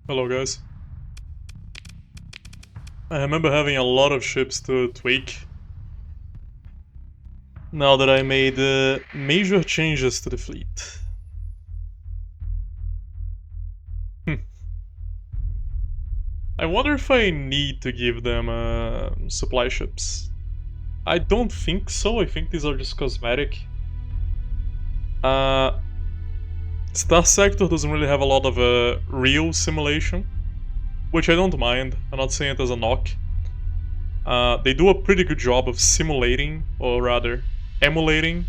Hello guys. I remember having a lot of ships to tweak. Now that I made major changes to the fleet. I wonder if I need to give them supply ships. I don't think so, I think these are just cosmetic. Starsector doesn't really have a lot of real simulation, which I don't mind. I'm not saying it as a knock. They do a pretty good job of simulating, or rather, emulating.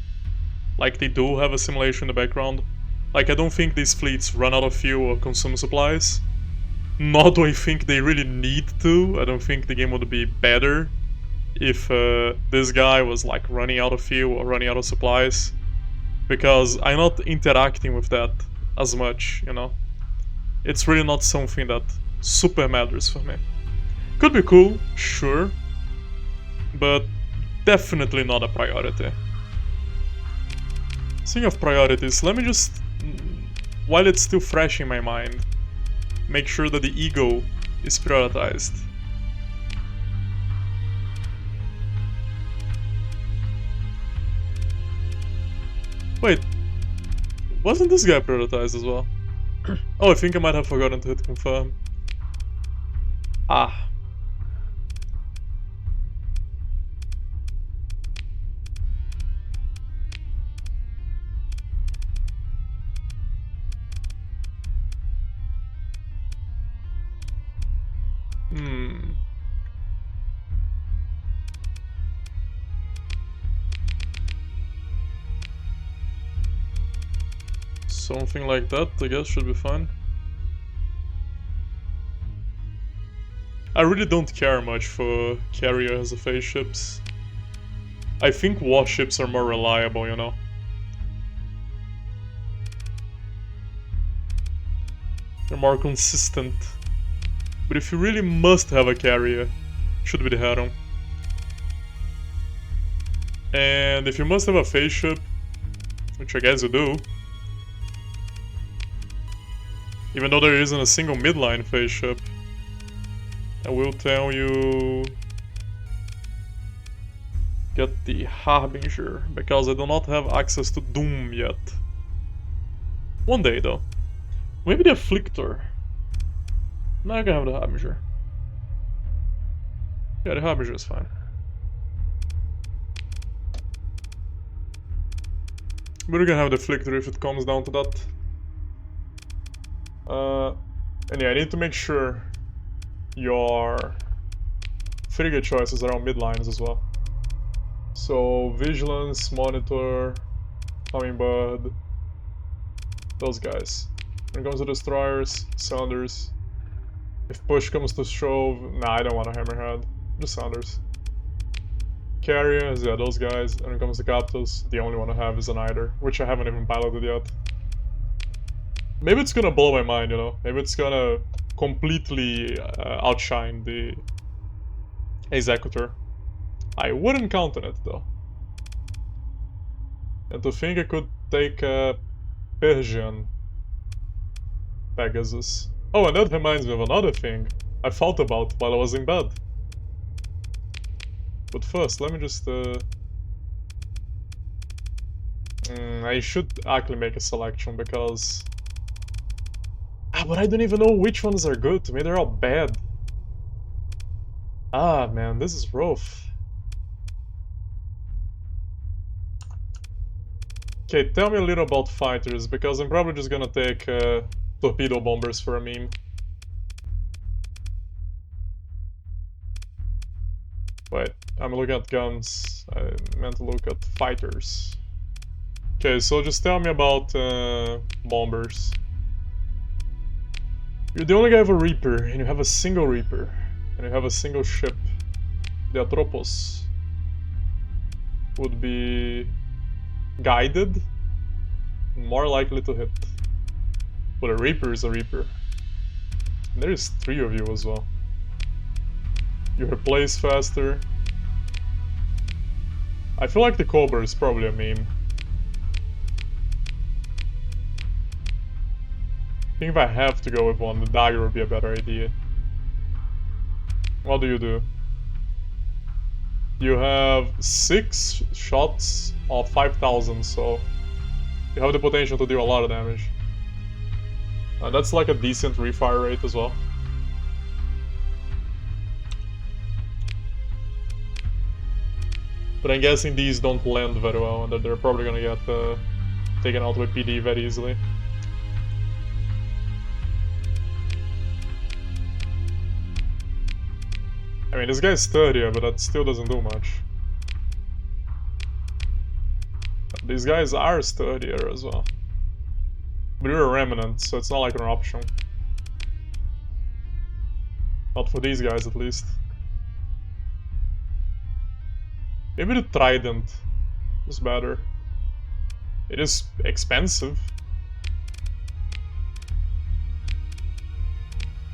Like, they do have a simulation in the background. Like, I don't think these fleets run out of fuel or consume supplies. Nor do I think they really need to. I don't think the game would be better if this guy was like running out of fuel or running out of supplies. Because I'm not interacting with that as much, you know? It's really not something that super matters for me. Could be cool, sure. But definitely not a priority. Speaking of priorities, let me just, while it's still fresh in my mind, make sure that the ego is prioritized. Wait, wasn't this guy prioritized as well? Oh, I think I might have forgotten to hit confirm. Ah. Something like that, I guess, should be fine. I really don't care much for carrier as a phase ships. I think warships are more reliable, you know? They're more consistent. But if you really must have a carrier, it should be the Heron. And if you must have a phase ship, which I guess you do, even though there isn't a single midline phase ship, I will tell you, get the Harbinger, because I do not have access to Doom yet. One day though. Maybe the Afflictor. No, I can have the Harbinger. Yeah, the Harbinger is fine. But we can have the Afflictor if it comes down to that. And yeah, I need to make sure your frigate choices are on midlines as well. So, Vigilance, Monitor, Hummingbird, those guys. When it comes to Destroyers, Sounders. If push comes to shove, nah, I don't want a Hammerhead, just Sounders. Carriers, yeah, those guys. When it comes to Captors, the only one I have is an Eider, which I haven't even piloted yet. Maybe it's gonna blow my mind, you know? Maybe it's gonna completely outshine the Executor. I wouldn't count on it, though. And to think I could take a Persian Pegasus. Oh, and that reminds me of another thing I thought about while I was in bed. But first, let me just... I should actually make a selection, because... but I don't even know which ones are good. To me, they're all bad. Ah, man, this is rough. Okay, tell me a little about fighters, because I'm probably just gonna take torpedo bombers for a meme. Wait, I'm looking at guns. I meant to look at fighters. Okay, so just tell me about bombers. You're the only guy with a Reaper, and you have a single Reaper, and you have a single ship. The Atropos would be guided, more likely to hit. But a Reaper is a Reaper. And there is 3 of you as well. You replace faster. I feel like the Cobra is probably a meme. think if I have to go with one, the dagger would be a better idea. What do? You have 6 shots of 5,000, so you have the potential to do a lot of damage. That's like a decent refire rate as well. But I'm guessing these don't land very well, and that they're probably gonna get taken out with PD very easily. I mean, this guy's sturdier, but that still doesn't do much. These guys are sturdier as well. But you're a remnant, so it's not like an option. Not for these guys, at least. Maybe the trident is better. It is expensive.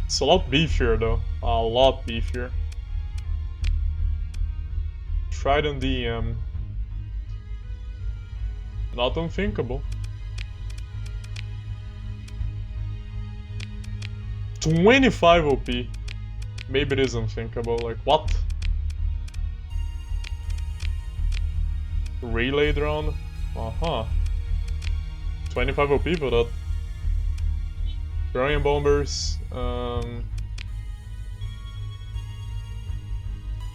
It's a lot beefier, though. A lot beefier. Trident DM. Not unthinkable. 25 OP. Maybe it is unthinkable. Like, what? Relay drone? Uh-huh. 25 OP for that. Brilliant bombers.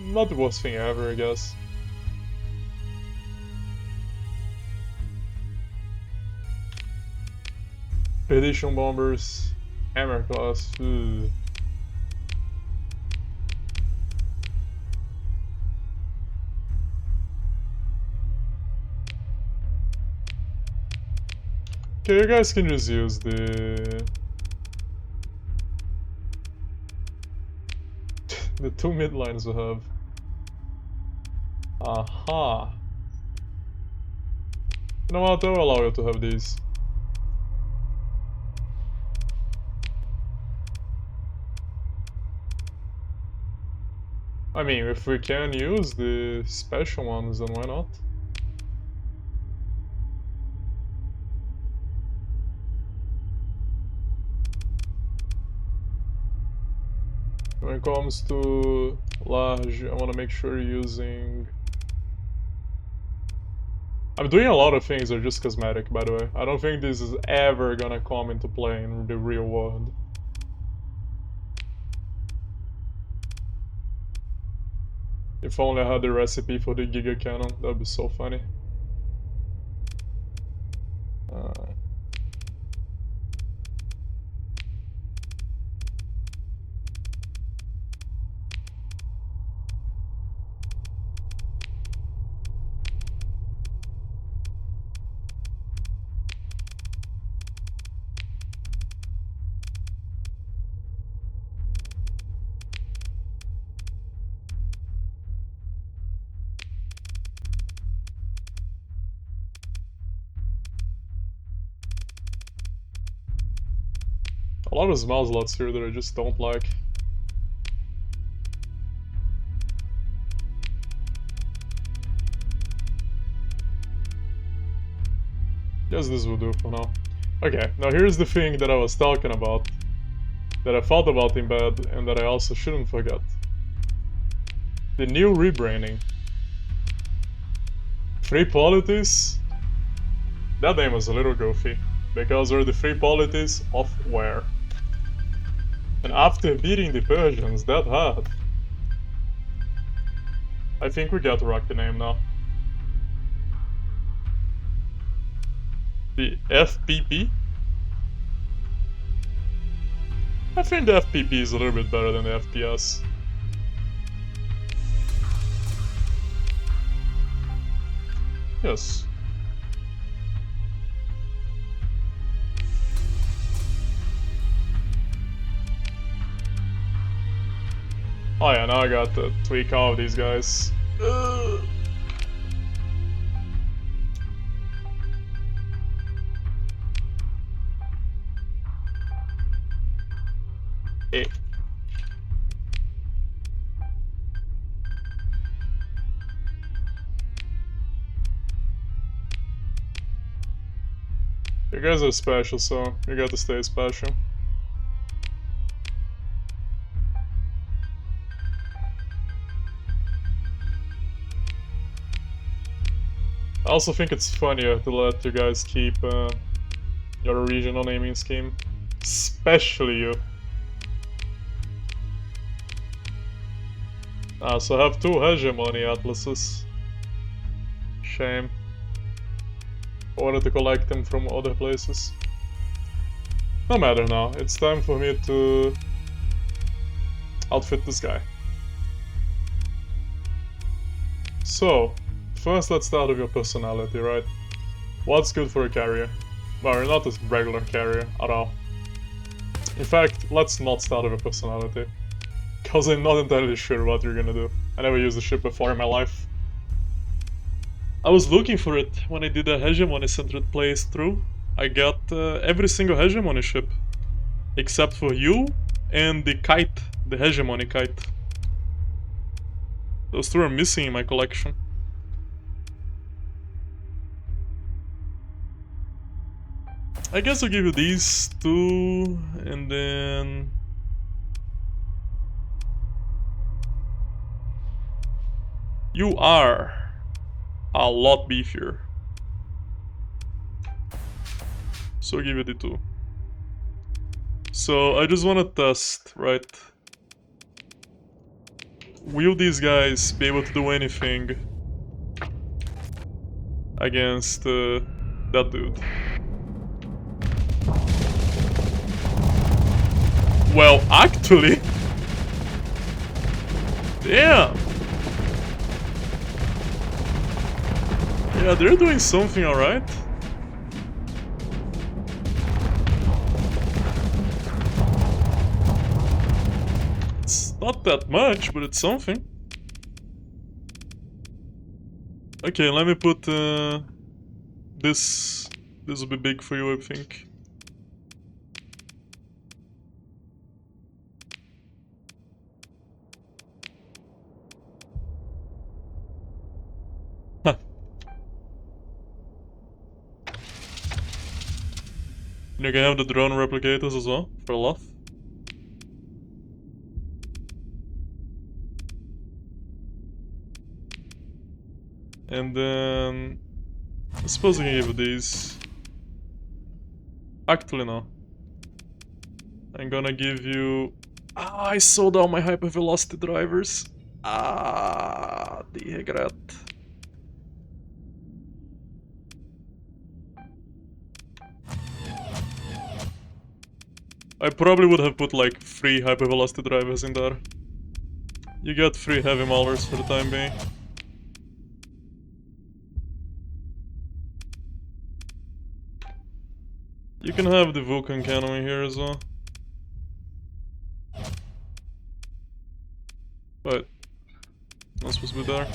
Not the worst thing ever, I guess. Expedition bombers. Hammer class. Ugh. Okay, you guys can just use the 2 midlines we have. Aha. You know what, I will allow you to have these. I mean, if we can use the special ones, then why not? When it comes to large, I want to make sure you're using... I'm doing a lot of things that are just cosmetic, by the way. I don't think this is ever gonna come into play in the real world. If only I had the recipe for the Giga Cannon, that would be so funny. A lot of small slots here that I just don't like. Guess this will do for now. Okay, now here's the thing that I was talking about, that I thought about in bed, and that I also shouldn't forget. The new rebranding. 3 polities? That name was a little goofy, because we're the 3 polities of where? And after beating the Persians that hard, I think we got to rock the name now. The FPP? I think the FPP is a little bit better than the FPS. Yes. Oh yeah, now I got to tweak all of these guys. Eh. You guys are special, so you got to stay special. I also think it's funnier to let you guys keep your regional naming scheme. Especially you. So I have 2 hegemony atlases. Shame. I wanted to collect them from other places. No matter now, it's time for me to outfit this guy. So, first let's start with your personality, right? What's good for a carrier? Well, you're not a regular carrier at all. In fact, let's not start with a personality. Cause I'm not entirely sure what you're gonna do. I never used a ship before in my life. I was looking for it when I did a hegemony-centered playthrough. I got every single hegemony ship. Except for you and the kite, the hegemony kite. Those 2 are missing in my collection. I guess I'll give you these 2, and then... You are a lot beefier. So I'll give you the 2. So I just wanna test, right? Will these guys be able to do anything against that dude? Well, actually... Damn! Yeah, they're doing something alright. It's not that much, but it's something. Okay, let me put this. This will be big for you, I think. Huh. You can have the drone replicators as well, for love. And then... I suppose I can give you these. Actually, no. I'm gonna give you... I sold all my hypervelocity drivers. The regret. I probably would have put like 3 hypervelocity drivers in there. You get 3 heavy maulers for the time being. You can have the Vulcan cannon here as well. But not supposed to be there.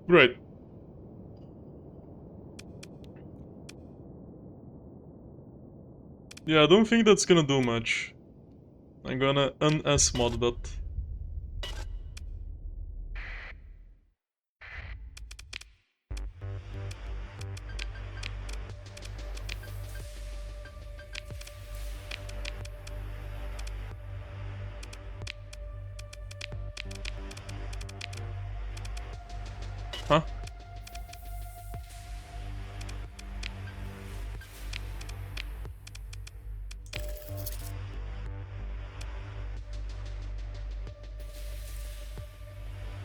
Great. Yeah, I don't think that's gonna do much. I'm gonna un-SMod that. Huh?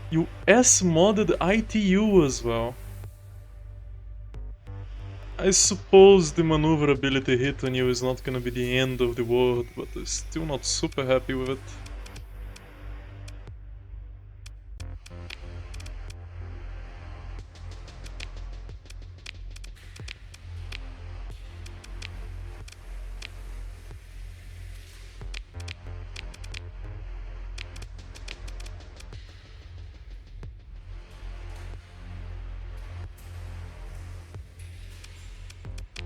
You S-modded ITU as well. I suppose the maneuverability hit on you is not gonna be the end of the world, but I'm still not super happy with it.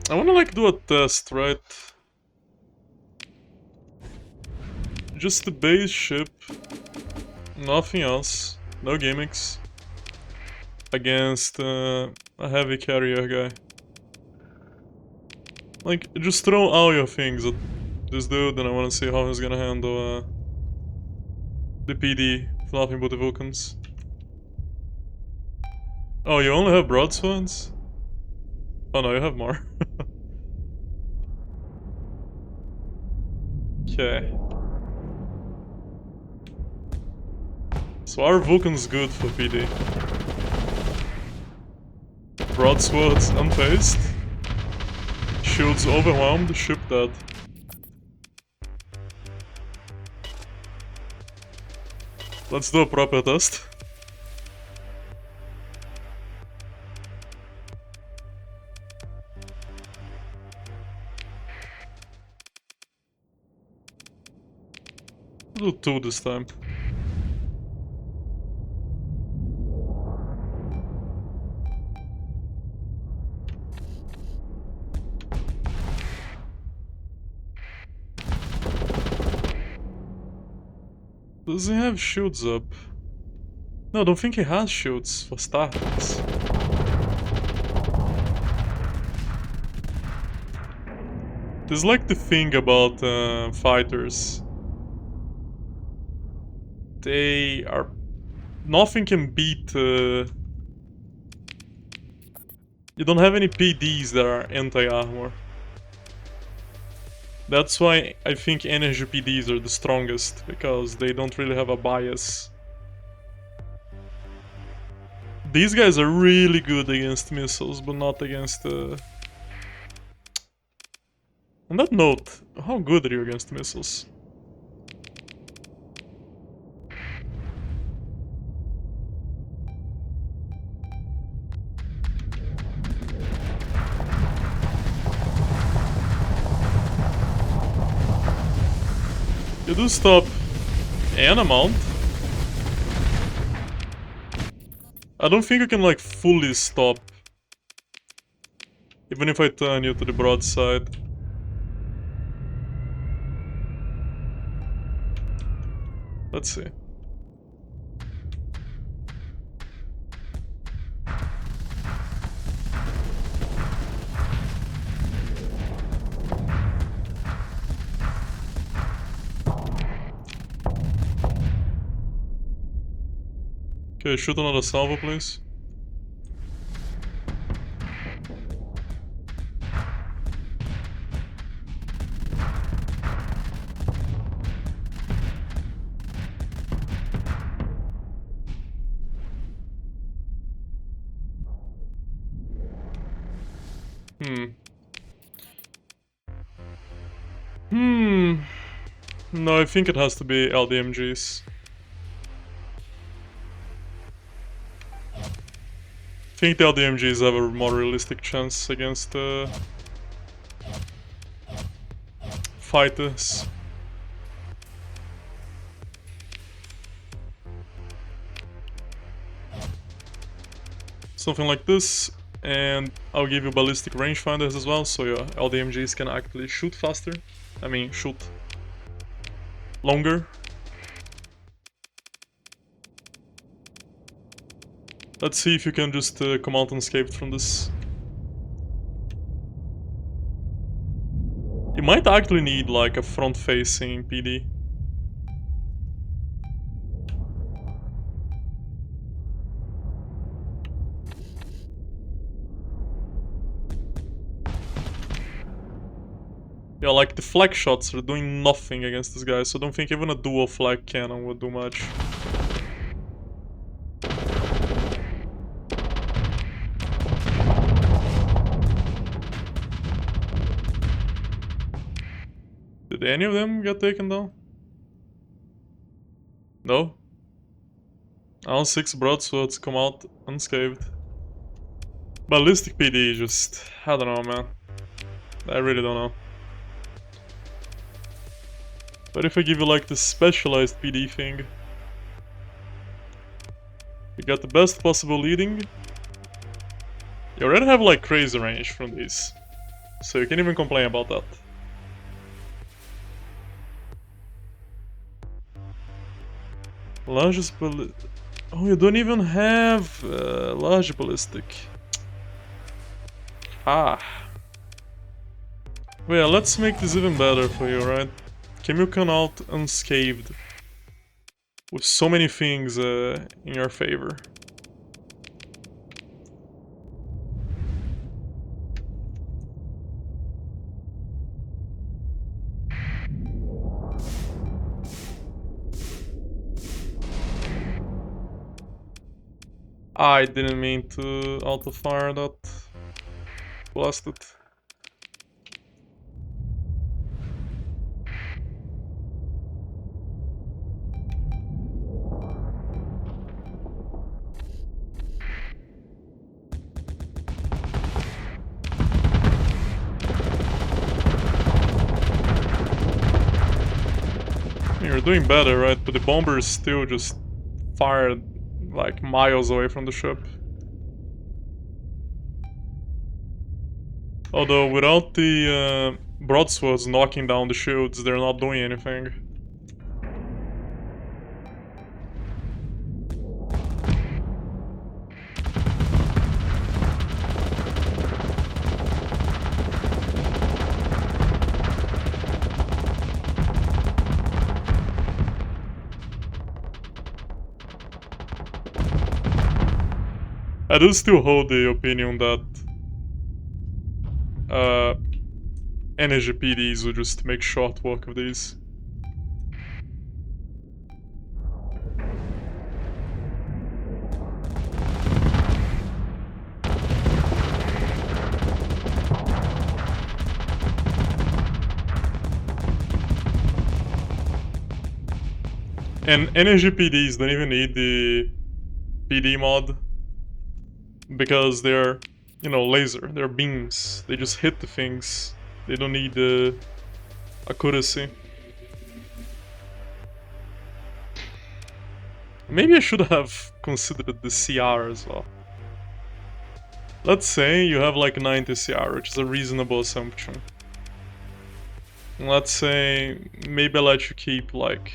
I wanna like do a test, right? just the base ship, nothing else, no gimmicks, against a heavy carrier guy. Like, just throw all your things at this dude, and I wanna see how he's gonna handle the PD with nothing but the Vulcans. Oh, you only have broadswords? Oh no, you have more. Okay. So our Vulcan's good for PD. Broadswords unfazed. Shields overwhelmed, ship dead. Let's do a proper test. We'll do 2 this time. Does he have shields up? No, I don't think he has shields for starters. There's like the thing about fighters. They are... Nothing can beat... You don't have any PDs that are anti-armor. That's why I think energy PDs are the strongest, because they don't really have a bias. These guys are really good against missiles, but not against... On that note, how good are you against missiles? You do stop an amount. I don't think you can like fully stop. Even if I turn you to the broadside. Let's see. Okay, shoot another salvo, please. No, I think it has to be LDMGs. I think the LDMGs have a more realistic chance against fighters. Something like this, and I'll give you ballistic rangefinders as well, so your LDMGs can actually shoot faster. I mean, shoot longer. Let's see if you can just come out unscathed from this. You might actually need like a front-facing PD. Yeah, like the flag shots are doing nothing against this guy, so I don't think even a dual flag cannon would do much. Did any of them get taken down? No? All 6 broadswords come out unscathed. Ballistic PD just... I don't know, man. I really don't know. But if I give you like the specialized PD thing, you got the best possible leading. You already have like crazy range from these, so you can't even complain about that. Largest ballistic. Oh, you don't even have large ballistic. Ah. Well, let's make this even better for you, right? Can you come out unscathed? With so many things in your favor. I didn't mean to auto-fire that. Blasted. You're doing better, right? But the bomber is still just fired like miles away from the ship. Although without the broadswords knocking down the shields, they're not doing anything. I do still hold the opinion that energy PDs will just make short work of these. And energy PDs don't even need the PD mod because they're, you know, laser. They're beams. They just hit the things. They don't need the accuracy. Maybe I should have considered the CR as well. Let's say you have like 90 CR, which is a reasonable assumption. Let's say maybe I'll let you keep like...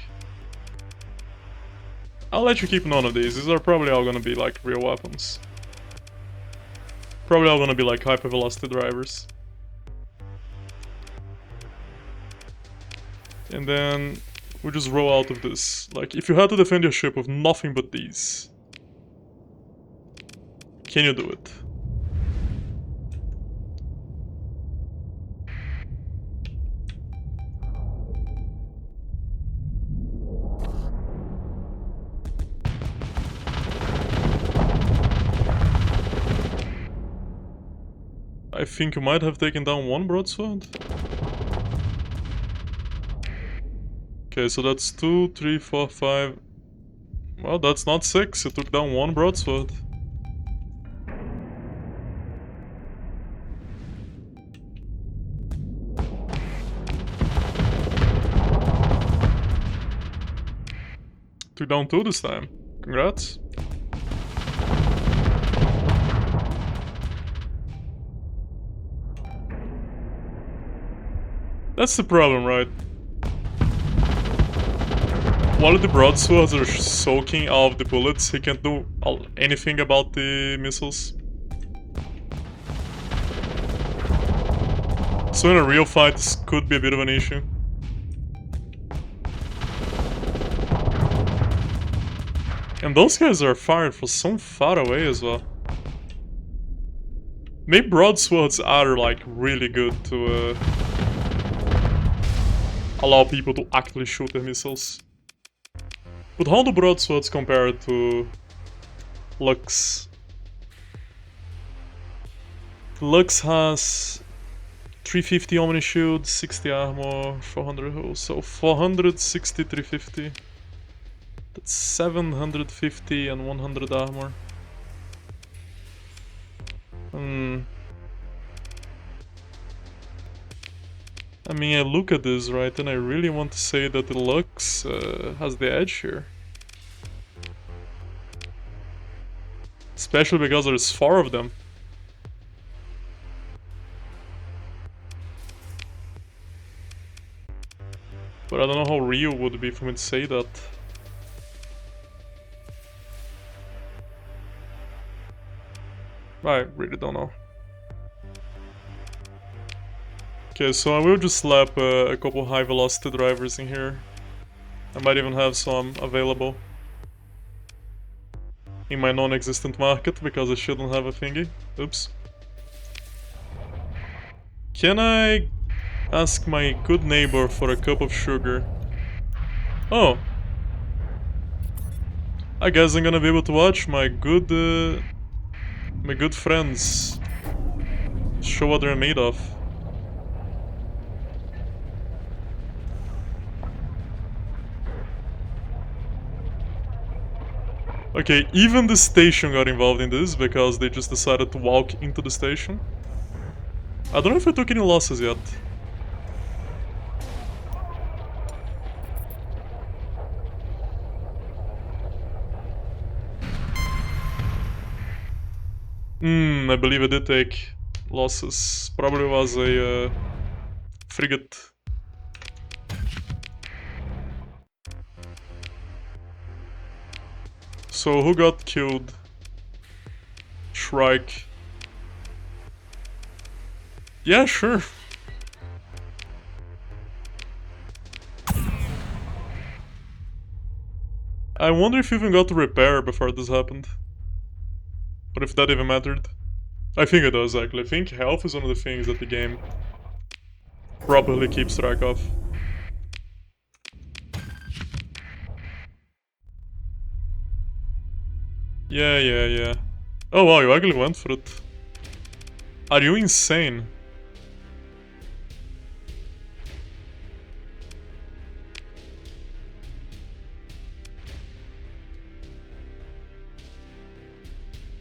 I'll let you keep none of these. These are probably all gonna be like real weapons. Probably all gonna be like hypervelocity drivers. And then we just roll out of this. Like, if you had to defend your ship with nothing but these, can you do it? I think you might have taken down one broadsword. Okay, so that's 2, 3, 4, 5. Well, that's not 6. You took down one broadsword. Took down 2 this time. Congrats. That's the problem, right? While the broadswords are soaking all of the bullets, he can't do anything about the missiles. So in a real fight, this could be a bit of an issue. And those guys are firing from so far away as well. Maybe broadswords are like really good to allow people to actually shoot their missiles. But how do broadswords compare to Lux? Lux has 350 Omni Shield, 60 armor, 400 hull, so 460, 350. That's 750 and 100 armor. I mean, I look at this, right, and I really want to say that the Lux has the edge here. Especially because there's 4 of them. But I don't know how real would it be for me to say that. I really don't know. Okay, so I will just slap a couple high velocity drivers in here. I might even have some available in my non-existent market because I shouldn't have a thingy. Oops. Can I ask my good neighbor for a cup of sugar? Oh. I guess I'm gonna be able to watch my good friends show what they're made of. Okay, even the station got involved in this because they just decided to walk into the station. I don't know if I took any losses yet. I believe I did take losses. Probably was a frigate. So who got killed? Shrike. Yeah, sure. I wonder if you even got to repair before this happened. Or if that even mattered. I think it does actually. I think health is one of the things that the game properly keeps track of. Yeah. Oh wow, you actually went for it. Are you insane?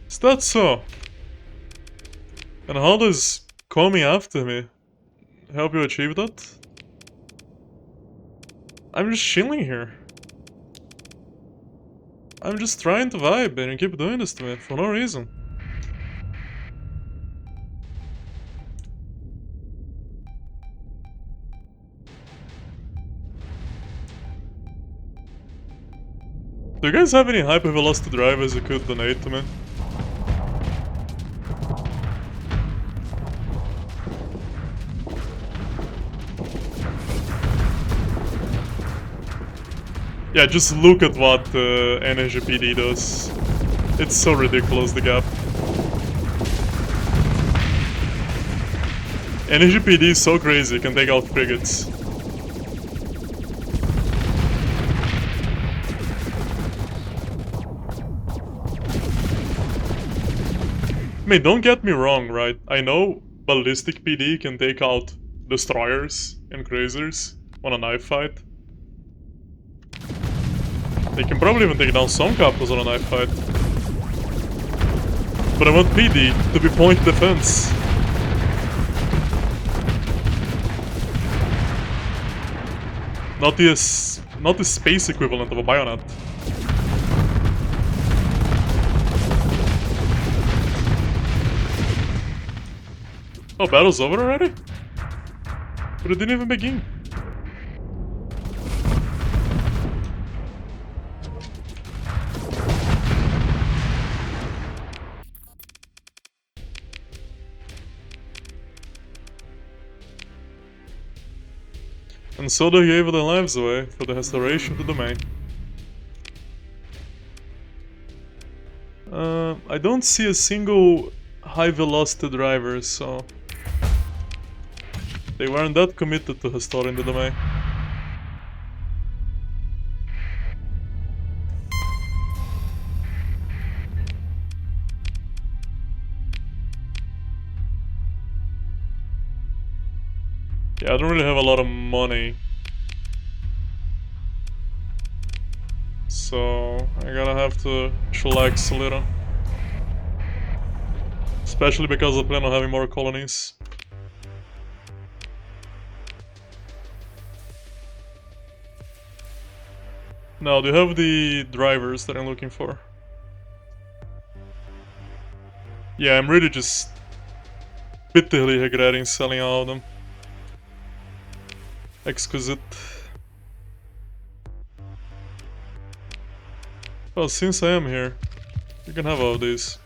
Is that so? And how does coming after me help you achieve that? I'm just chilling here. I'm just trying to vibe and you keep doing this to me for no reason. Do you guys have any hypervelocity drivers you could donate to me? Yeah, just look at what Energy PD does. It's so ridiculous, the gap. Energy PD is so crazy, it can take out frigates. I mean, don't get me wrong, right? I know ballistic PD can take out destroyers and cruisers on a knife fight. They can probably even take down some capitals on a knife fight. But I want PD to be point defense. Not the space equivalent of a bayonet. Oh, battle's over already? But it didn't even begin. And so they gave their lives away for the restoration of the domain. I don't see a single high velocity driver, so they weren't that committed to restoring the domain. Yeah, I don't really have a lot of money. So I'm gonna have to chillax a little. Especially because I plan on having more colonies. Now, do you have the drivers that I'm looking for? Yeah, I'm really just bitterly regretting selling all of them. Exquisite. Well, since I am here, you can have all of these.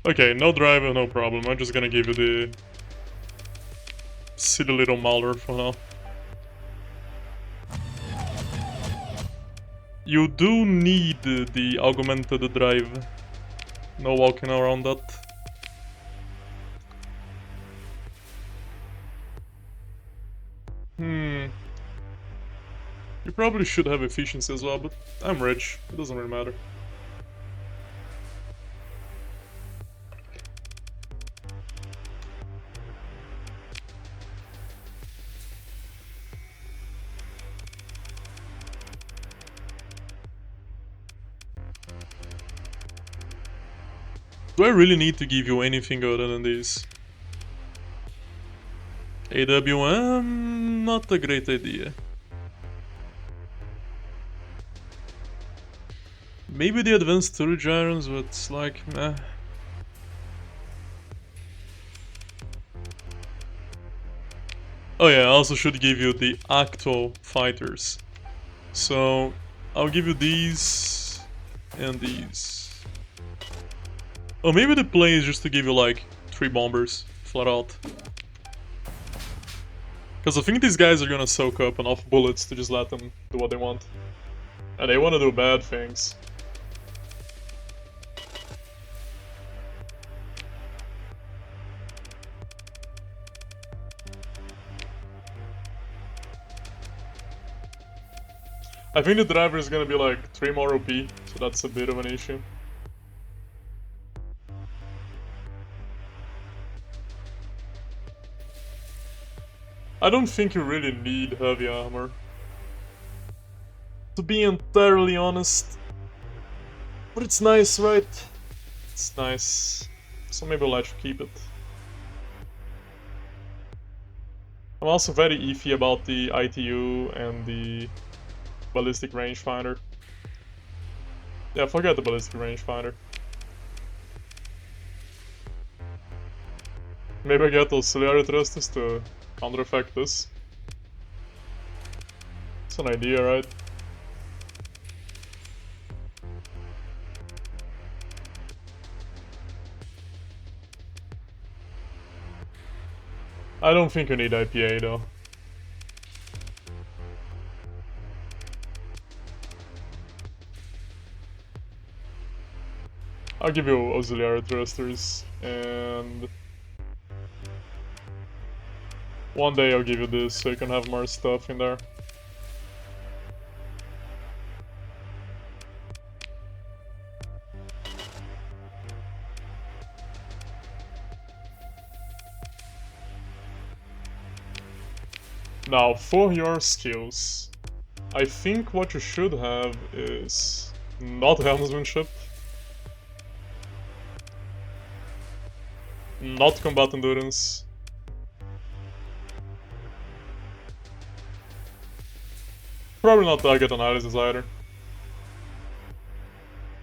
Okay, no driver, no problem. I'm just gonna give you the silly little Mauler for now. You do need the augmented drive. No walking around that. You probably should have efficiency as well, but I'm rich. It doesn't really matter. Do I really need to give you anything other than this? AWM, not a great idea. Maybe the advanced storage irons, but it's like, meh. Oh yeah, I also should give you the actual fighters. So, I'll give you these and these. Oh, maybe the play is just to give you like 3 bombers, flat out. Because I think these guys are gonna soak up enough bullets to just let them do what they want. And they wanna do bad things. I think the driver is gonna be like 3 more OP, so that's a bit of an issue. I don't think you really need heavy armor. To be entirely honest. But it's nice, right? It's nice. So maybe I'll let you keep it. I'm also very iffy about the ITU and the ballistic rangefinder. Yeah, forget the ballistic rangefinder. Maybe I get those auxiliary thrusters to counter-effect this. It's an idea, right? I don't think you need IPA though. I'll give you auxiliary thrusters, and one day I'll give you this so you can have more stuff in there. Now, for your skills, I think what you should have is not helmsmanship, not combat endurance, probably not target analysis either,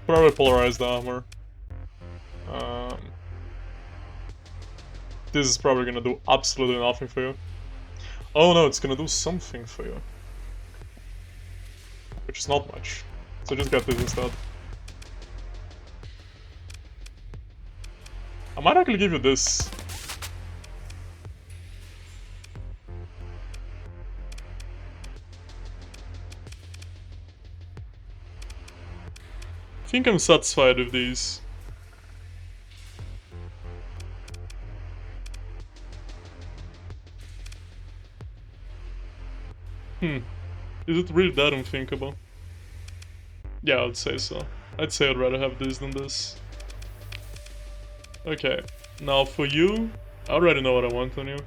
probably polarized armor. This is probably gonna do absolutely nothing for you. Oh no, it's gonna do something for you. Which is not much. So just get this instead. I might actually give you this. I think I'm satisfied with these. Is it really that unthinkable? Yeah, I'd say so. I'd say I'd rather have this than this. Okay, now for you, I already know what I want on you.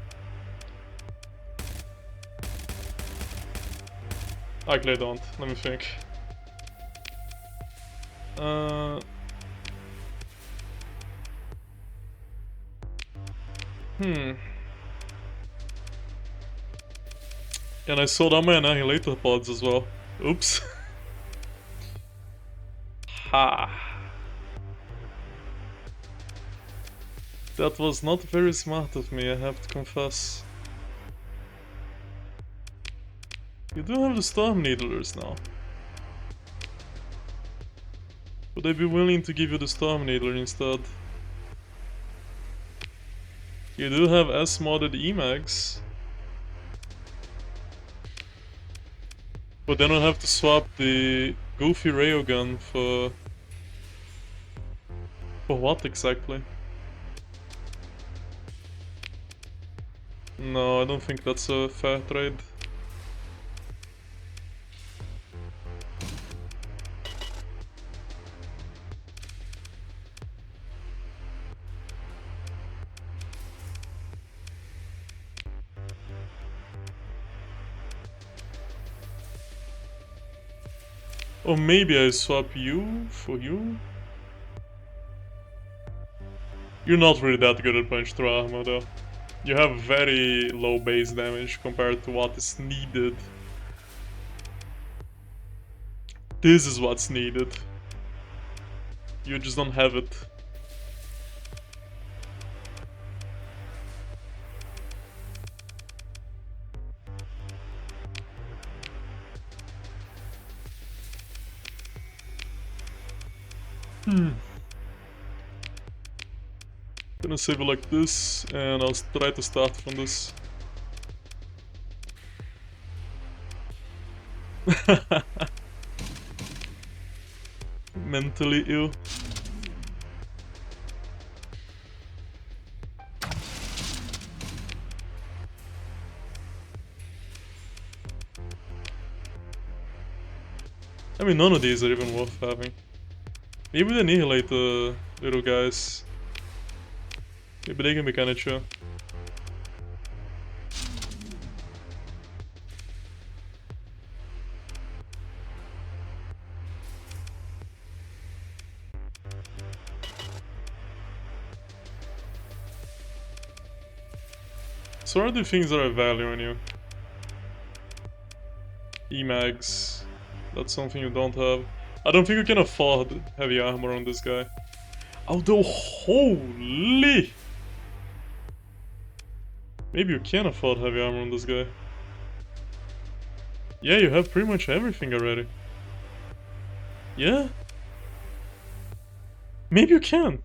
Actually I don't, let me think. And I sold out my Annihilator pods as well. Oops. Ha. That was not very smart of me, I have to confess. You do have the Storm Needlers now. Would I be willing to give you the Storm Needler instead? You do have S-modded Emags. But then I'll have to swap the goofy railgun for... For what exactly? No, I don't think that's a fair trade. Or maybe I swap you for you? You're not really that good at punch through armor though. You have very low base damage compared to what is needed. This is what's needed. You just don't have it. Gonna save it like this, and I'll try to start from this. Mentally ill. I mean, none of these are even worth having. Maybe the Annihilate the little guys. Maybe they can be kinda chill. So what are the things that are value on you? Emags. That's something you don't have. I don't think you can afford heavy armor on this guy. Although, holy! Maybe you can afford heavy armor on this guy. Yeah, you have pretty much everything already. Yeah? Maybe you can.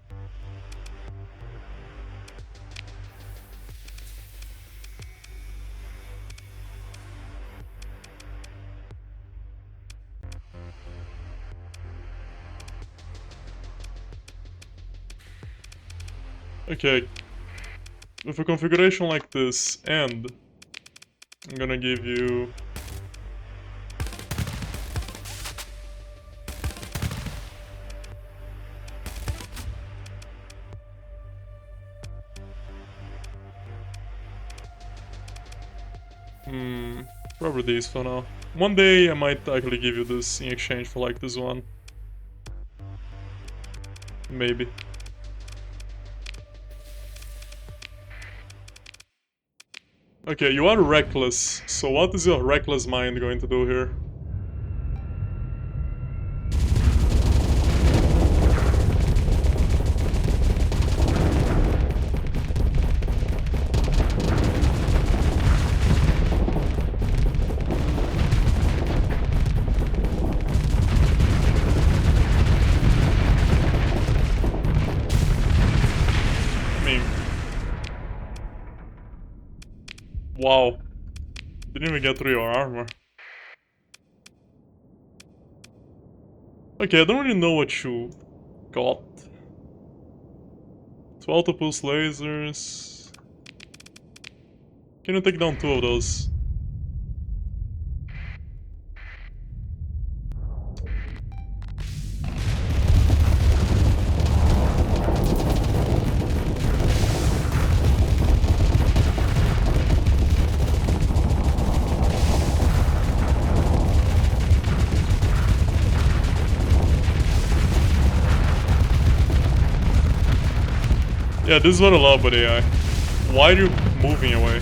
Okay, with a configuration like this, and I'm gonna give you... probably these for now. One day I might actually give you this in exchange for like this one. Maybe. Okay, you are reckless, so what is your reckless mind going to do here? Wow. Didn't even get through your armor. Okay, I don't really know what you got. 2 autopulse lasers. Can you take down 2 of those? Yeah, this is what I love about AI. Why are you moving away?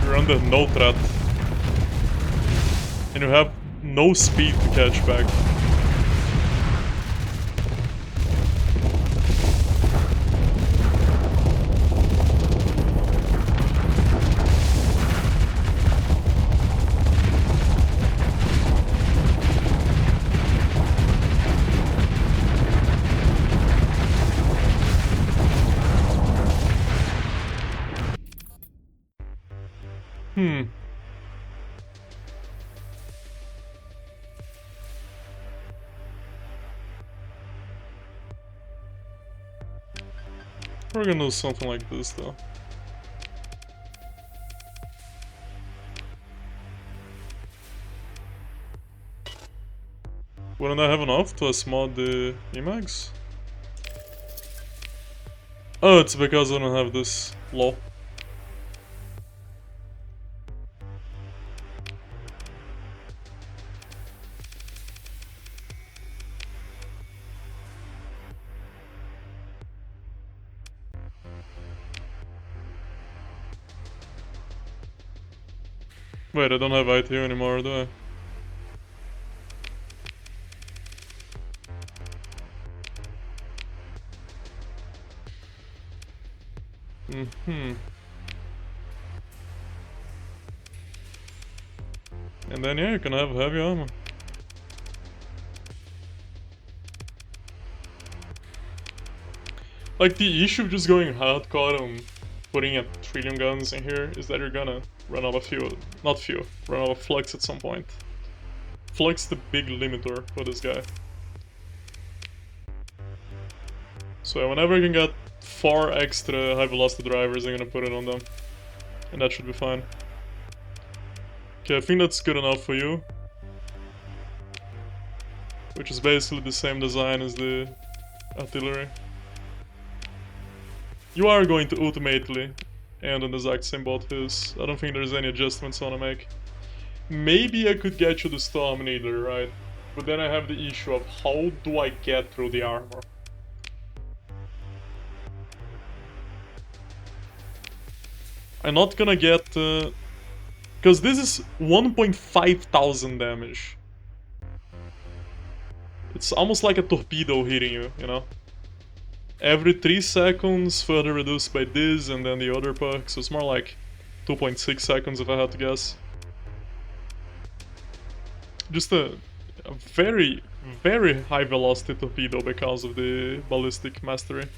You're under no threat. And you have no speed to catch back. We're gonna do something like this though. Wouldn't I have enough to SMod the Emags? Oh, it's because I don't have this. Lol. Wait, I don't have ITU anymore, do I? And then yeah, you can have heavy armor. Like, the issue of just going hardcore and putting a trillion guns in here is that you're gonna run out of fuel. Not fuel, run out of flux at some point. Flux the big limiter for this guy. So whenever I can get 4 extra high velocity drivers, I'm gonna put it on them. And that should be fine. Okay, I think that's good enough for you. Which is basically the same design as the artillery. You are going to ultimately end on the exact same boat as. I don't think there's any adjustments I want to make. Maybe I could get you the Storm Needler, right? But then I have the issue of how do I get through the armor? I'm not gonna get... because this is 1,500 damage. It's almost like a torpedo hitting you, you know? Every 3 seconds, further reduced by this and then the other perk, so it's more like 2.6 seconds if I had to guess. Just a very, very high velocity torpedo because of the ballistic mastery.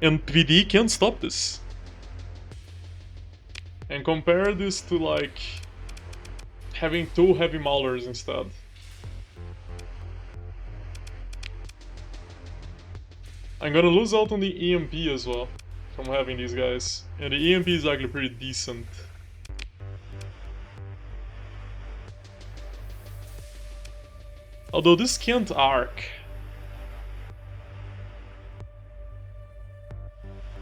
And PD can't stop this. And compare this to like having 2 heavy maulers instead. I'm gonna lose out on the EMP as well from having these guys. And the EMP is actually pretty decent. Although this can't arc.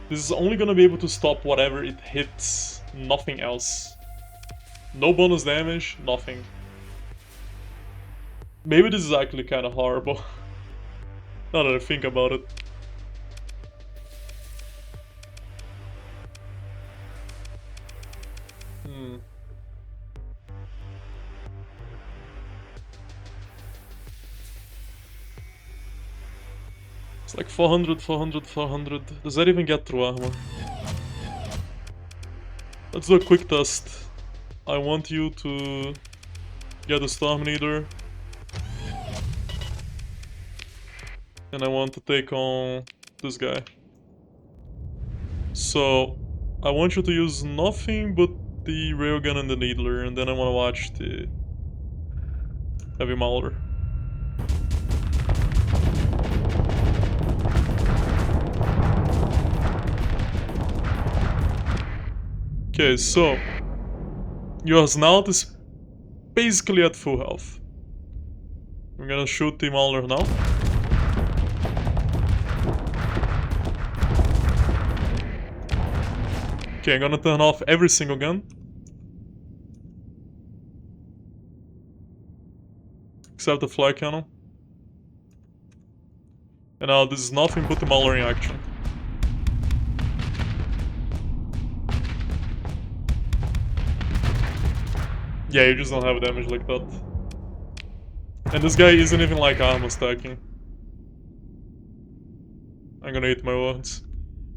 This is only gonna be able to stop whatever it hits, nothing else. No bonus damage, nothing. Maybe this is actually kinda horrible. Now that I think about it. It's like 400, 400, 400. Does that even get through armor? Let's do a quick test. I want you to get a Storm Needler. And I want to take on this guy. So, I want you to use nothing but the Railgun and the Needler, and then I want to watch the Heavy Mauler. Okay, so your snout is basically at full health. I'm gonna shoot the Mauler now. Okay, I'm gonna turn off every single gun. Except the fly cannon. And now this is nothing but the Mauler in action. Yeah, you just don't have damage like that. And this guy isn't even like armor stacking. I'm gonna eat my words.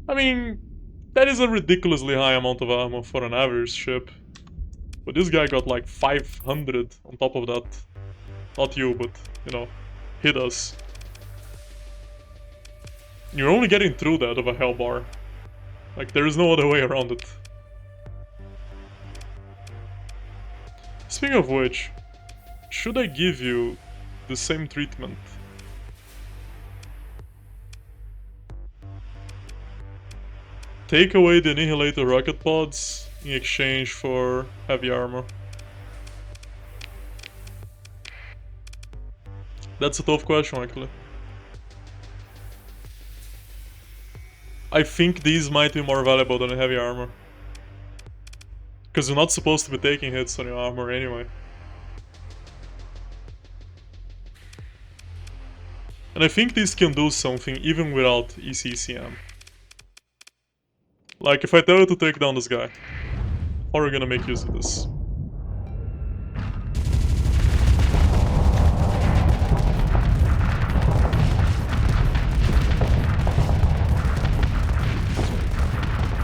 I mean, that is a ridiculously high amount of armor for an average ship. But this guy got like 500 on top of that. Not you, but, you know, hit us. You're only getting through that of a hell bar. Like, there is no other way around it. Speaking of which, should I give you the same treatment? take away the Annihilator rocket pods in exchange for heavy armor. That's a tough question, actually. I think these might be more valuable than heavy armor. Because you're not supposed to be taking hits on your armor anyway. And I think these can do something even without ECCM. Like, if I tell you to take down this guy, how are you gonna make use of this?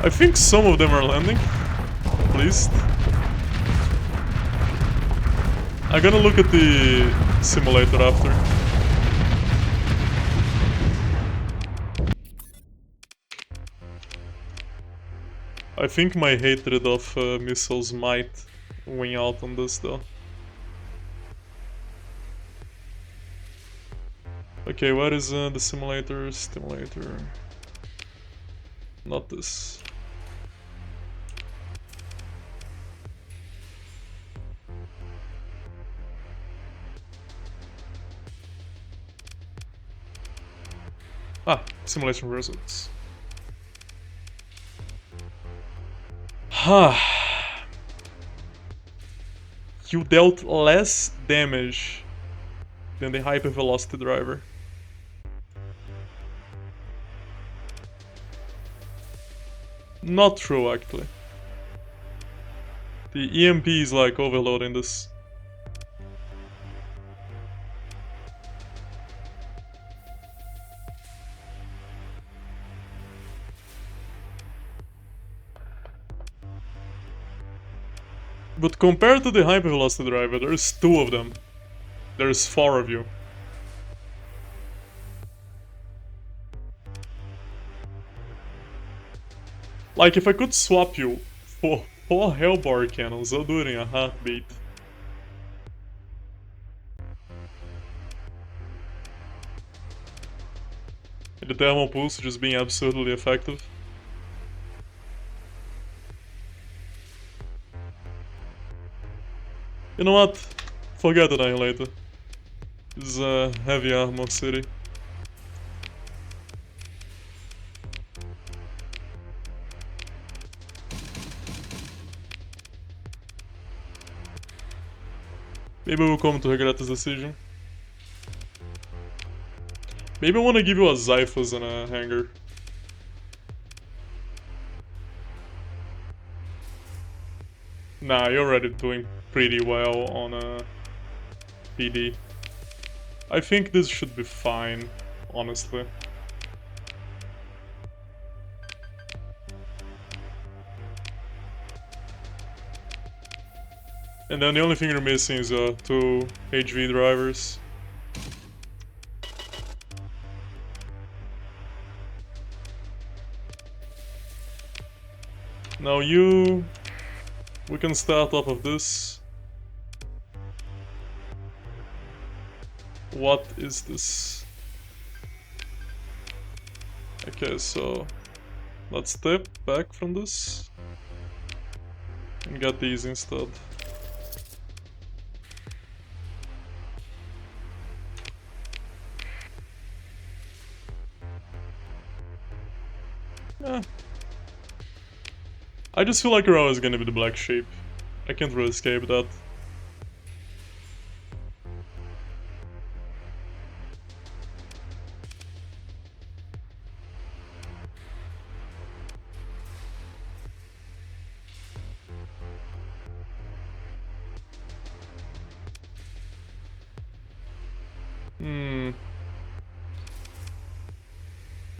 I think some of them are landing, at least. I'm gonna look at the simulator after. I think my hatred of missiles might win out on this though. Okay, where is the simulator? Stimulator. Not this. Ah, simulation results. You dealt less damage than the hypervelocity driver. Not true, actually. The EMP is like overloading this. But compared to the hypervelocity driver, there's 2 of them. There's 4 of you. Like, if I could swap you for 4 Hellbar cannons, I'll do it in a heartbeat. The thermal pulse just being absolutely effective. You know what? Forget Annihilator. This is a heavy armor city. Maybe we'll come to regret this decision. Maybe I want to give you a Zyphus and a Hanger. Nah, you're already doing pretty well on a PD. I think this should be fine, honestly. And then the only thing you're missing is 2 HV drivers. Now we can start off of this. What is this? Okay, so let's step back from this and get these instead. Yeah. I just feel like you're always gonna be the black sheep. I can't really escape that.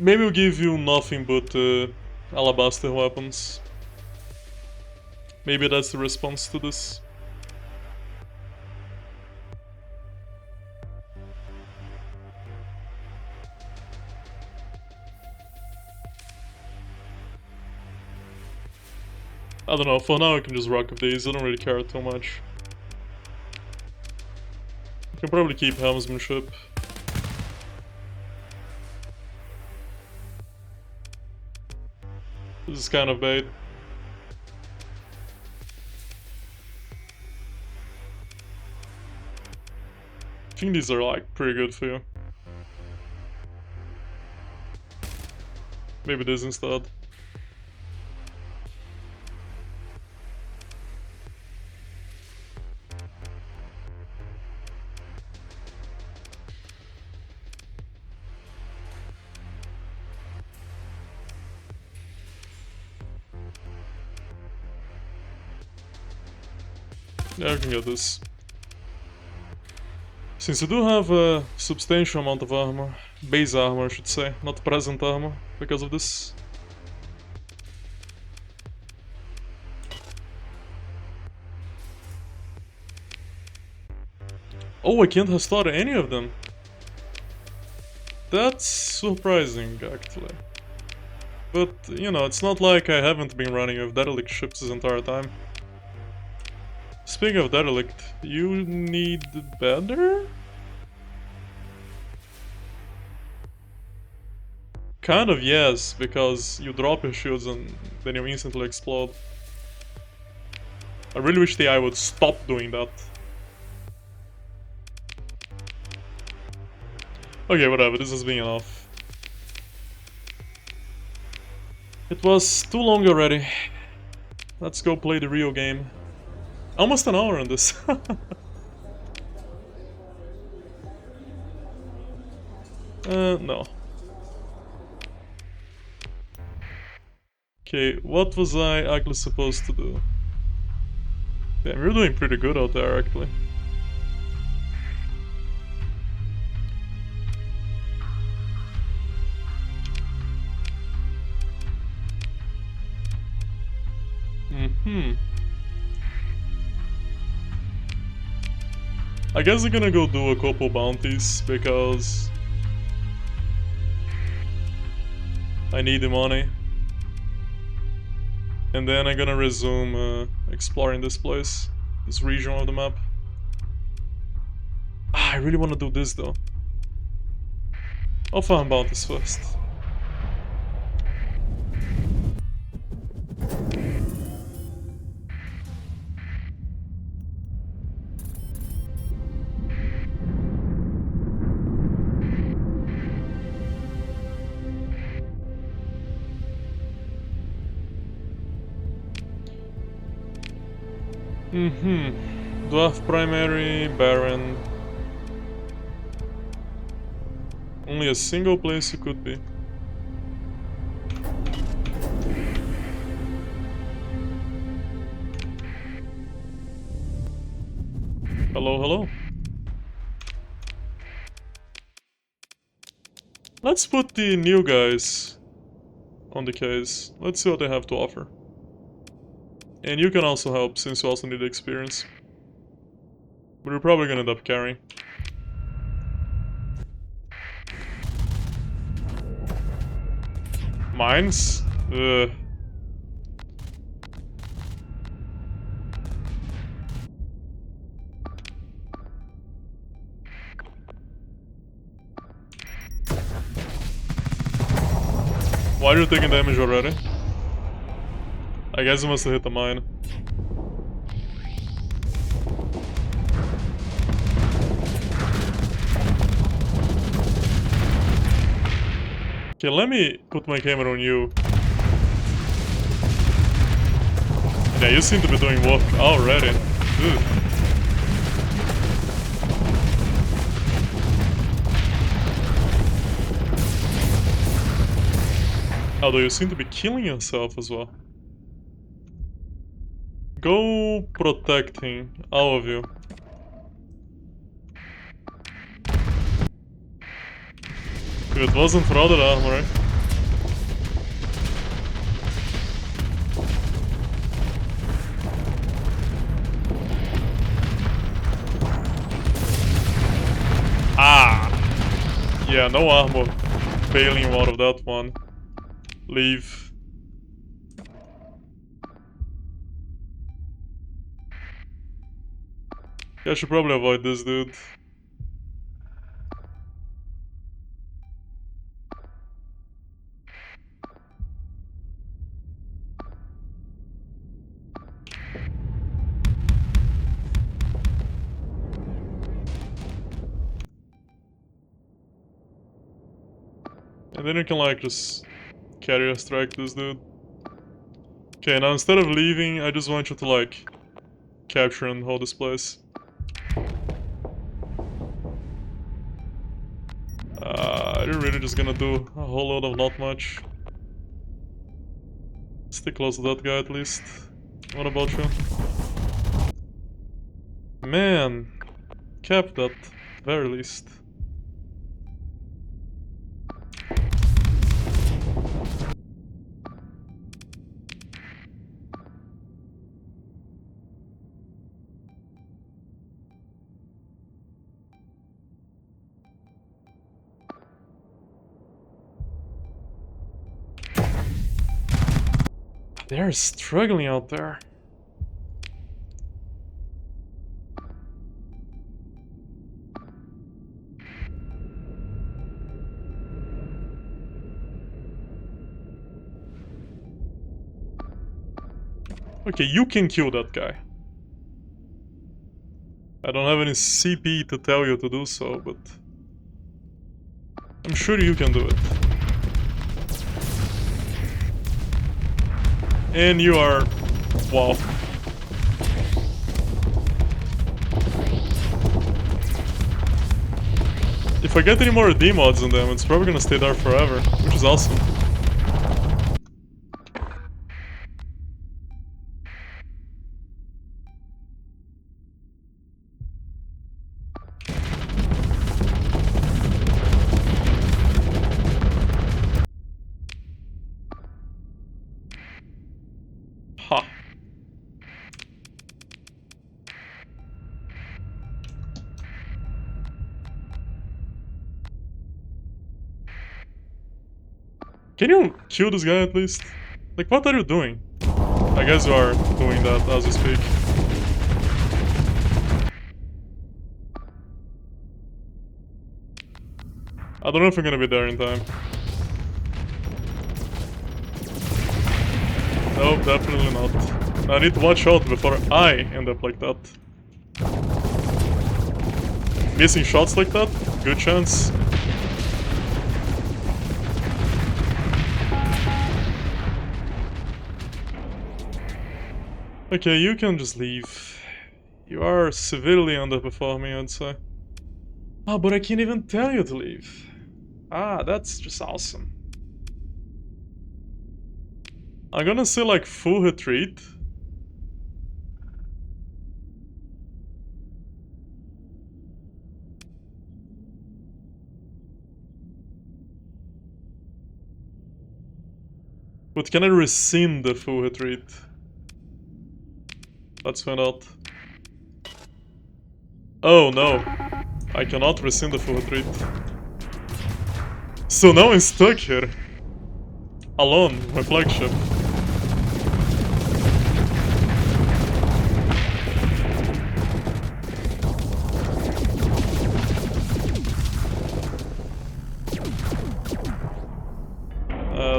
Maybe we'll give you nothing but alabaster weapons. Maybe that's the response to this. I don't know, for now I can just rock with these, I don't really care too much. I can probably keep helmsmanship. This is kind of bait. I think these are like pretty good for you. Maybe this instead. Yeah, I can get this. Since I do have a substantial amount of armor, base armor I should say, not present armor, because of this. Oh, I can't restore any of them. That's surprising, actually. But, you know, it's not like I haven't been running with derelict ships this entire time. Speaking of derelict, you need better? Kind of yes, because you drop your shields and then you instantly explode. I really wish the AI would stop doing that. Okay, whatever, this has been enough. It was too long already. Let's go play the real game. Almost an hour on this. No. Okay, what was I actually supposed to do? Damn, you're doing pretty good out there, actually. I guess I'm gonna go do a couple bounties, because I need the money. And then I'm gonna resume exploring this place, this region of the map. I really wanna do this though. I'll farm bounties first. Dwarf primary, Baron. Only a single place you could be. Hello, hello. Let's put the new guys on the case. Let's see what they have to offer. And you can also help, since you also need experience. But you're probably gonna end up carrying. Mines? Ugh. Why are you taking damage already? I guess you must have hit the mine. Okay, let me put my camera on you. Yeah, you seem to be doing work already. Ugh. Although you seem to be killing yourself as well. Go protecting, all of you. If it wasn't for other armor, ah! Yeah, no armor bailing you out of that one. Leave. Yeah, I should probably avoid this dude. And then you can like just carrier strike this dude. Okay, now instead of leaving, I just want you to like capture and hold this place. You're really just gonna do a whole lot of not much. Stick close to that guy at least. What about you? Man, cap that, very least. They're struggling out there. Okay, you can kill that guy. I don't have any CP to tell you to do so, but I'm sure you can do it. And you are... wow. If I get any more D-mods on them, it's probably gonna stay there forever, which is awesome. Ha. Can you kill this guy at least? Like, what are you doing? I guess you are doing that as we speak. I don't know if I'm gonna be there in time. Nope, definitely not. I need to watch out before I end up like that. Missing shots like that? Good chance. Okay, you can just leave. You are severely underperforming, I'd say. Ah, but I can't even tell you to leave. Ah, that's just awesome. I'm gonna say like full retreat. But can I rescind the full retreat? Let's find out. Oh no, I cannot rescind the full retreat. So now I'm stuck here. Alone, my flagship.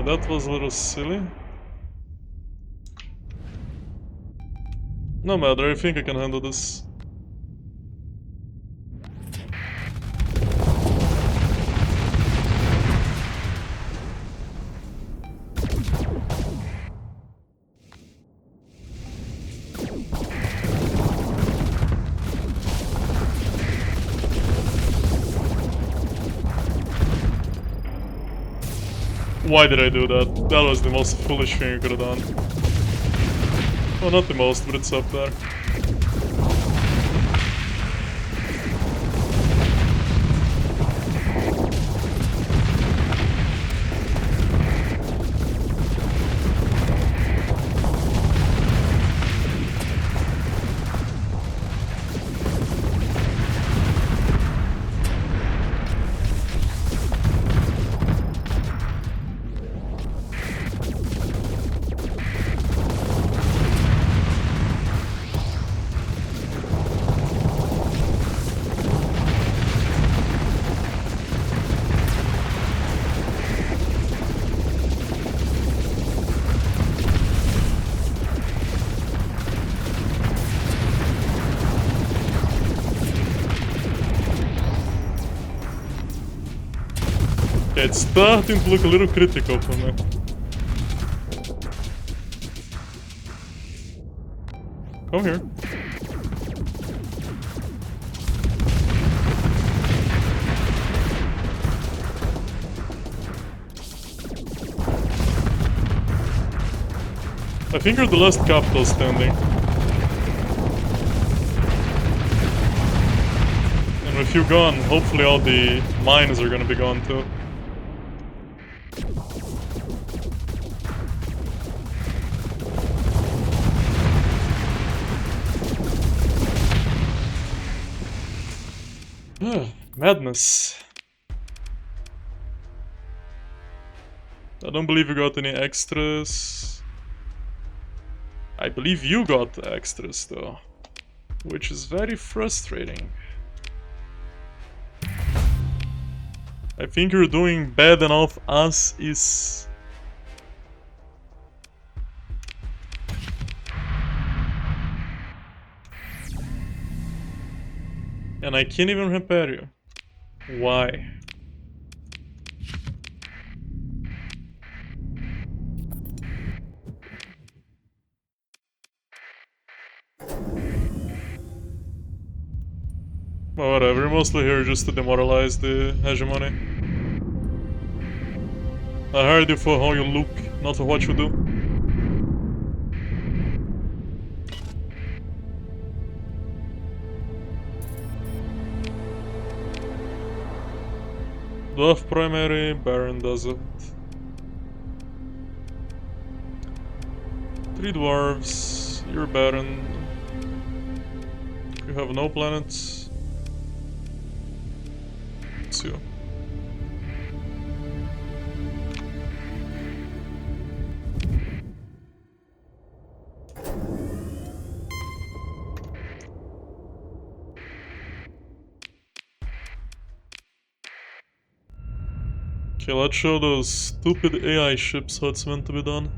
That was a little silly. No matter, I think I can handle this. Why did I do that? That was the most foolish thing I could have done. Well, not the most, but it's up there. Okay, it's starting to look a little critical for me. Come here. I think you're the last capital standing. And with you gone, hopefully all the mines are gonna be gone too. Madness. I don't believe you got any extras. I believe you got extras though, which is very frustrating. I think you're doing bad enough as is. And I can't even repair you. Why? Well, whatever, we're mostly here just to demoralize the hegemony. I hired you for how you look, not for what you do. Dwarf primary, Baron does it. 3 dwarves, you're Baron. You have no planets. It's you. Okay, let's show those stupid AI ships how it's meant to be done.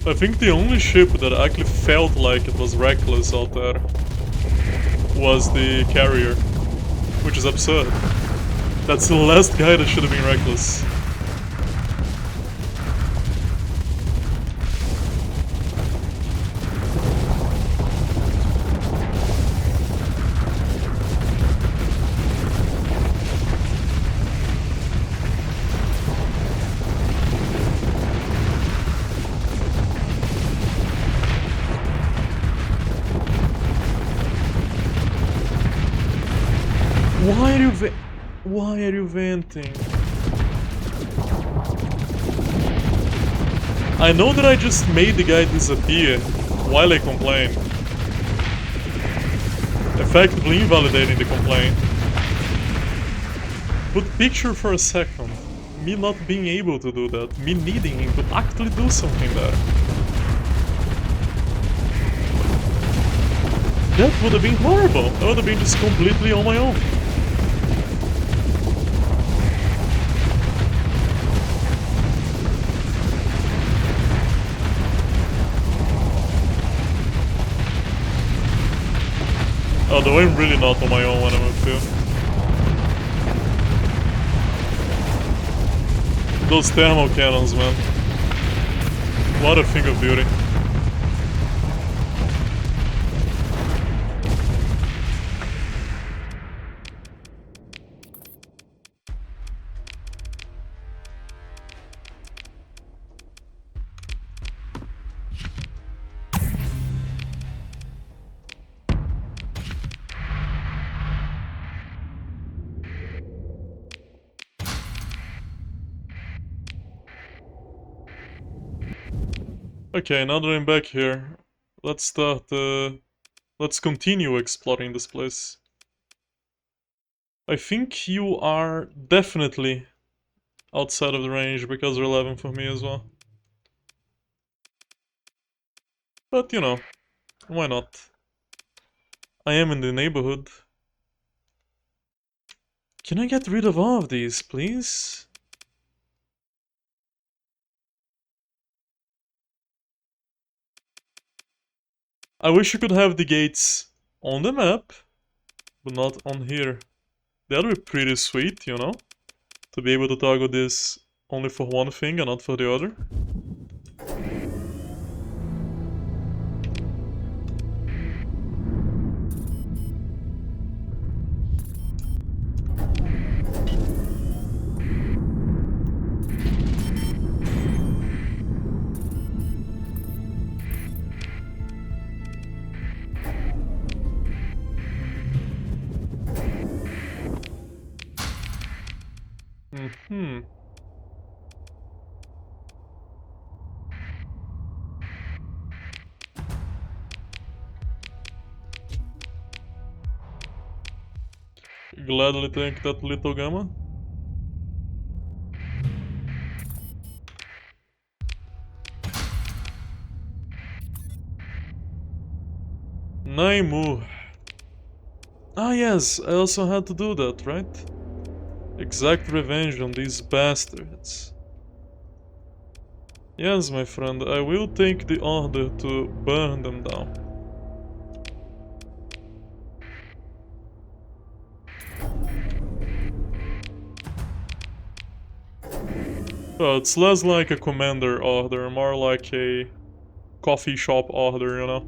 I think the only ship that actually felt like it was reckless out there was the carrier, which is absurd. That's the last guy that should have been reckless. Why are you venting? I know that I just made the guy disappear while I complained, effectively invalidating the complaint. But picture for a second, me not being able to do that, me needing him to actually do something there. That would have been horrible. I would have been just completely on my own. Although I'm really not on my own when I'm with you. Those thermal cannons, man. What a thing of beauty. Okay, now that I'm back here, let's start, let's continue exploring this place. I think you are definitely outside of the range because you're 11 for me as well. But, you know, why not? I am in the neighborhood. Can I get rid of all of these, please? I wish you could have the gates on the map, but not on here. That would be pretty sweet, you know? To be able to toggle this only for one thing and not for the other. Gladly take that little gamma. Naimu. Ah yes, I also had to do that, right? Exact revenge on these bastards. Yes, my friend, I will take the order to burn them down. Well, it's less like a commander order, more like a coffee shop order, you know?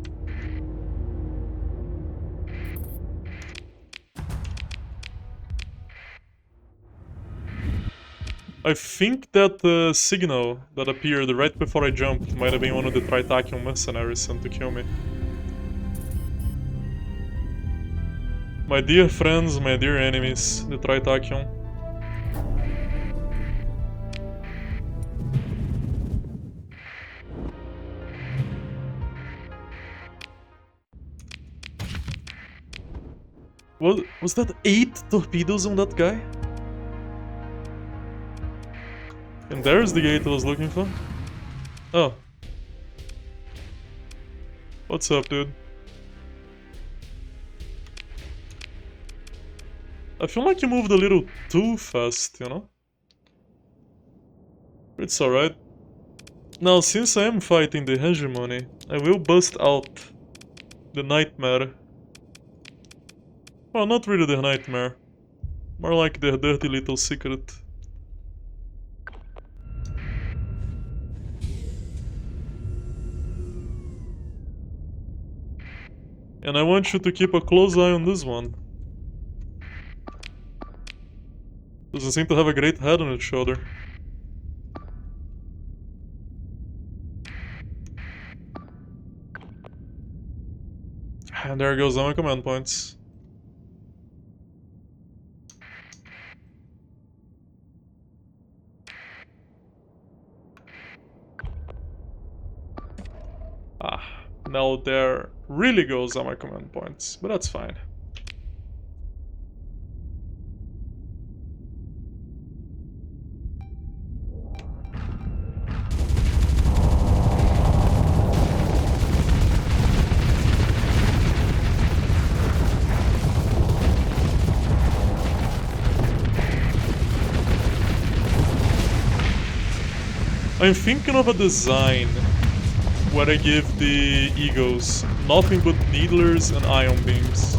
I think that the signal that appeared right before I jumped might have been one of the Tritakion mercenaries sent to kill me. My dear friends, my dear enemies, the Tritakion. Was that 8 torpedoes on that guy? And there's the gate I was looking for. Oh. What's up, dude? I feel like you moved a little too fast, you know? It's alright. Now, since I am fighting the hegemony, I will bust out the nightmare. Well, not really the nightmare. More like the dirty little secret. And I want you to keep a close eye on this one. Doesn't seem to have a great head on its shoulder. And there goes all my command points. Now there really goes all my command points, but that's fine. I'm thinking of a design where I give the Eagles nothing but needlers and ion beams.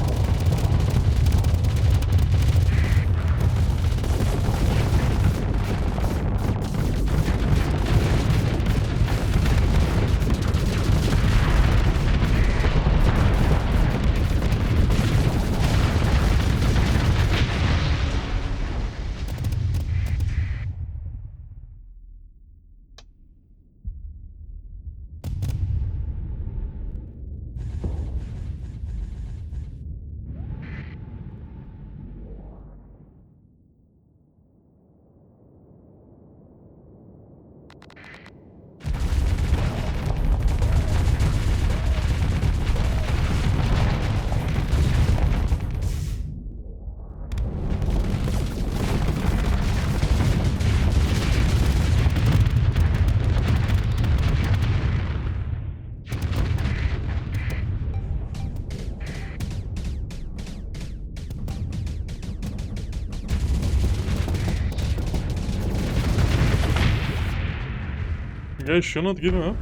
guys should not give up.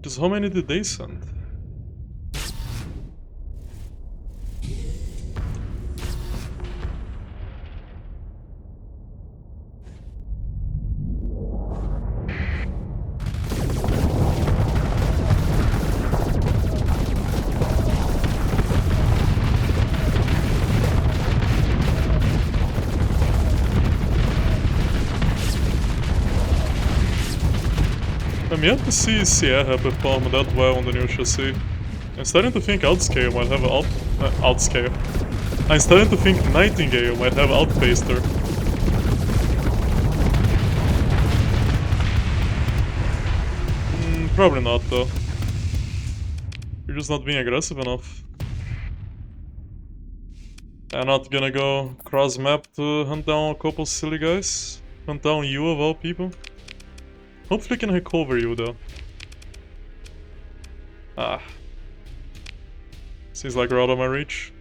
Just how many did they send? I'm yet to see Sierra perform that well on the new chassis. I'm starting to think Outscale might have Outscale. I'm starting to think Nightingale might have outpaced her. Probably not though. You're just not being aggressive enough. I'm not gonna go cross map to hunt down a couple silly guys. Hunt down you of all people. Hopefully I can recover you though. Ah. Seems like we're out of my reach.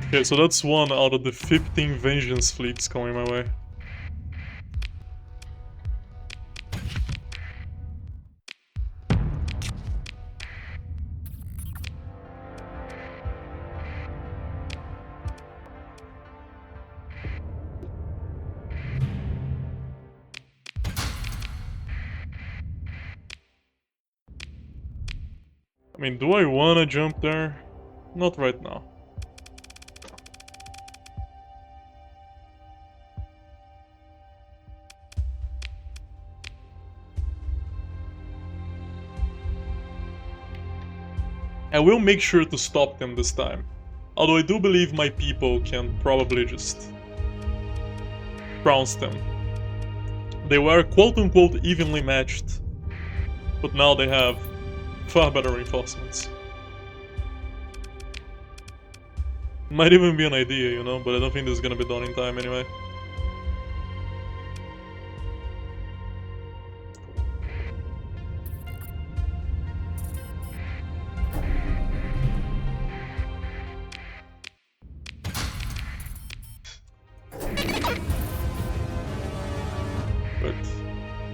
Okay, so that's one out of the 15 Vengeance fleets coming my way. I mean, do I wanna jump there? Not right now. I will make sure to stop them this time. Although I do believe my people can probably just trounce them. They were quote-unquote evenly matched, but now they have far better reinforcements. Might even be an idea, you know, but I don't think this is gonna be done in time anyway. Wait,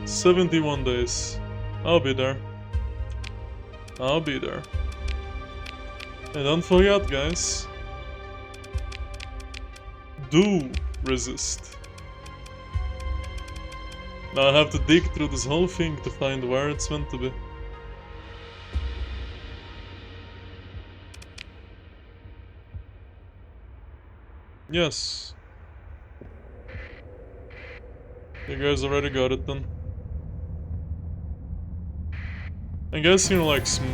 71 days. I'll be there. I'll be there. And don't forget, guys. Do resist. Now I have to dig through this whole thing to find where it's meant to be. Yes. You guys already got it then. I guess, you know, like some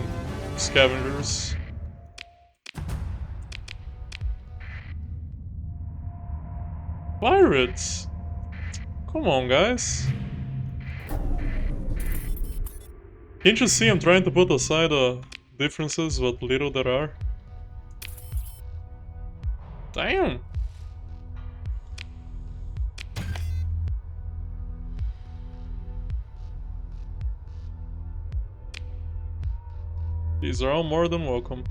scavengers. Pirates! Come on, guys. Can't you see I'm trying to put aside the differences, what little there are? Damn! These are all more than welcome.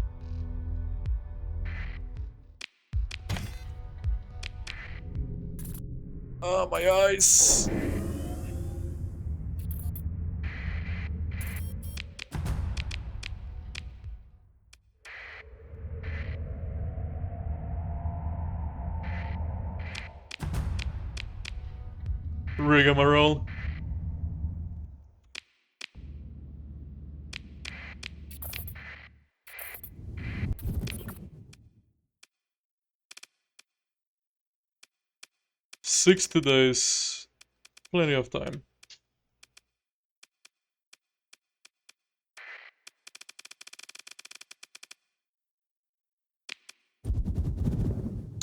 Ah, my eyes! Rigmarole. "60 days. Plenty of time.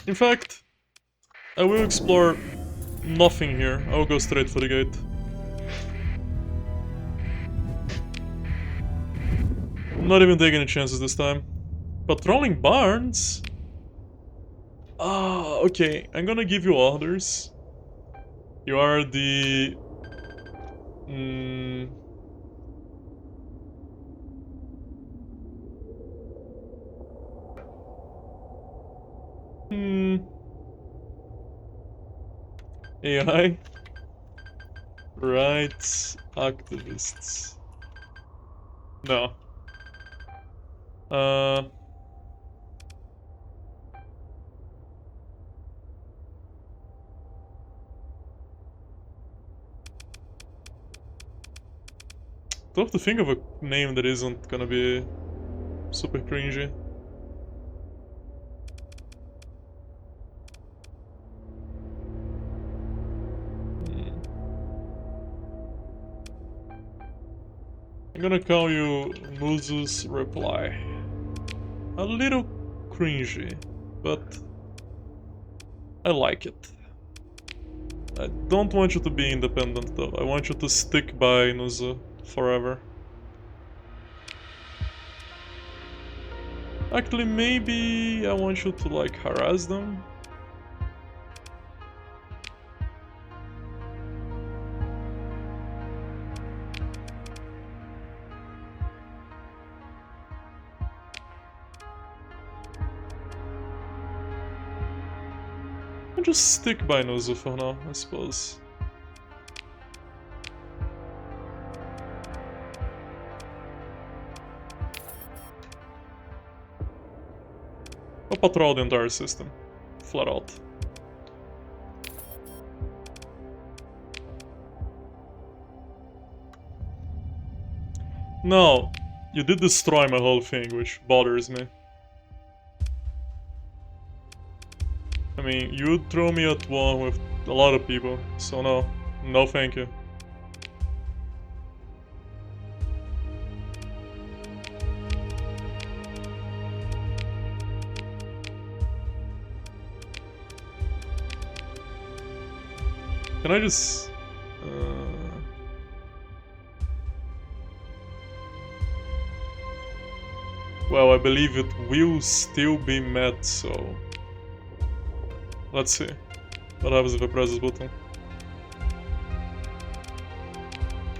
In fact, I will explore nothing here. I will go straight for the gate. I'm not even taking any chances this time. Patrolling barns? Ah, okay. I'm gonna give you orders. You are the... AI? Rights activists. No. Tough to think of a name that isn't gonna be super cringy. I'm gonna call you Muzu's Reply. A little cringy, but I like it. I don't want you to be independent though. I want you to stick by Nuzu forever. Actually, maybe I want you to like harass them. I'll just stick by Nuzu for now, I suppose. I'll patrol the entire system. Flat out. No, you did destroy my whole thing, which bothers me. I mean, you throw me at war with a lot of people, so no. No thank you. Can I just... Well, I believe it will still be met, so... Let's see what happens if I press this button.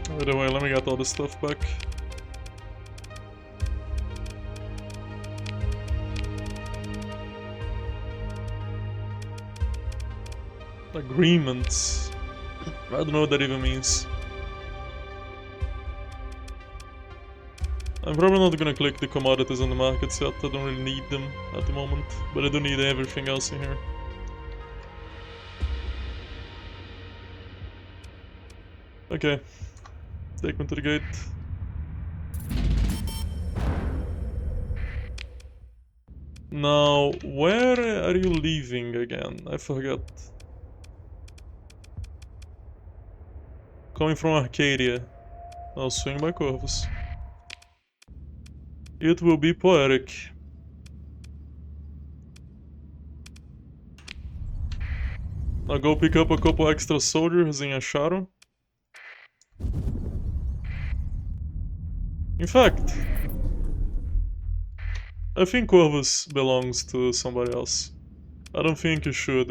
By the way, let me get all this stuff back. Agreements. I don't know what that even means. I'm probably not gonna click the commodities on the markets yet, I don't really need them at the moment, but I do need everything else in here. Okay, take me to the gate. Now, where are you leaving again? I forget. Coming from Arcadia. I'll swing by Corvus. It will be poetic. I'll go pick up a couple extra soldiers in Asharo. In fact, I think Corvus belongs to somebody else. I don't think you should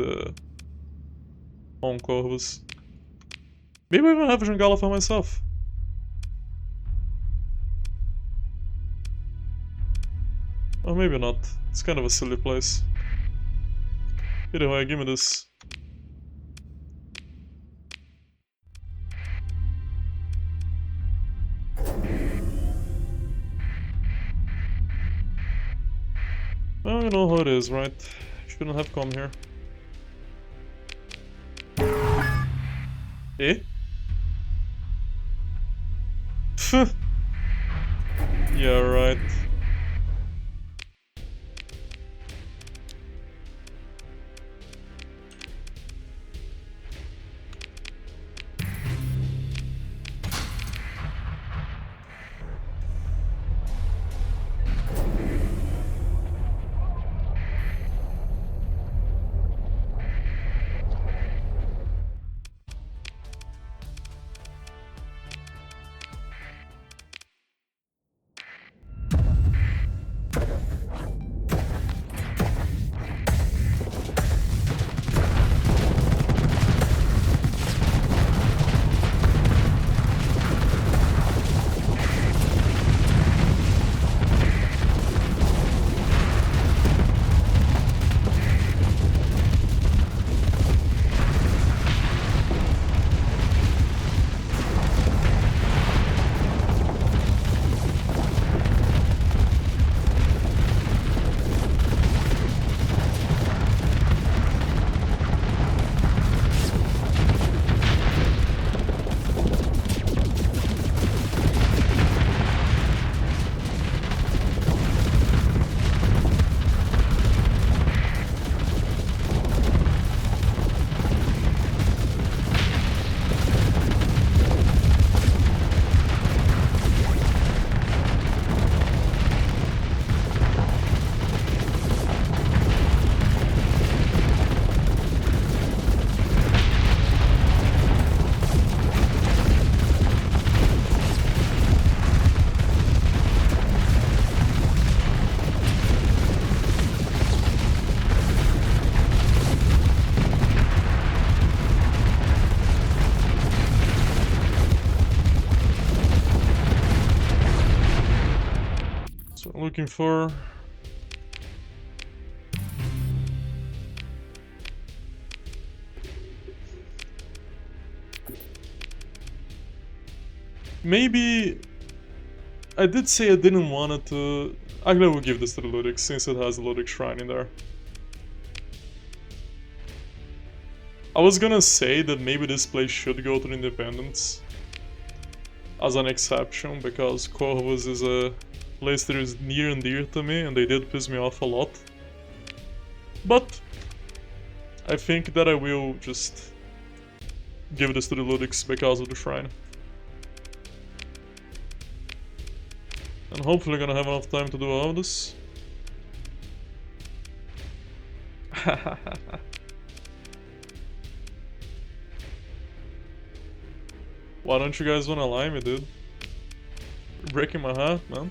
own Corvus. Maybe I even have Jangala for myself. Or maybe not. It's kind of a silly place. Either way, give me this. Well, you know how it is, right? Shouldn't have come here. Eh? Yeah, right. looking for? Maybe... I did say I didn't want it to... Actually, I will give this to the Luddic since it has the Luddic Shrine in there. I was gonna say that maybe this place should go to the Independents as an exception, because Corvus is a place that is near and dear to me and they did piss me off a lot. But I think that I will just give this to the Luddics because of the shrine. And hopefully gonna have enough time to do all of this. Why don't you guys wanna ally me, dude? You're breaking my heart, man.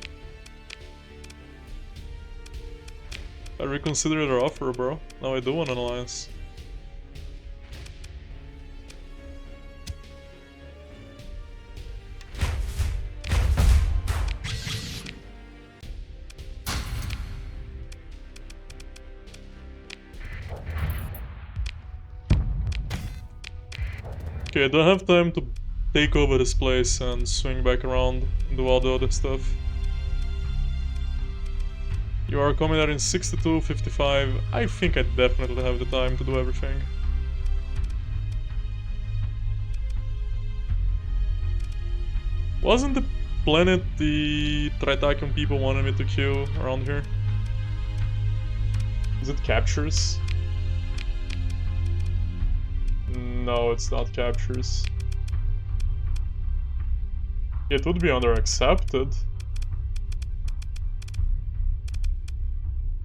I reconsider their offer, bro. Now I do want an alliance. Okay, I don't have time to take over this place and swing back around and do all the other stuff. You are coming out in 62, 55. I think I definitely have the time to do everything. Wasn't the planet the Tritakian people wanted me to kill around here? Is it captures? No, it's not captures. It would be under accepted.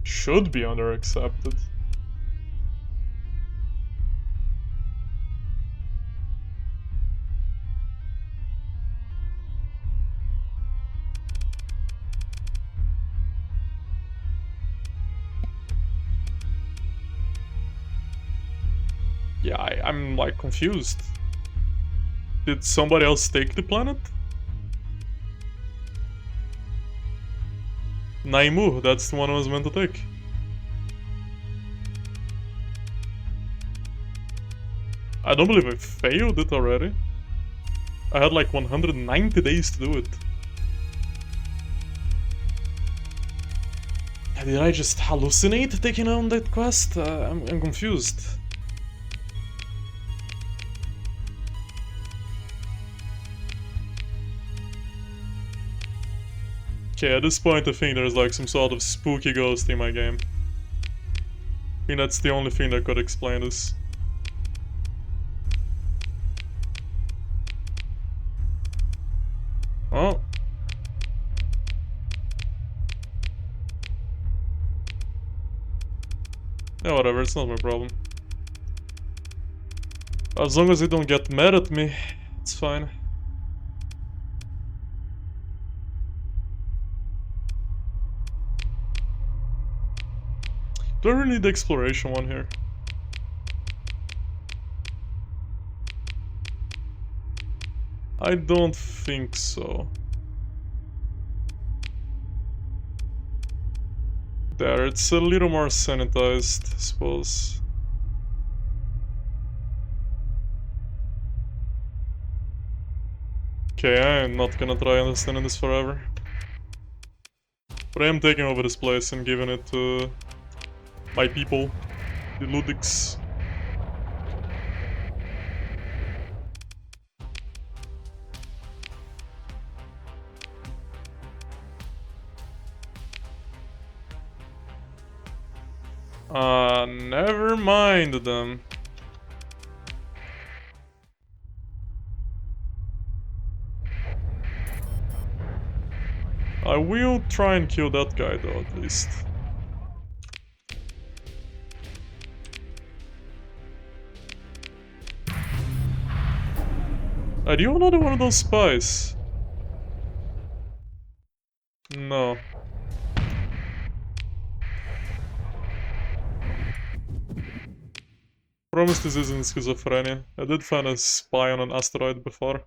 Should be under accepted. Yeah, I'm like confused. Did somebody else take the planet? Naimu, that's the one I was meant to take. I don't believe I failed it already. I had like 190 days to do it. Did I just hallucinate taking on that quest? I'm confused. Okay, at this point I think there's like some sort of spooky ghost in my game. I think that's the only thing that could explain this. Oh. Yeah, whatever, it's not my problem. As long as they don't get mad at me, it's fine. Do I really need the exploration one here? I don't think so. There, it's a little more sanitized, I suppose. Okay, I'm not gonna try understanding this forever. But I am taking over this place and giving it to my people, the Luddics. Never mind them. I will try and kill that guy though, at least. Are you another one of those spies? No. Promise this isn't schizophrenia. I did find a spy on an asteroid before.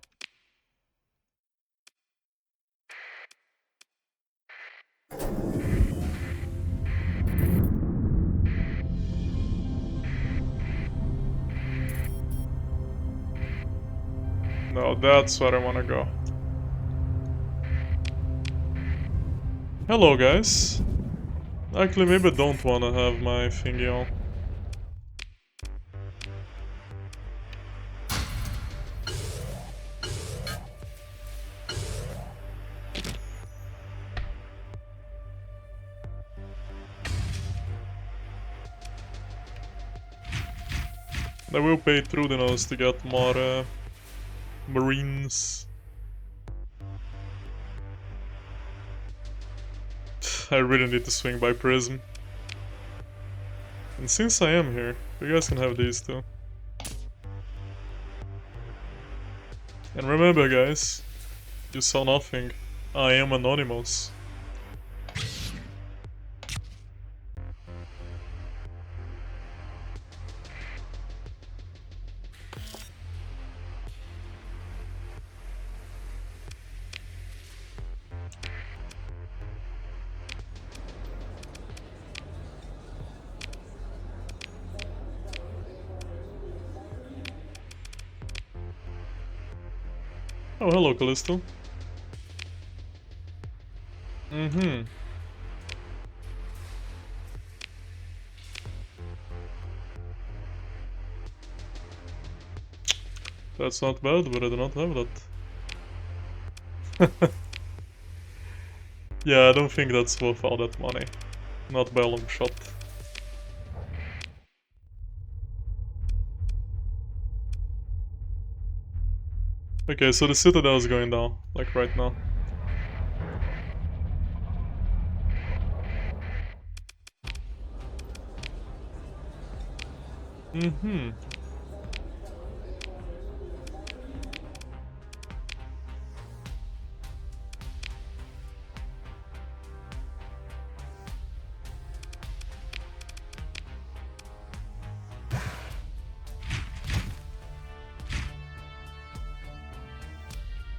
No, that's where I wanna go. Hello, guys. Actually, maybe I don't wanna have my thingy on. I will pay through the nose to get more marines. I really need to swing by Prism. And since I am here, you guys can have these too. And remember, guys, you saw nothing. I am anonymous. Oh, hello, Callisto. That's not bad, but I do not have that. Yeah, I don't think that's worth all that money. Not by a long shot. Okay, so the Citadel is going down, like right now.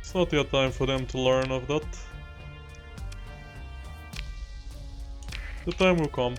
It's not yet time for them to learn of that. The time will come.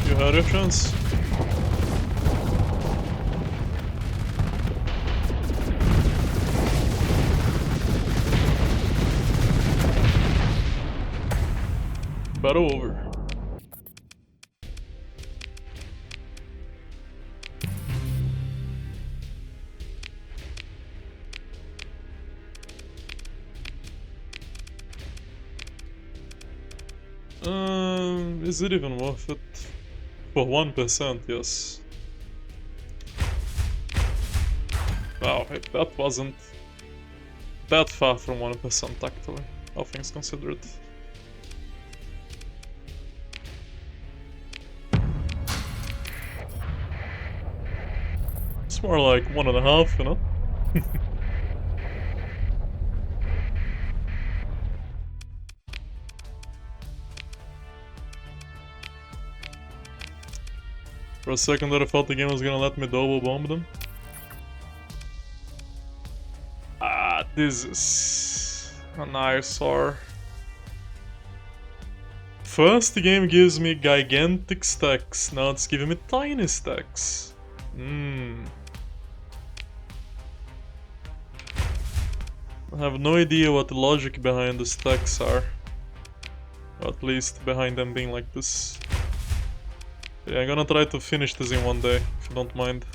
You had your chance. Battle over. Is it even worth it? For 1%, yes. Wow, that wasn't that far from 1% actually, all things considered. It's more like 1.5, you know? For a second there I thought the game was gonna let me double bomb them. Ah, this is an eyesore. First the game gives me gigantic stacks, now it's giving me tiny stacks. I have no idea what the logic behind the stacks are. Or at least behind them being like this. Yeah, I'm gonna try to finish this in one day, if you don't mind.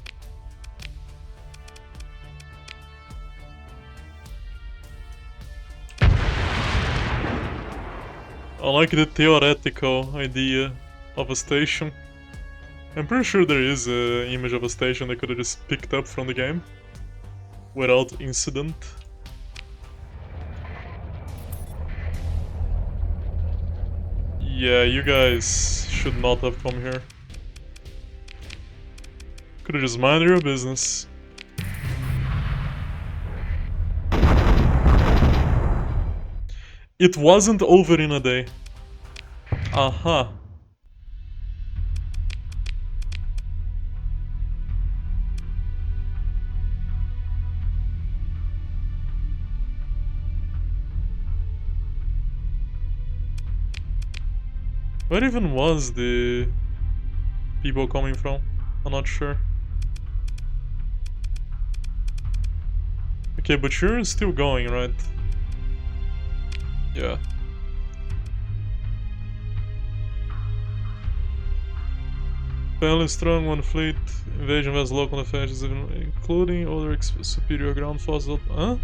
I like the theoretical idea of a station. I'm pretty sure there is an image of a station that could have just picked up from the game without incident. Yeah, you guys should not have come here. Could've just minded your business. It wasn't over in a day. Aha. Where even was the people coming from? I'm not sure. Okay, but you're still going, right? Yeah. Fairly strong one fleet, invasion vessel local affairs, including other superior ground forces. Huh?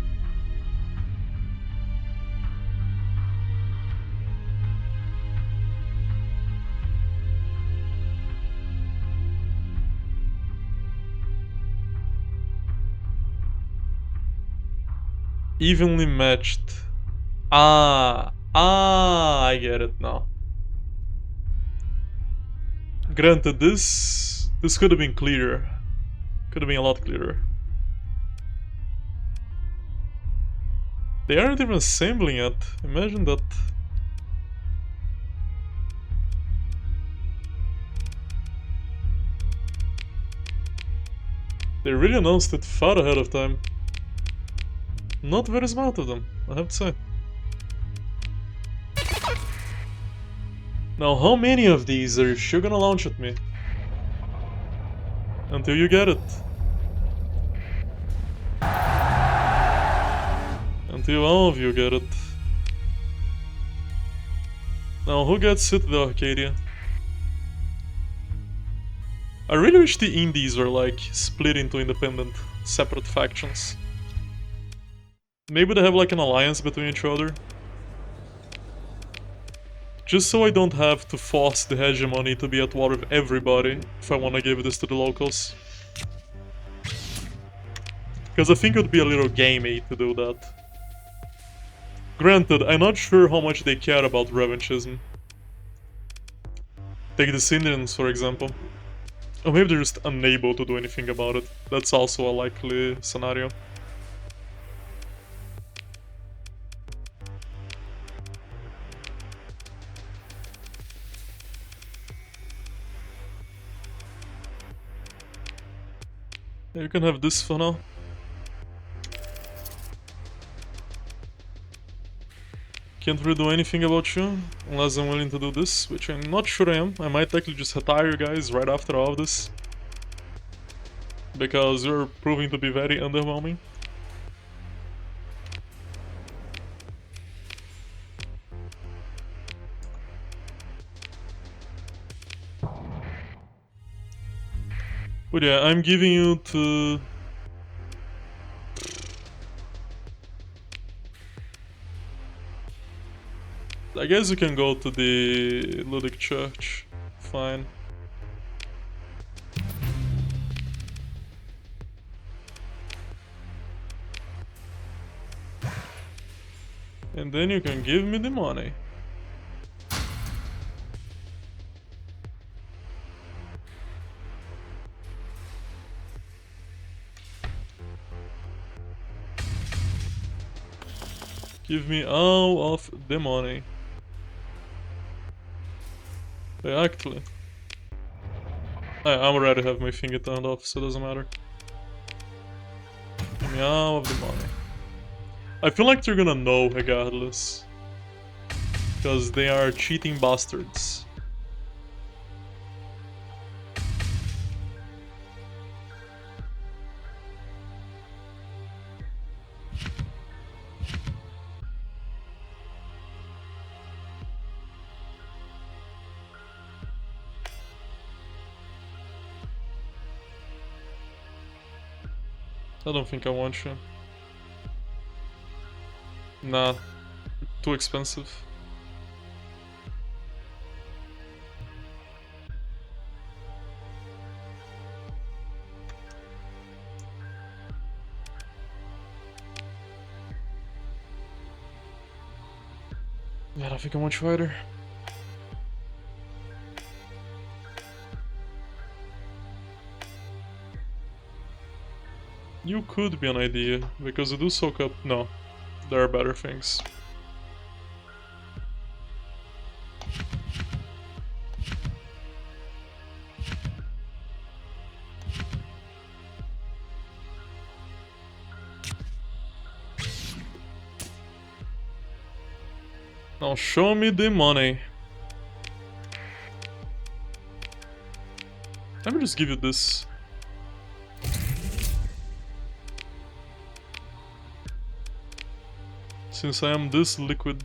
Evenly matched. I get it now. Granted, this could have been clearer. Could have been a lot clearer. They aren't even assembling it. Imagine that. They really announced it far ahead of time. Not very smart of them, I have to say. Now, how many of these are you sure gonna launch at me? Until you get it. Until all of you get it. Now, who gets it, the Arcadia? I really wish the indies were like split into independent, separate factions. Maybe they have like an alliance between each other. Just so I don't have to force the hegemony to be at war with everybody if I want to give this to the locals. Because I think it would be a little gamey to do that. Granted, I'm not sure how much they care about revanchism. Take the Syndrians, for example. Or maybe they're just unable to do anything about it. That's also a likely scenario. Yeah, you can have this for now. Can't really do anything about you, unless I'm willing to do this, which I'm not sure I am. I might actually just retire you guys right after all of this. Because you're proving to be very underwhelming. But yeah, I'm giving you to... I guess you can go to the Luddic Church. Fine. And then you can give me the money. Give me all of the money. Yeah, actually. I'm already have my finger turned off, so it doesn't matter. Give me all of the money. I feel like they're gonna know regardless. Because they are cheating bastards. I don't think I want you. Nah, too expensive. Yeah, I don't think I want you either. You could be an idea, because you do soak up... No, there are better things. Now show me the money. Let me just give you this. Since I am this liquid.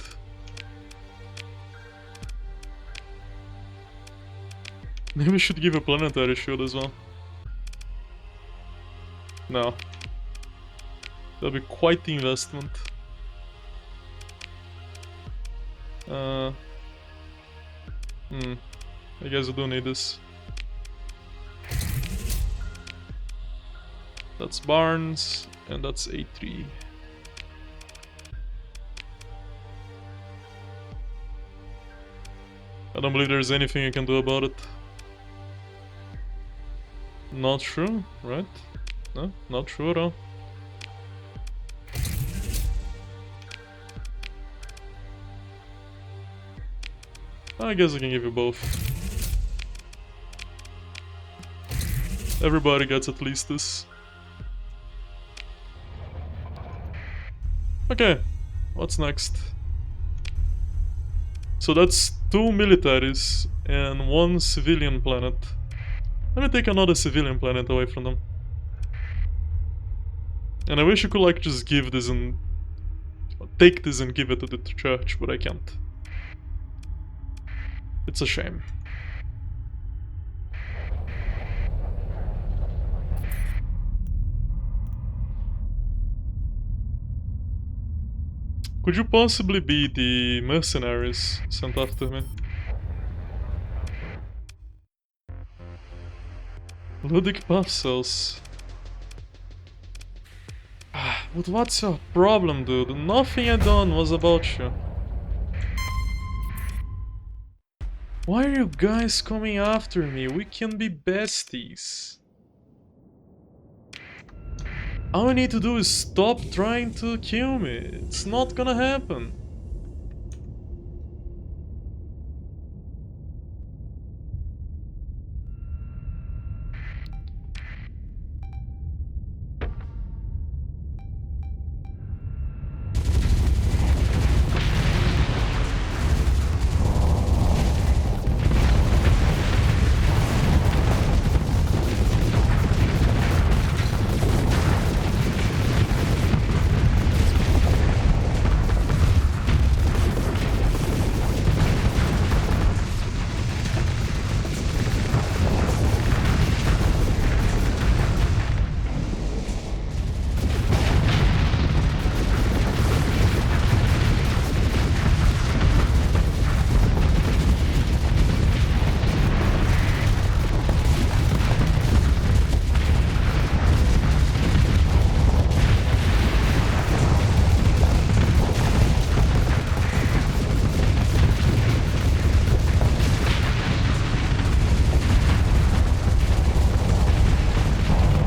Maybe we should give a planetary shield as well. No. That'll be quite the investment. I guess I do need this. That's Barnes, and that's A3. I don't believe there's anything you can do about it. Not true, right? No, not true at all. I guess I can give you both. Everybody gets at least this. Okay, what's next? So that's 2 militaries and 1 civilian planet. Let me take another civilian planet away from them. And I wish you could like just give this and... take this and give it to the church, but I can't. It's a shame. Could you possibly be the mercenaries sent after me? Luddic buff cells. But what's your problem, dude? Nothing I done was about you. Why are you guys coming after me? We can be besties. All I need to do is stop trying to kill me. It's not gonna happen.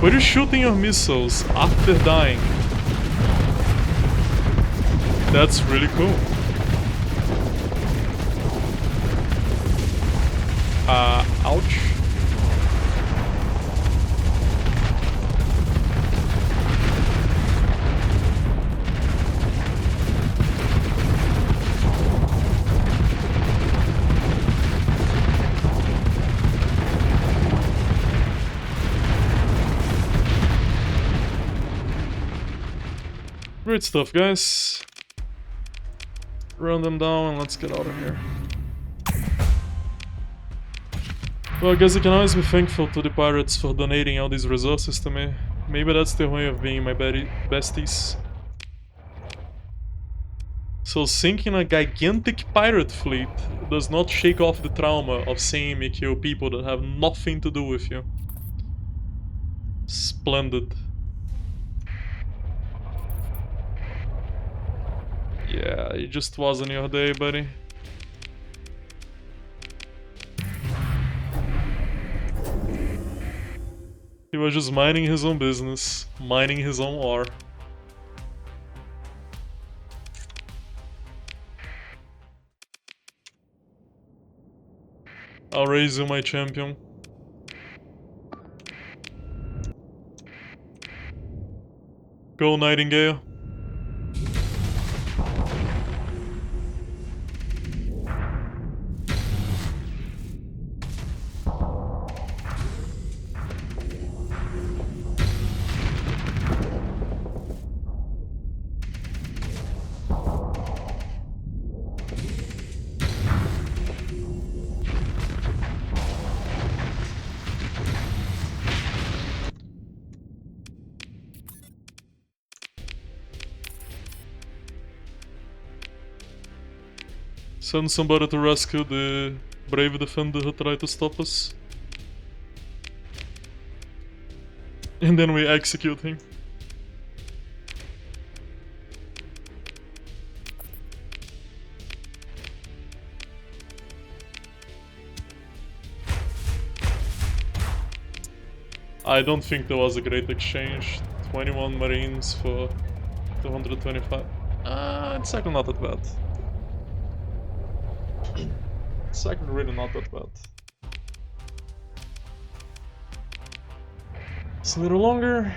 Why are you shooting your missiles after dying? That's really cool. Ouch. Great stuff, guys. Run them down and let's get out of here. Well, I guess I can always be thankful to the pirates for donating all these resources to me. Maybe that's their way of being my besties. So sinking a gigantic pirate fleet does not shake off the trauma of seeing me kill people that have nothing to do with you. Splendid. Yeah, it just wasn't your day, buddy. He was just minding his own business, minding his own war. I'll raise you, my champion. Go, Nightingale. Send somebody to rescue the brave defender who tried to stop us. And then we execute him. I don't think there was a great exchange. 21 marines for 225. It's actually not that bad. It's actually really not that bad. It's a little longer.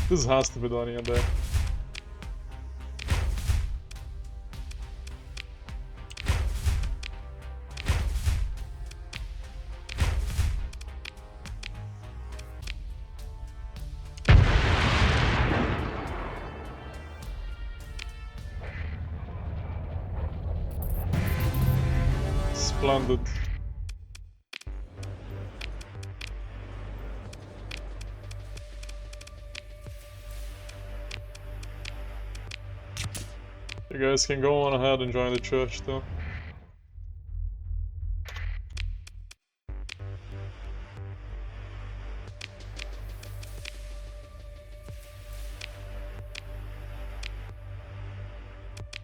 This has to be done in a day. Splendid. You guys can go on ahead and join the church too.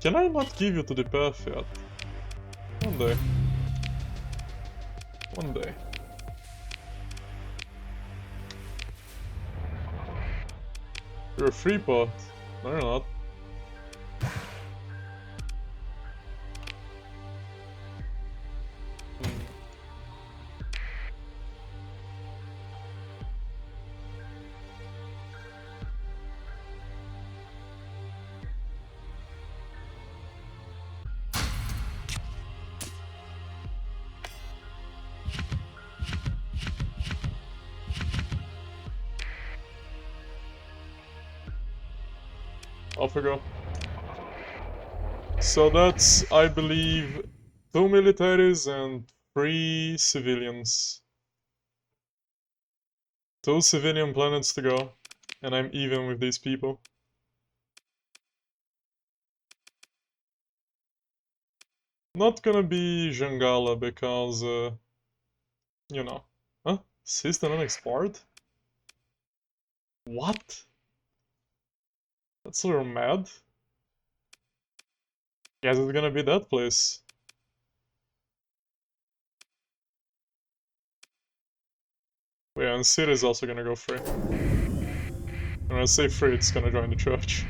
Can I not give you to the path yet? One day. One day. You're a free pot. No, you're not. Off we go. So that's, I believe, 2 militaries and 3 civilians. 2 civilian planets to go, and I'm even with these people. Not gonna be Jangala because, you know. Huh? System unexplored? What? That's a little mad. Guess it's gonna be that place. Yeah, and City is also gonna go free. And when I say free, it's gonna join the church.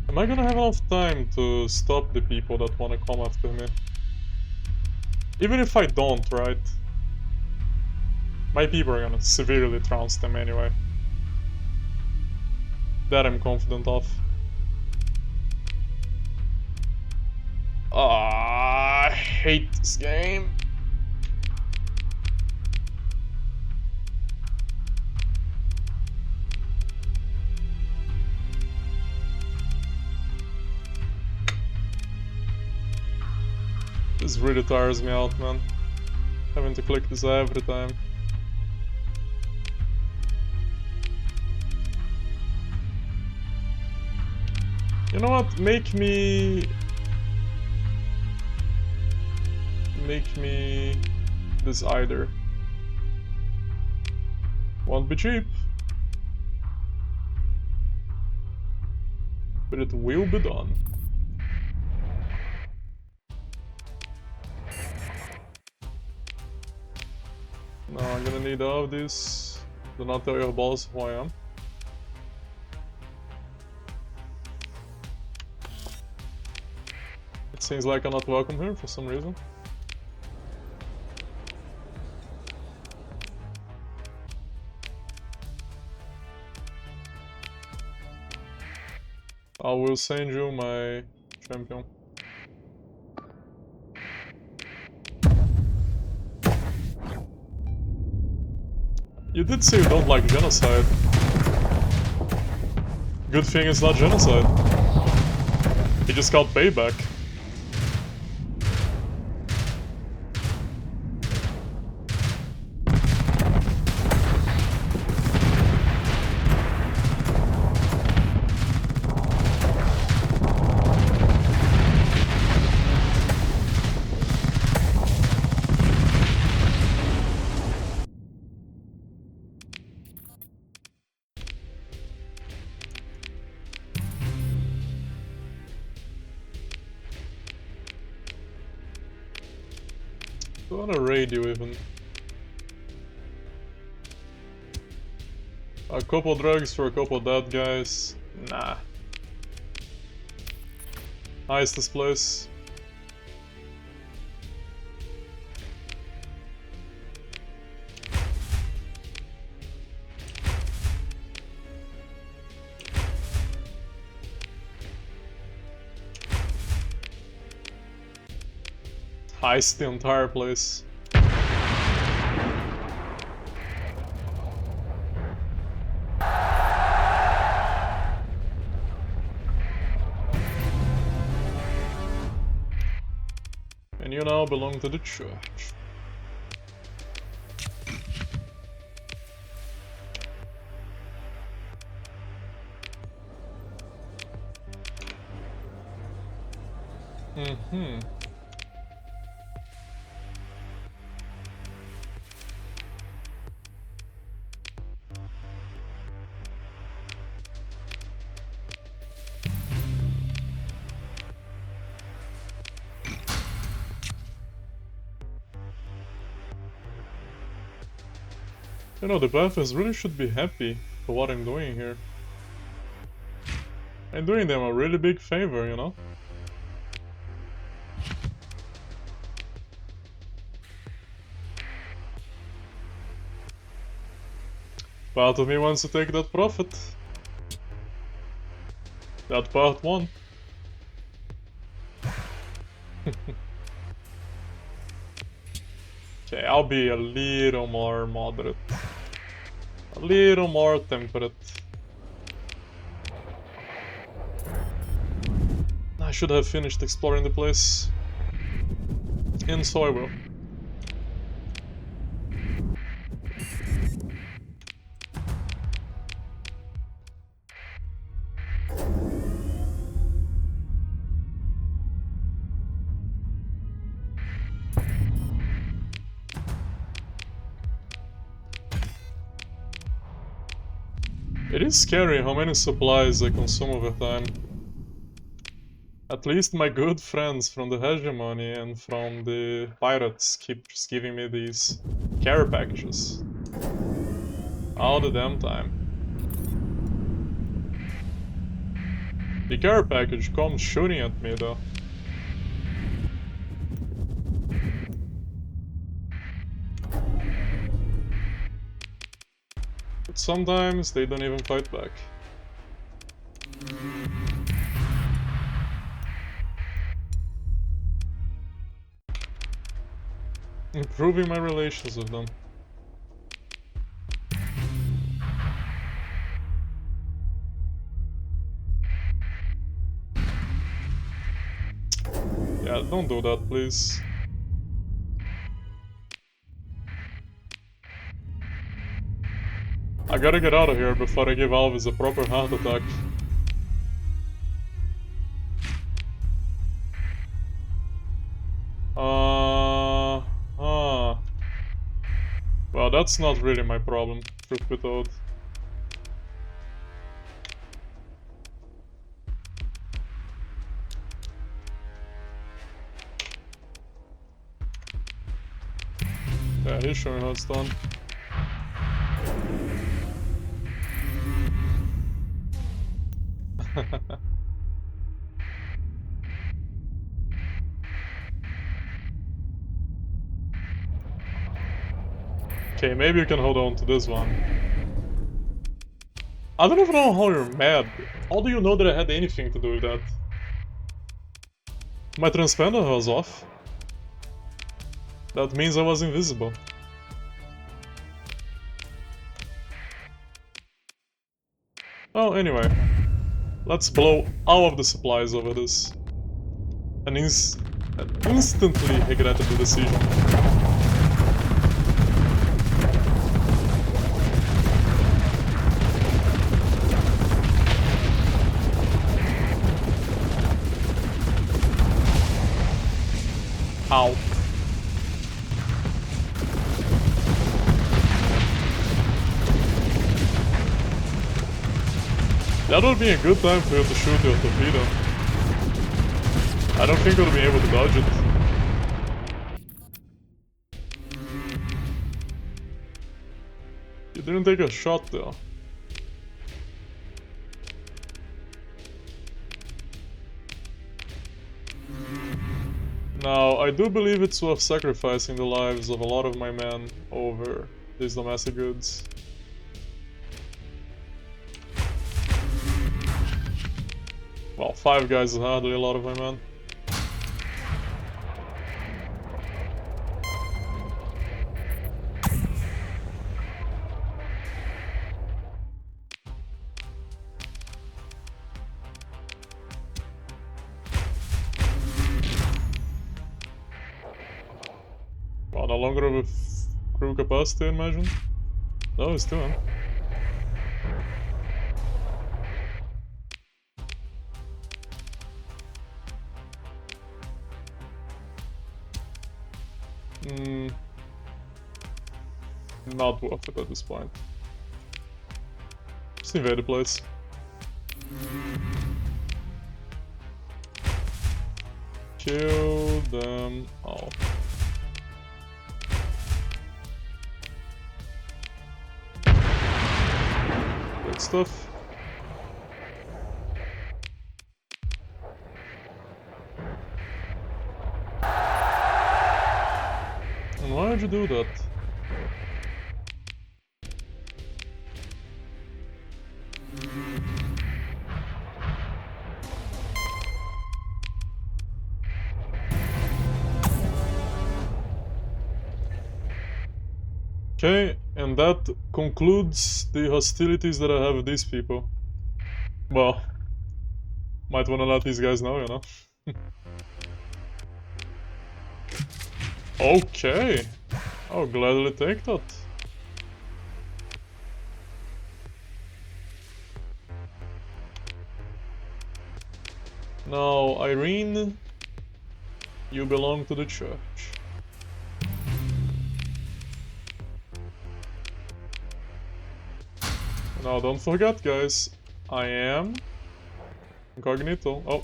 Am I gonna have enough time to stop the people that wanna come after me? Even if I don't, right? My people are gonna severely trounce them anyway. That I'm confident of. I hate this game. This really tires me out, man. Having to click this every time. You know what? Make me this either. Won't be cheap, but it will be done. Now I'm gonna need all of this. Do not tell your boss who I am. It seems like I'm not welcome here for some reason. I will send you my champion. You did say you don't like genocide. Good thing it's not genocide. He just got payback. I wanna raid you even. A couple drugs for a couple dead guys. Nah. Nice this place. Heist the entire place. And you now belong to the church. Mm-hmm. You know, the Buffers really should be happy for what I'm doing here. I'm doing them a really big favor, you know? Part of me wants to take that profit. That part one. Okay, I'll be a little more moderate. A little more temperate. I should have finished exploring the place. And so I will. It is scary how many supplies I consume over time. At least my good friends from the Hegemony and from the Pirates keep just giving me these care packages. All the damn time. The care package comes shooting at me though. But sometimes they don't even fight back. Improving my relations with them. Yeah, don't do that, please. I gotta get out of here before I give Alvis a proper heart attack. Well, that's not really my problem, truth be told. Yeah, he's showing how it's done. Okay, maybe you can hold on to this one. I don't even know how you're mad. How do you know that I had anything to do with that? My transponder was off. That means I was invisible. Oh, anyway. Let's blow all of the supplies over this. And instantly regretted the decision. Ow. That would be a good time for you to shoot your torpedo. I don't think you'll be able to dodge it. You didn't take a shot though. Now, I do believe it's worth sacrificing the lives of a lot of my men over these domestic goods. Well, 5 guys is hardly a lot of my men. Well, no longer with crew capacity, I imagine. No, it's still on. Not worth it at this point. Just invade the place. Kill them all. Good stuff. And why did you do that? Okay, and that concludes the hostilities that I have with these people. Well, might wanna let these guys know, you know? Okay, I'll gladly take that. Now, Irene, you belong to the church. Now, don't forget, guys, I am incognito. Oh,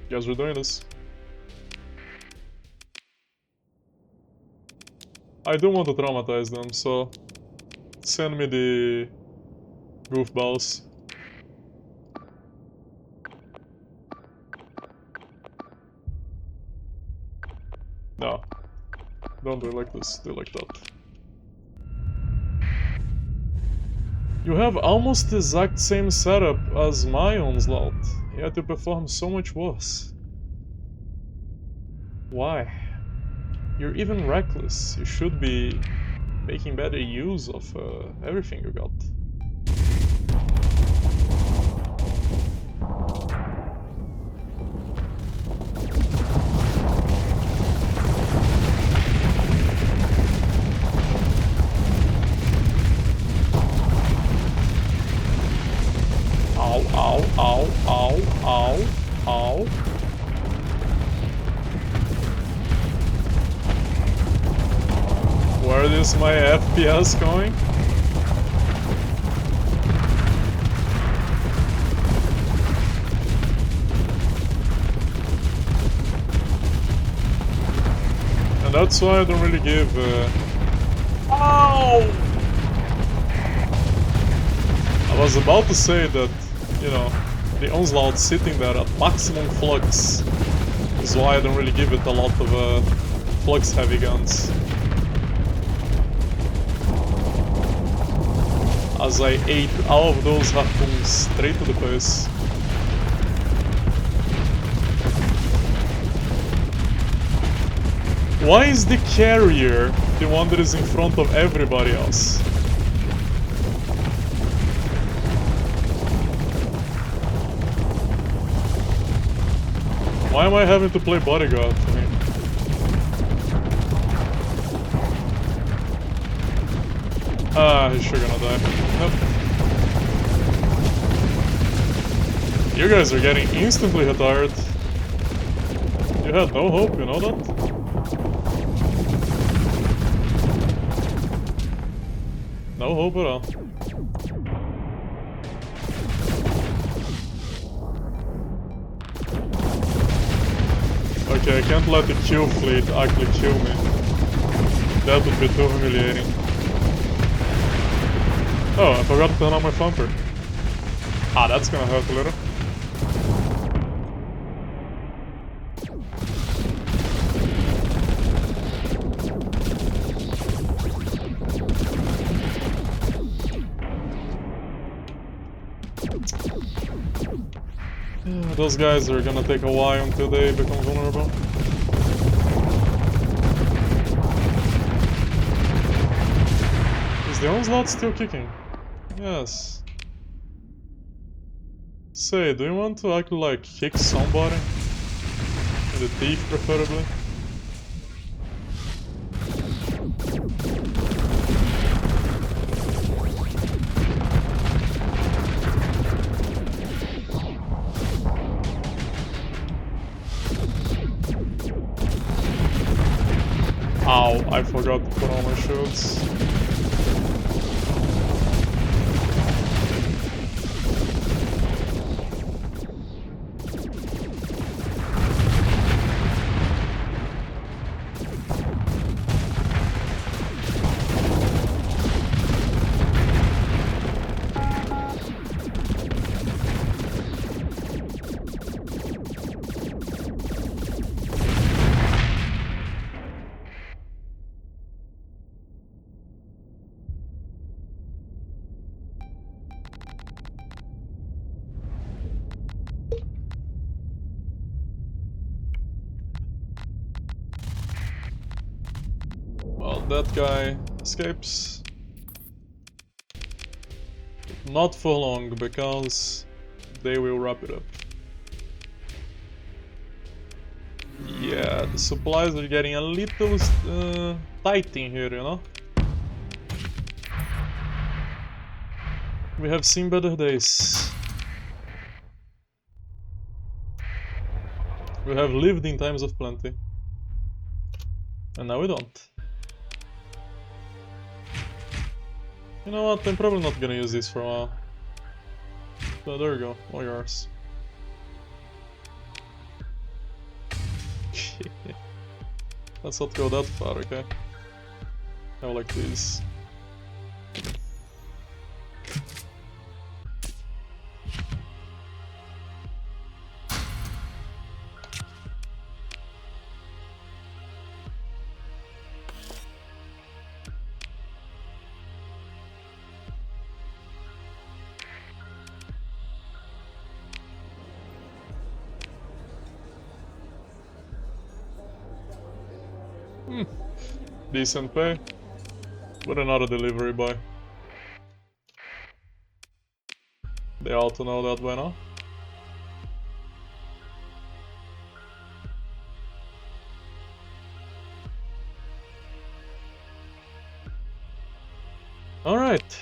guys, we're doing this. I do want to traumatize them, so send me the goofballs. No, don't do it like this, do it like that. You have almost the exact same setup as my onslaught, yet you perform so much worse. Why? You're even reckless. You should be making better use of everything you got. Where is my FPS going? And that's why I don't really give Ow! I was about to say that, you know, the Onslaught sitting there at maximum flux is why I don't really give it a lot of flux heavy guns. As I ate all of those harpoons straight to the face. Why is the carrier the one that is in front of everybody else? Why am I having to play bodyguard for me? Ah, he's sure gonna die. Nope. You guys are getting instantly retired. You had no hope, you know that? No hope at all. Okay, I can't let the kill fleet actually kill me. That would be too humiliating. Oh, I forgot to turn on my thumper. Ah, that's gonna hurt a little. Those guys are gonna take a while until they become vulnerable. Is the Onslaught still kicking? Yes. Say, do you want to actually like kick somebody? In the teeth preferably? Ow, I forgot to put on my shields. Well, that guy escapes. Not for long, because they will wrap it up. Yeah, the supplies are getting a little tight in here, you know? We have seen better days. We have lived in times of plenty. And now we don't. You know what, I'm probably not gonna use this for a while. So there you go, all yours. Let's not go that far, okay? I like these. Decent pay, but another delivery boy. They ought to know that by now. Alright.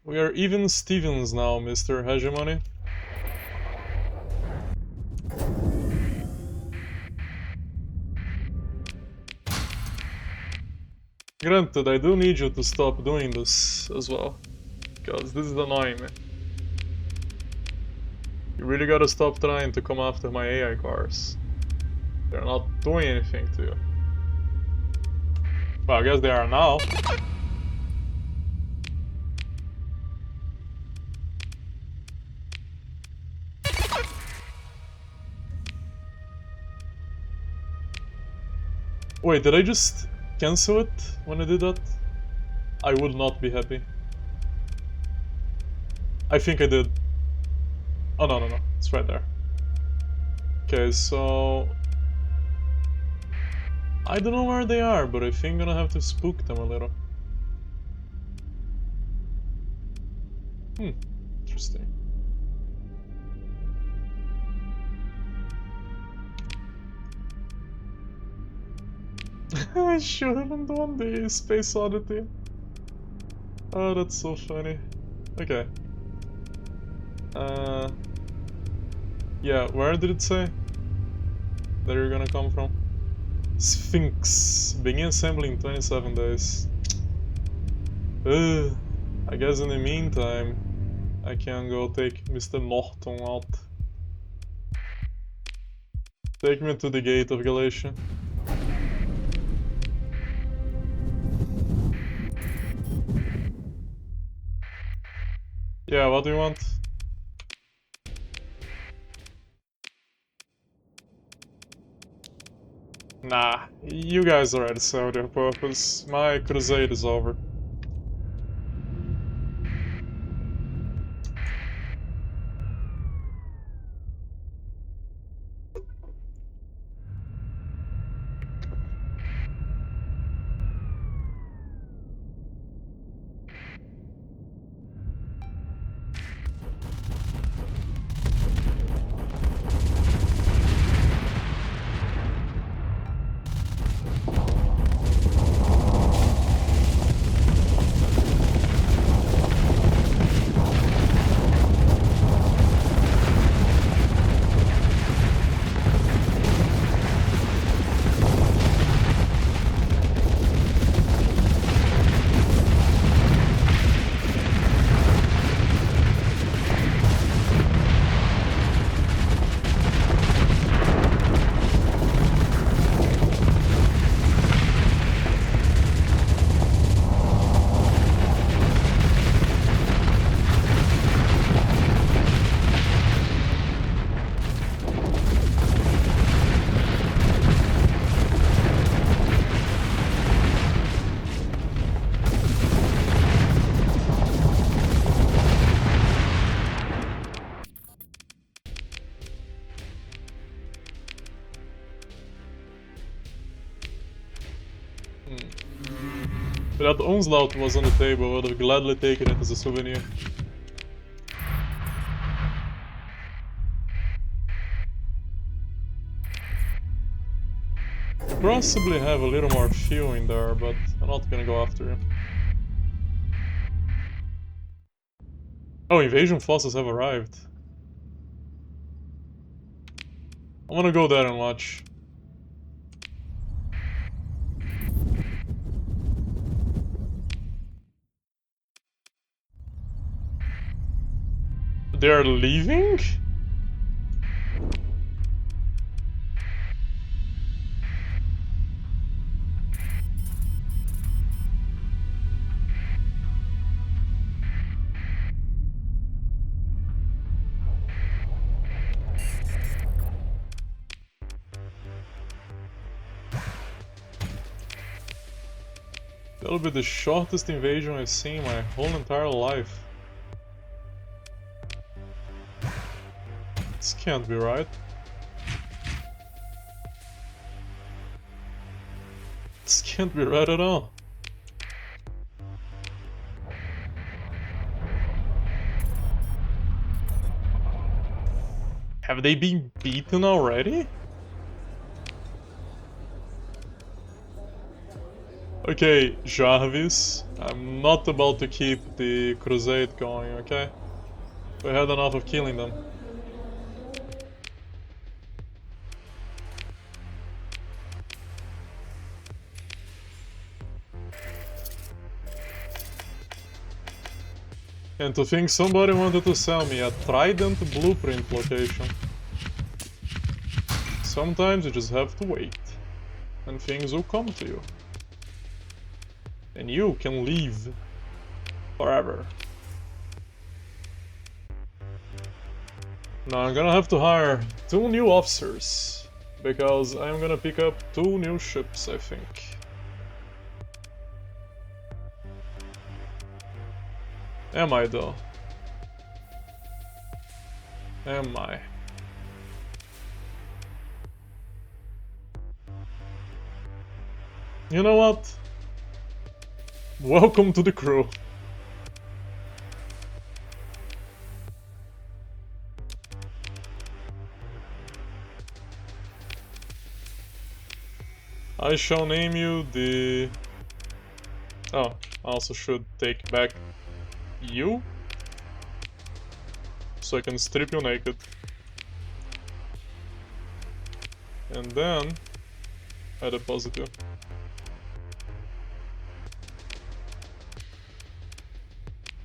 We are even Stevens now, Mr. Hegemony. Granted, I do need you to stop doing this as well, because this is annoying me. You really gotta stop trying to come after my AI cars. They're not doing anything to you. Well, I guess they are now. Wait, did I just cancel it when I did that? I would not be happy. I think I did. Oh, no, it's right there. Okay, so... I don't know where they are, but I think I'm gonna have to spook them a little. Interesting. I should have done the Space Oddity. Oh, that's so funny. Okay. Yeah, where did it say that you're gonna come from? Sphinx. Begin assembling in 27 days. I guess in the meantime, I can go take Mr. Norton out. Take me to the gate of Galatia. Yeah, what do you want? Nah, you guys already served your purpose. My crusade is over. If that onslaught was on the table, I would have gladly taken it as a souvenir. Possibly have a little more fuel in there, but I'm not gonna go after him. Oh, invasion forces have arrived. I wanna go there and watch. They're leaving? That'll be the shortest invasion I've seen in my whole entire life. This can't be right. This can't be right at all. Have they been beaten already? Okay, Jarvis, I'm not about to keep the crusade going, okay? We had enough of killing them. And to think somebody wanted to sell me a Trident blueprint location. Sometimes you just have to wait, and things will come to you. And you can leave forever. Now I'm gonna have to hire 2 new officers, because I'm gonna pick up 2 new ships, I think. Am I though? Am I? You know what? Welcome to the crew. I shall name you the... Oh, I also should take back you, so I can strip you naked. And then I deposit you.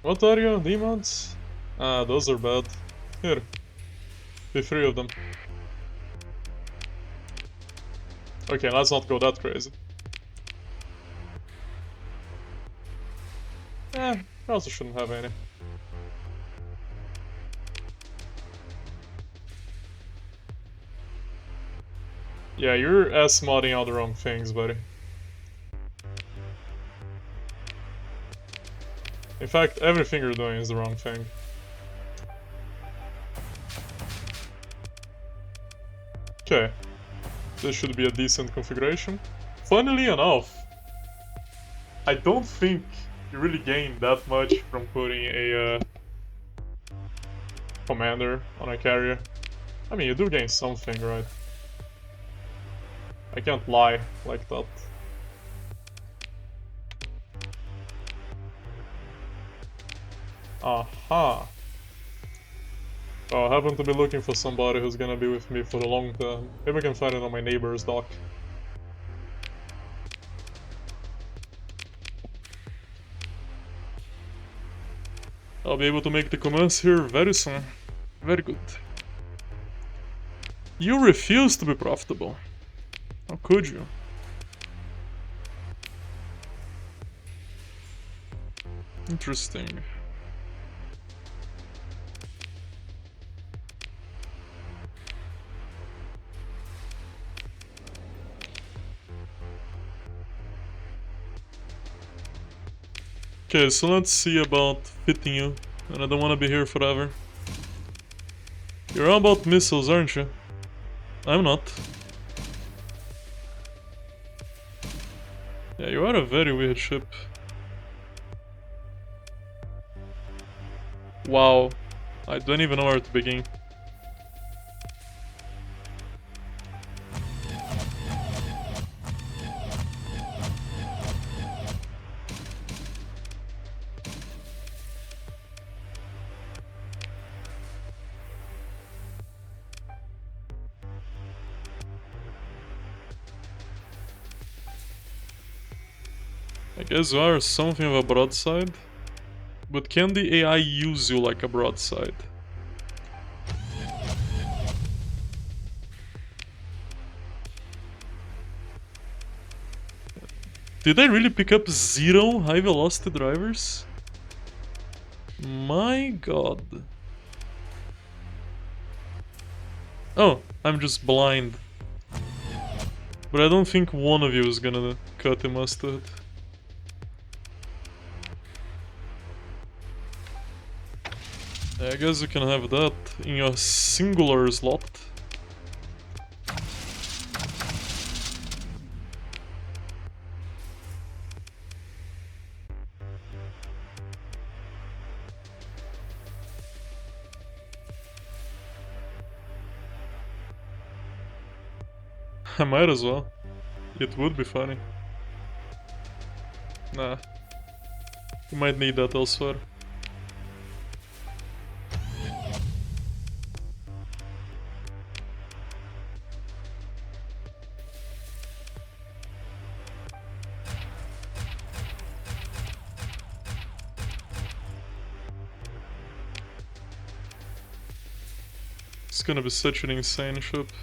What are you? Demons? Ah, those are bad. Here. Be 3 of them. Okay, let's not go that crazy. I also shouldn't have any. Yeah, you're S-modding all the wrong things, buddy. In fact, everything you're doing is the wrong thing. Okay. This should be a decent configuration. Funnily enough, I don't think you really gain that much from putting a commander on a carrier. I mean, you do gain something, right? I can't lie like that. Aha! Oh, I happen to be looking for somebody who's gonna be with me for the long term. Maybe I can find it on my neighbor's dock. I'll be able to make the commands here very soon. Very good. You refuse to be profitable. How could you? Interesting. Okay, so let's see about fitting you. And I don't want to be here forever. You're all about missiles, aren't you? I'm not. Yeah, you are a very weird ship. Wow. I don't even know where to begin. I guess you are something of a broadside, but can the AI use you like a broadside? Did I really pick up 0 high velocity drivers? My god. Oh, I'm just blind. But I don't think one of you is gonna cut a mustard. I guess you can have that in your singular slot. I might as well. It would be funny. Nah. You might need that elsewhere. It's gonna be such an insane ship.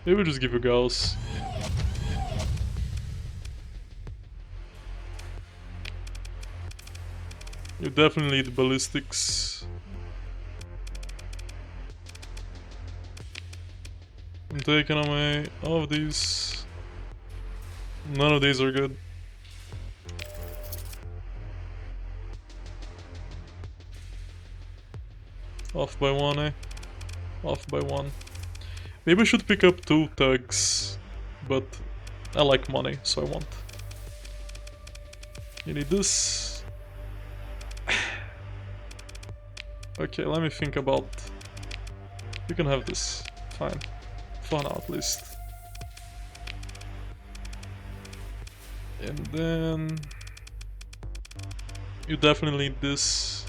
Maybe just give you Gauss. You definitely need ballistics. I'm taking away all of these. None of these are good. Off by one, eh? Off by one. Maybe I should pick up 2 tugs, but I like money, so I won't. You need this. Okay, let me think about... You can have this. Fine. For now, at least. And then... You definitely need this.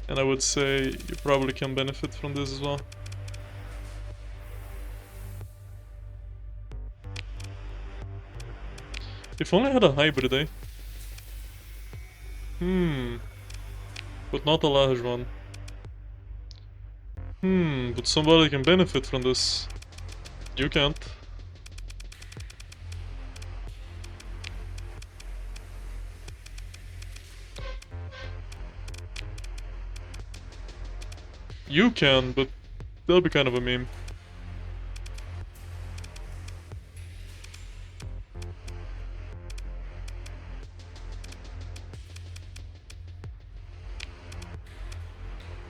And I would say you probably can benefit from this as well. If only I had a hybrid, eh? But not a large one. But somebody can benefit from this. You can't. You can, but that'll be kind of a meme.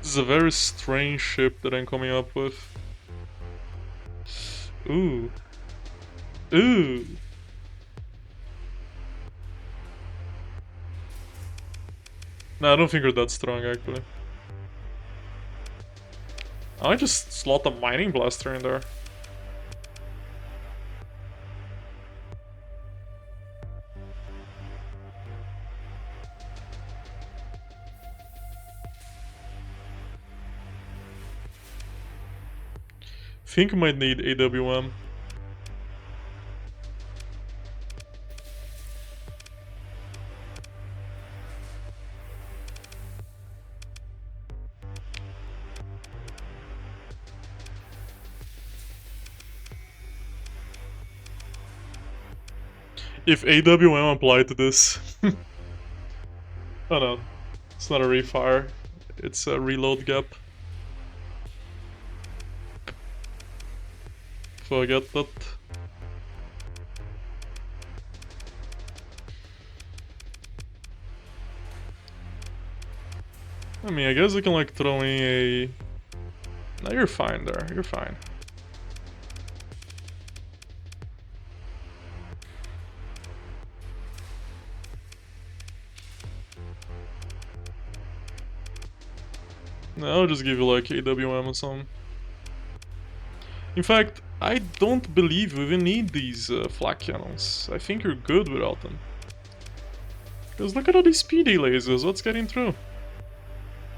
This is a very strange ship that I'm coming up with. Ooh. Ooh. Nah, I don't think we're that strong, actually. I might just slot a mining blaster in there. Think I might need AWM. If AWM applied to this... Oh no, it's not a refire, it's a reload gap. Forget that. I mean, I guess I can like throw in a... No, you're fine there, you're fine. No, I'll just give you like AWM or something. In fact, I don't believe we even need these flak cannons. I think you're good without them. Because look at all these speedy lasers, what's getting through?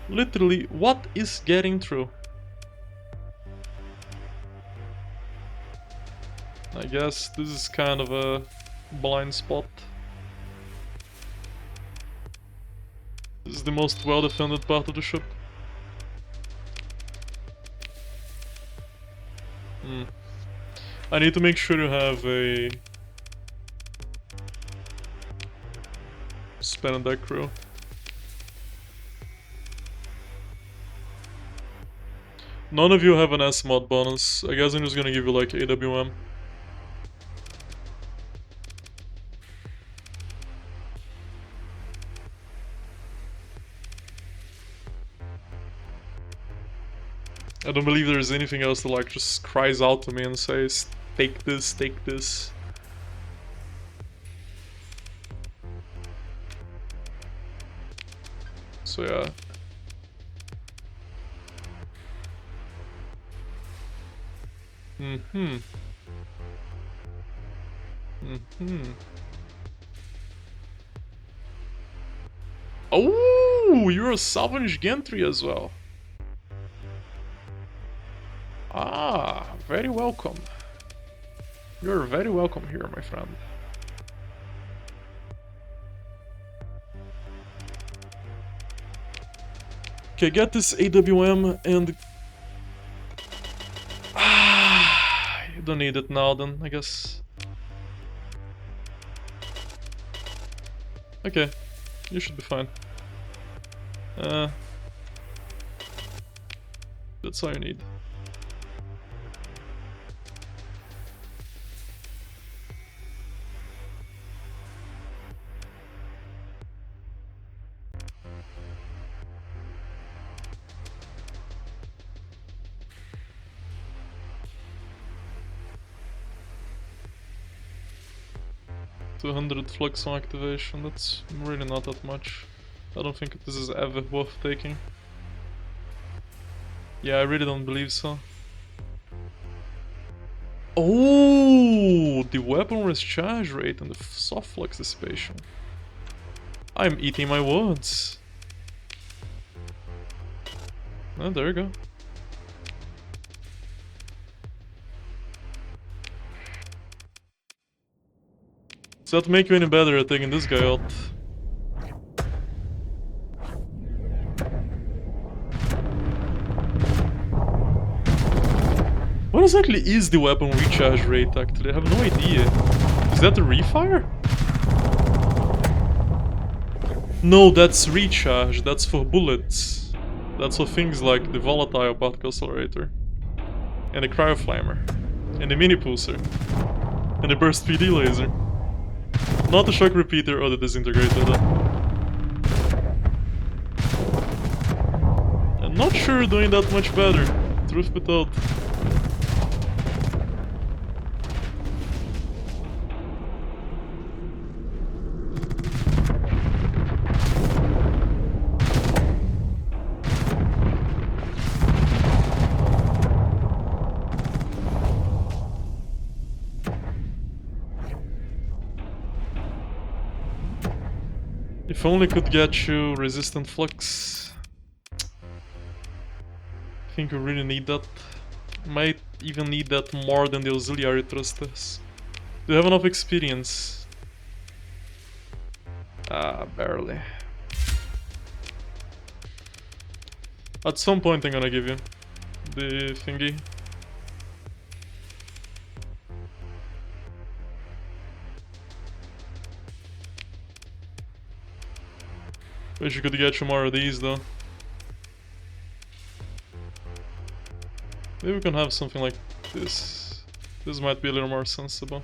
Literally, what is getting through? I guess this is kind of a blind spot. This is the most well-defended part of the ship. I need to make sure you have a span on deck crew. None of you have an S-mod bonus. I guess I'm just gonna give you like AWM. I don't believe there's anything else that like just cries out to me and says, take this, take this. So yeah. Oh, you're a salvage gantry as well. Ah, very welcome. You're very welcome here, my friend. Okay, get this AWM and... you don't need it now then, I guess. Okay, you should be fine. That's all you need. $200 flux on activation, that's really not that much. I don't think this is ever worth taking. Yeah, I really don't believe so. Oh, the weapon discharge rate and the soft flux dissipation. I'm eating my words. Oh, there you go. Does that make you any better at taking this guy out? What exactly is the weapon recharge rate actually? I have no idea. Is that the refire? No, that's recharge. That's for bullets. That's for things like the volatile particle accelerator. And the cryoflamer. And the mini pulsar. And the burst PD laser. Not the shock repeater or the disintegrator though. I'm not sure doing that much better, truth be told. If only could get you resistant flux. I think you really need that. Might even need that more than the auxiliary thrusters. Do you have enough experience? Ah, barely. At some point I'm gonna give you the thingy. Wish you could get you more of these though. Maybe we can have something like this. This might be a little more sensible.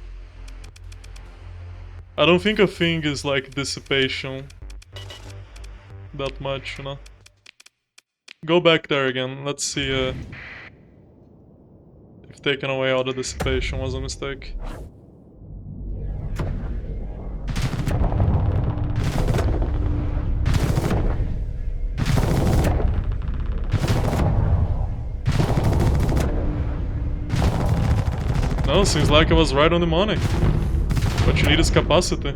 I don't think a thing is like dissipation that much, you know. Go back there again, let's see if taking away all the dissipation was a mistake. No, seems like I was right on the money. What you need is capacity.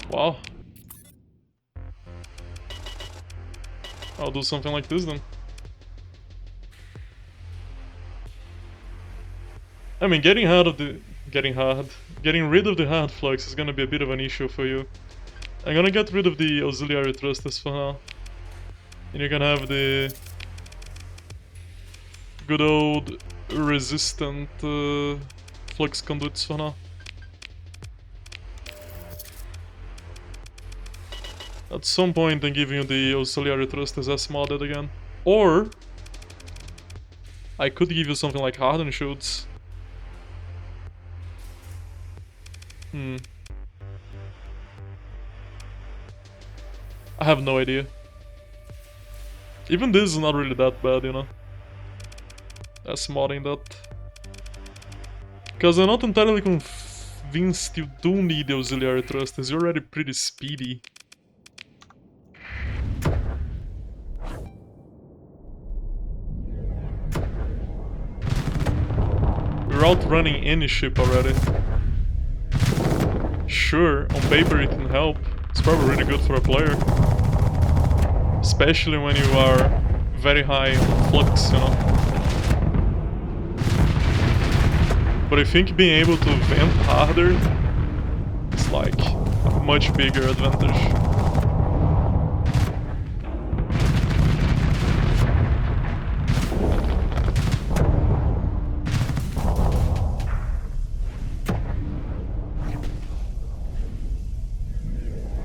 Wow. I'll do something like this then. I mean, getting rid of the hard flux is gonna be a bit of an issue for you. I'm gonna get rid of the auxiliary thrusters for now. And you can have the good old resistant flux conduits for now. At some point I'm giving you the auxiliary thrusters as modded again. Or I could give you something like hardened shields. I have no idea. Even this is not really that bad, you know. As modding that. Because I'm not entirely convinced you do need the auxiliary thrusters, you're already pretty speedy. We're outrunning any ship already. Sure, on paper it can help. It's probably really good for a player. Especially when you are very high on flux, you know. But I think being able to vent harder is like a much bigger advantage.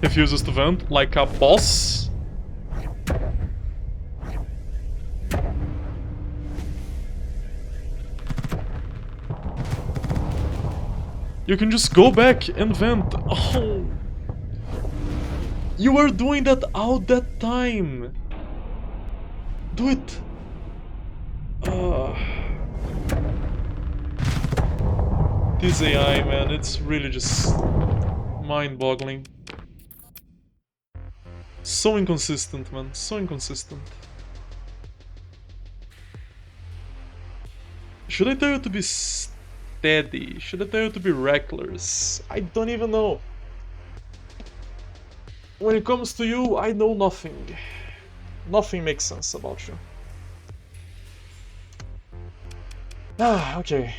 Refuses to vent like a boss. You can just go back and vent. Oh, you were doing that all that time. Do it. This AI, man, it's really just mind-boggling. So inconsistent, man. So inconsistent. Should I tell you to be steady? Should I tell you to be reckless? I don't even know. When it comes to you, I know nothing. Nothing makes sense about you. Ah, okay.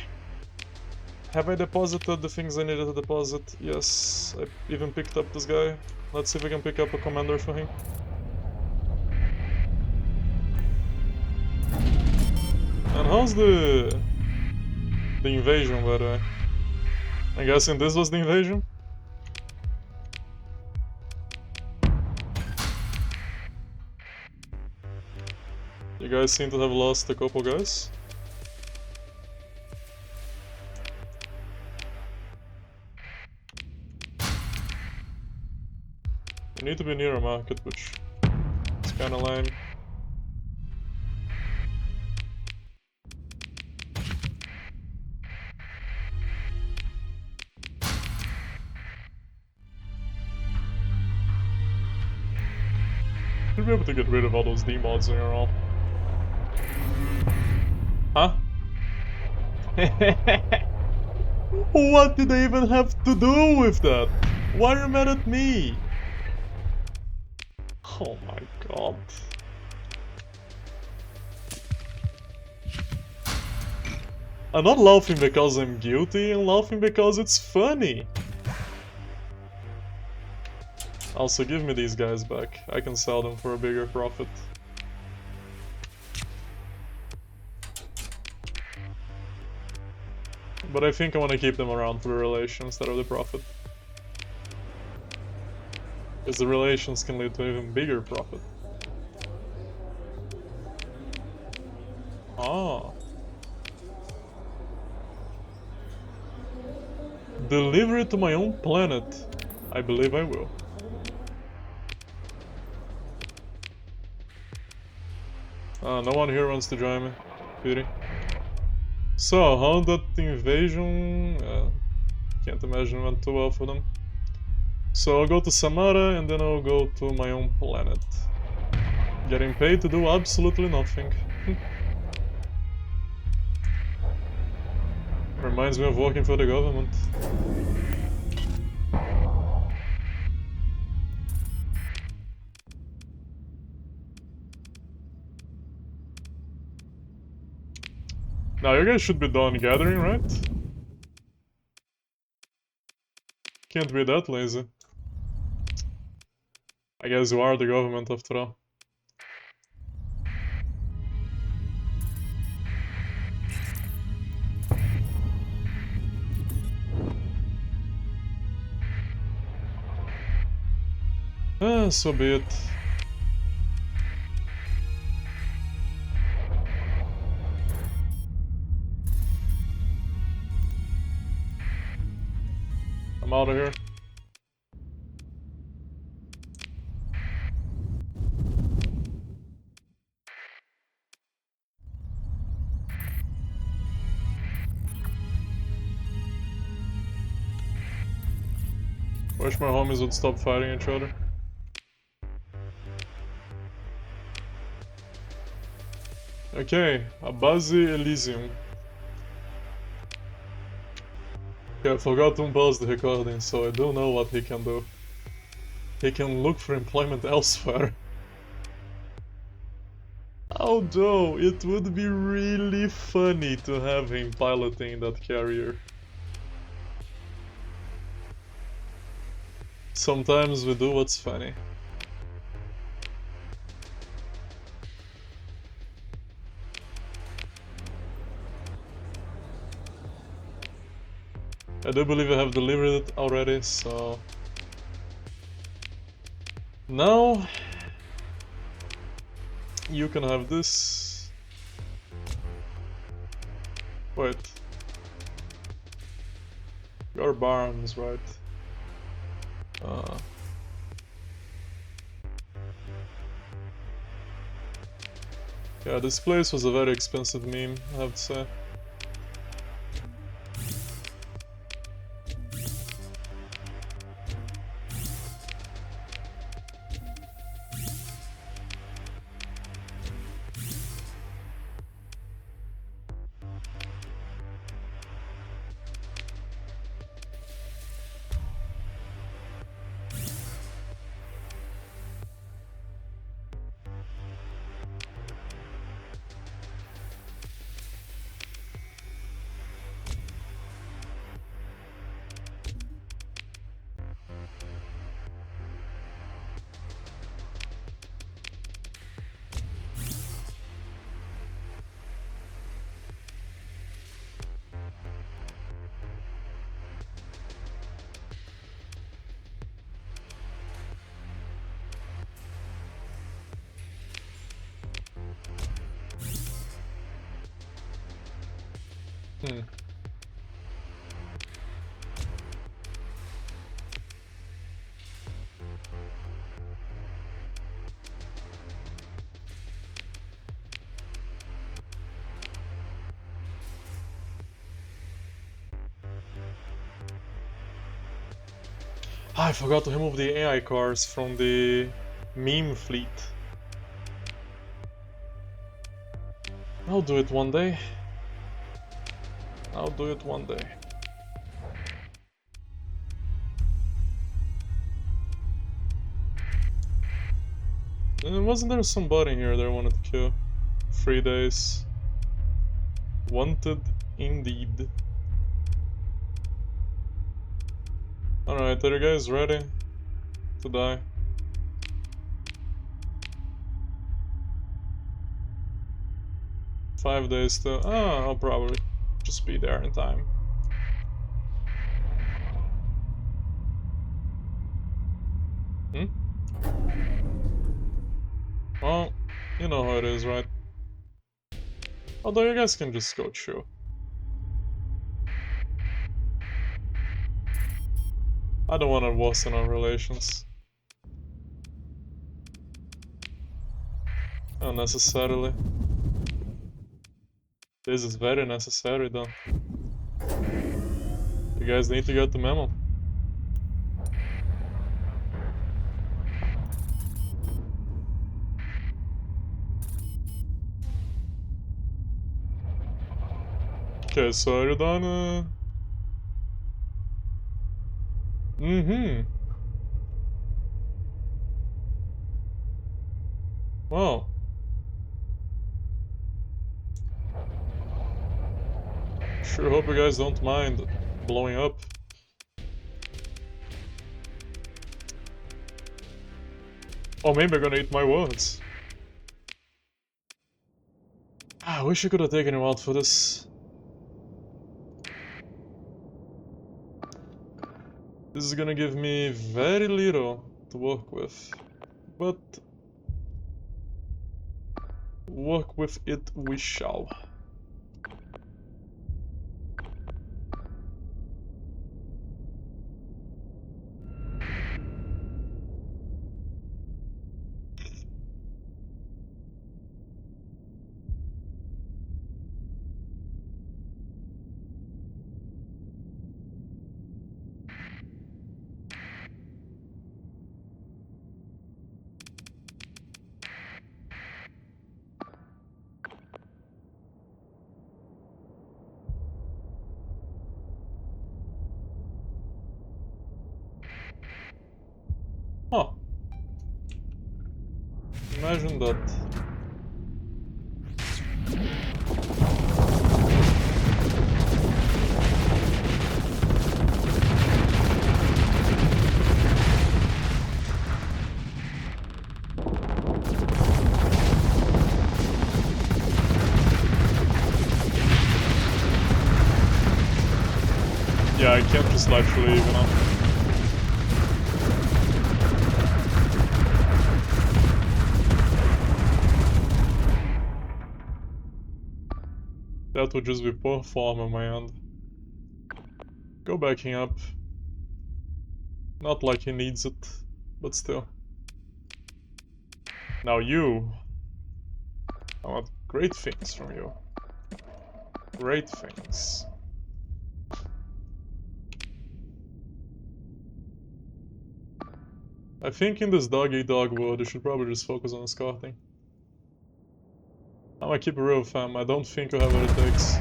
Have I deposited the things I needed to deposit? Yes. I even picked up this guy. Let's see if we can pick up a commander for him. And how's the invasion, by the way? I'm guessing this was the invasion? You guys seem to have lost a couple guys. You need to be near a market, which is kinda lame. Should be able to get rid of all those D-mods in your own. Huh? What did I even have to do with that? Why are you mad at me? Oh my god. I'm not laughing because I'm guilty, I'm laughing because it's funny. Also, give me these guys back. I can sell them for a bigger profit. But I think I want to keep them around for the relation instead of the profit. Because the relations can lead to even bigger profit. Ah. Deliver it to my own planet. I believe I will. No one here wants to join me. Pity. So, how that invasion... can't imagine it went too well for them. So I'll go to Samara and then I'll go to my own planet. Getting paid to do absolutely nothing. Reminds me of working for the government. Now you guys should be done gathering, right? Can't be that lazy. I guess you are the government after all. So be it. I'm out of here. Wish my homies would stop fighting each other. Okay, Abazi Elysium. Yeah, I forgot to pause the recording, so I do know what he can do. He can look for employment elsewhere. Although, it would be really funny to have him piloting that carrier. Sometimes we do what's funny. I do believe I have delivered it already, so... Now... You can have this... Wait. Your barns, right? Yeah, this place was a very expensive meme, I have to say. I forgot to remove the AI cars from the meme fleet. I'll do it one day. I'll do it one day. And wasn't there somebody here that I wanted to kill? 3 days. Wanted indeed. Alright, are you guys ready to die? Five days to... Ah, I'll probably just be there in time. Well, you know how it is, right? Although you guys can just go chew. I don't want to worsen our relations. Unnecessarily. This is very necessary though. You guys need to get the memo. Okay, so are you done? Well. Sure hope you guys don't mind blowing up. Oh, maybe I'm gonna eat my words. I wish I could have taken him out for this. This is gonna give me very little to work with. But... work with it we shall. Huh. Imagine that. Yeah, I can't just actually leave, you know. That would just be poor form on my end. Go backing up. Not like he needs it, but still. Now you. I want great things from you. Great things. I think in this dog-eat-dog world, you should probably just focus on escorting. I'm gonna keep it real, fam. I don't think you have what it takes.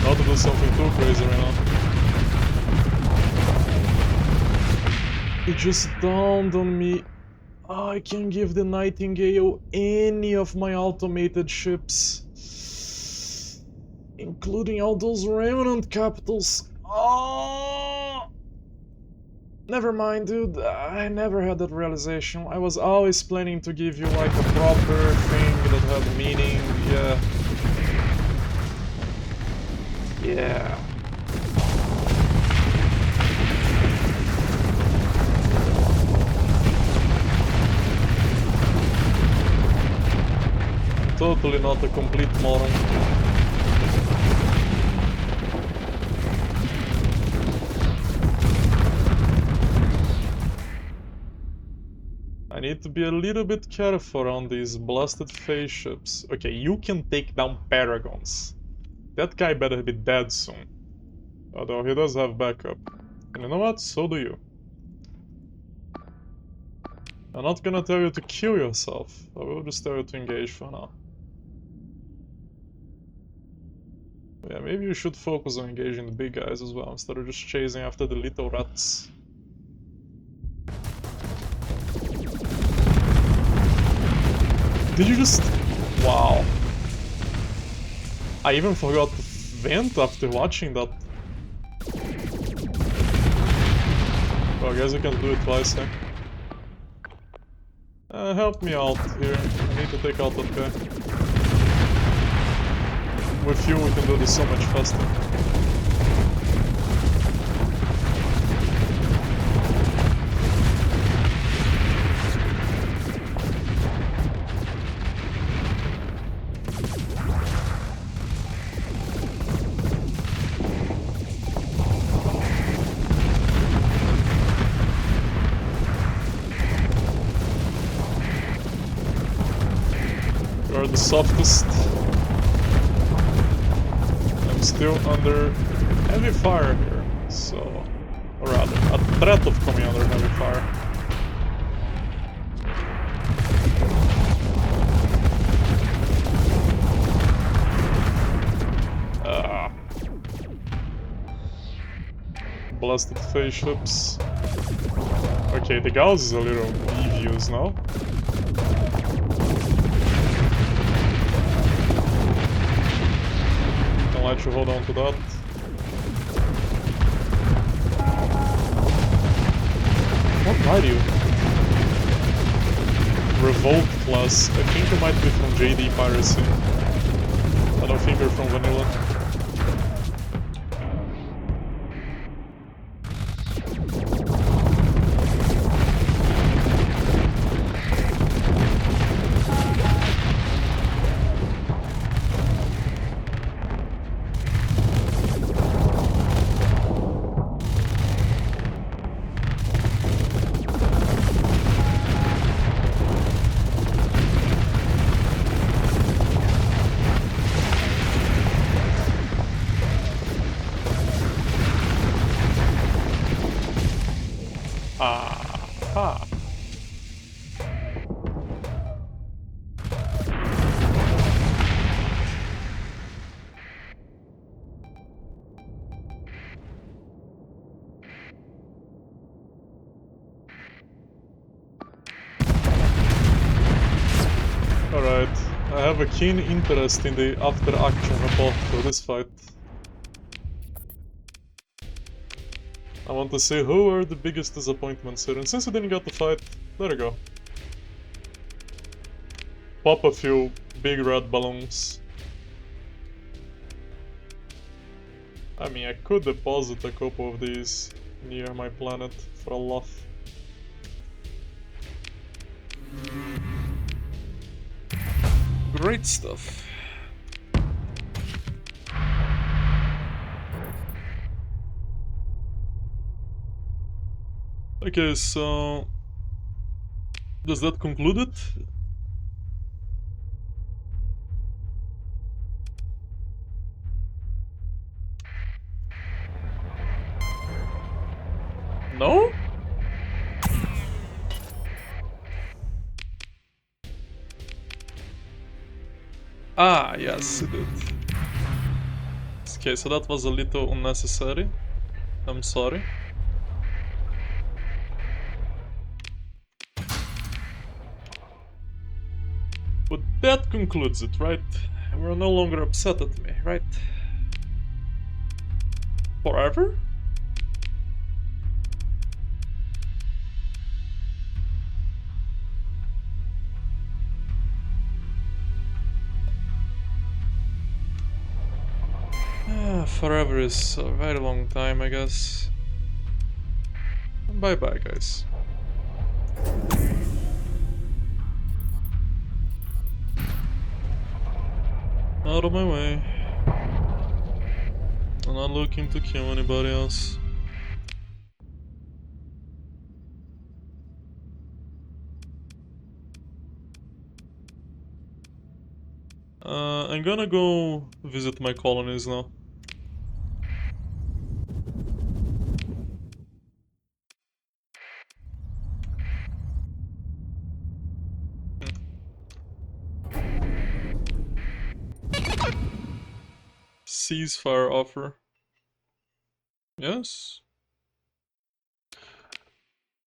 Not to do something too crazy right now. It just dawned on me. I can give the Nightingale any of my automated ships. Including all those Remnant capitals. Oh! Never mind, dude. I never had that realization. I was always planning to give you like a proper thing that had meaning. Yeah. Yeah. Totally not a complete moron. I need to be a little bit careful around these blasted face ships. Okay, you can take down Paragons. That guy better be dead soon. Although he does have backup. And you know what? So do you. I'm not gonna tell you to kill yourself. I will just tell you to engage for now. Yeah, maybe you should focus on engaging the big guys as well, instead of just chasing after the little rats. Did you just... Wow. I even forgot to vent after watching that. Well, I guess I can do it twice, eh? Help me out here. I need to take out that guy. With you, we can do this so much faster. You're the softest. I'm still under heavy fire here, so... Or rather, a threat of coming under heavy fire. Blasted face ships. Okay, the Gauss is a little devious now. Can let you hold on to that. What are you? Revolt class. I think you might be from JaydeePiracy. I don't think you're from Vanilla. Aha. have a keen interest in the after-action report for this fight. I want to say who are the biggest disappointments here, and since we didn't get the fight, there you go. Pop a few big red balloons. I mean, I could deposit a couple of these near my planet for a laugh. Great stuff. Okay, so does that conclude it? No? Ah, yes, it did. Okay, so that was a little unnecessary. I'm sorry. But that concludes it, right? We're no longer upset at me, right? Forever? Forever is a very long time, I guess. Bye bye, guys. Out of my way. I'm not looking to kill anybody else. I'm gonna go visit my colonies now. Ceasefire offer. Yes?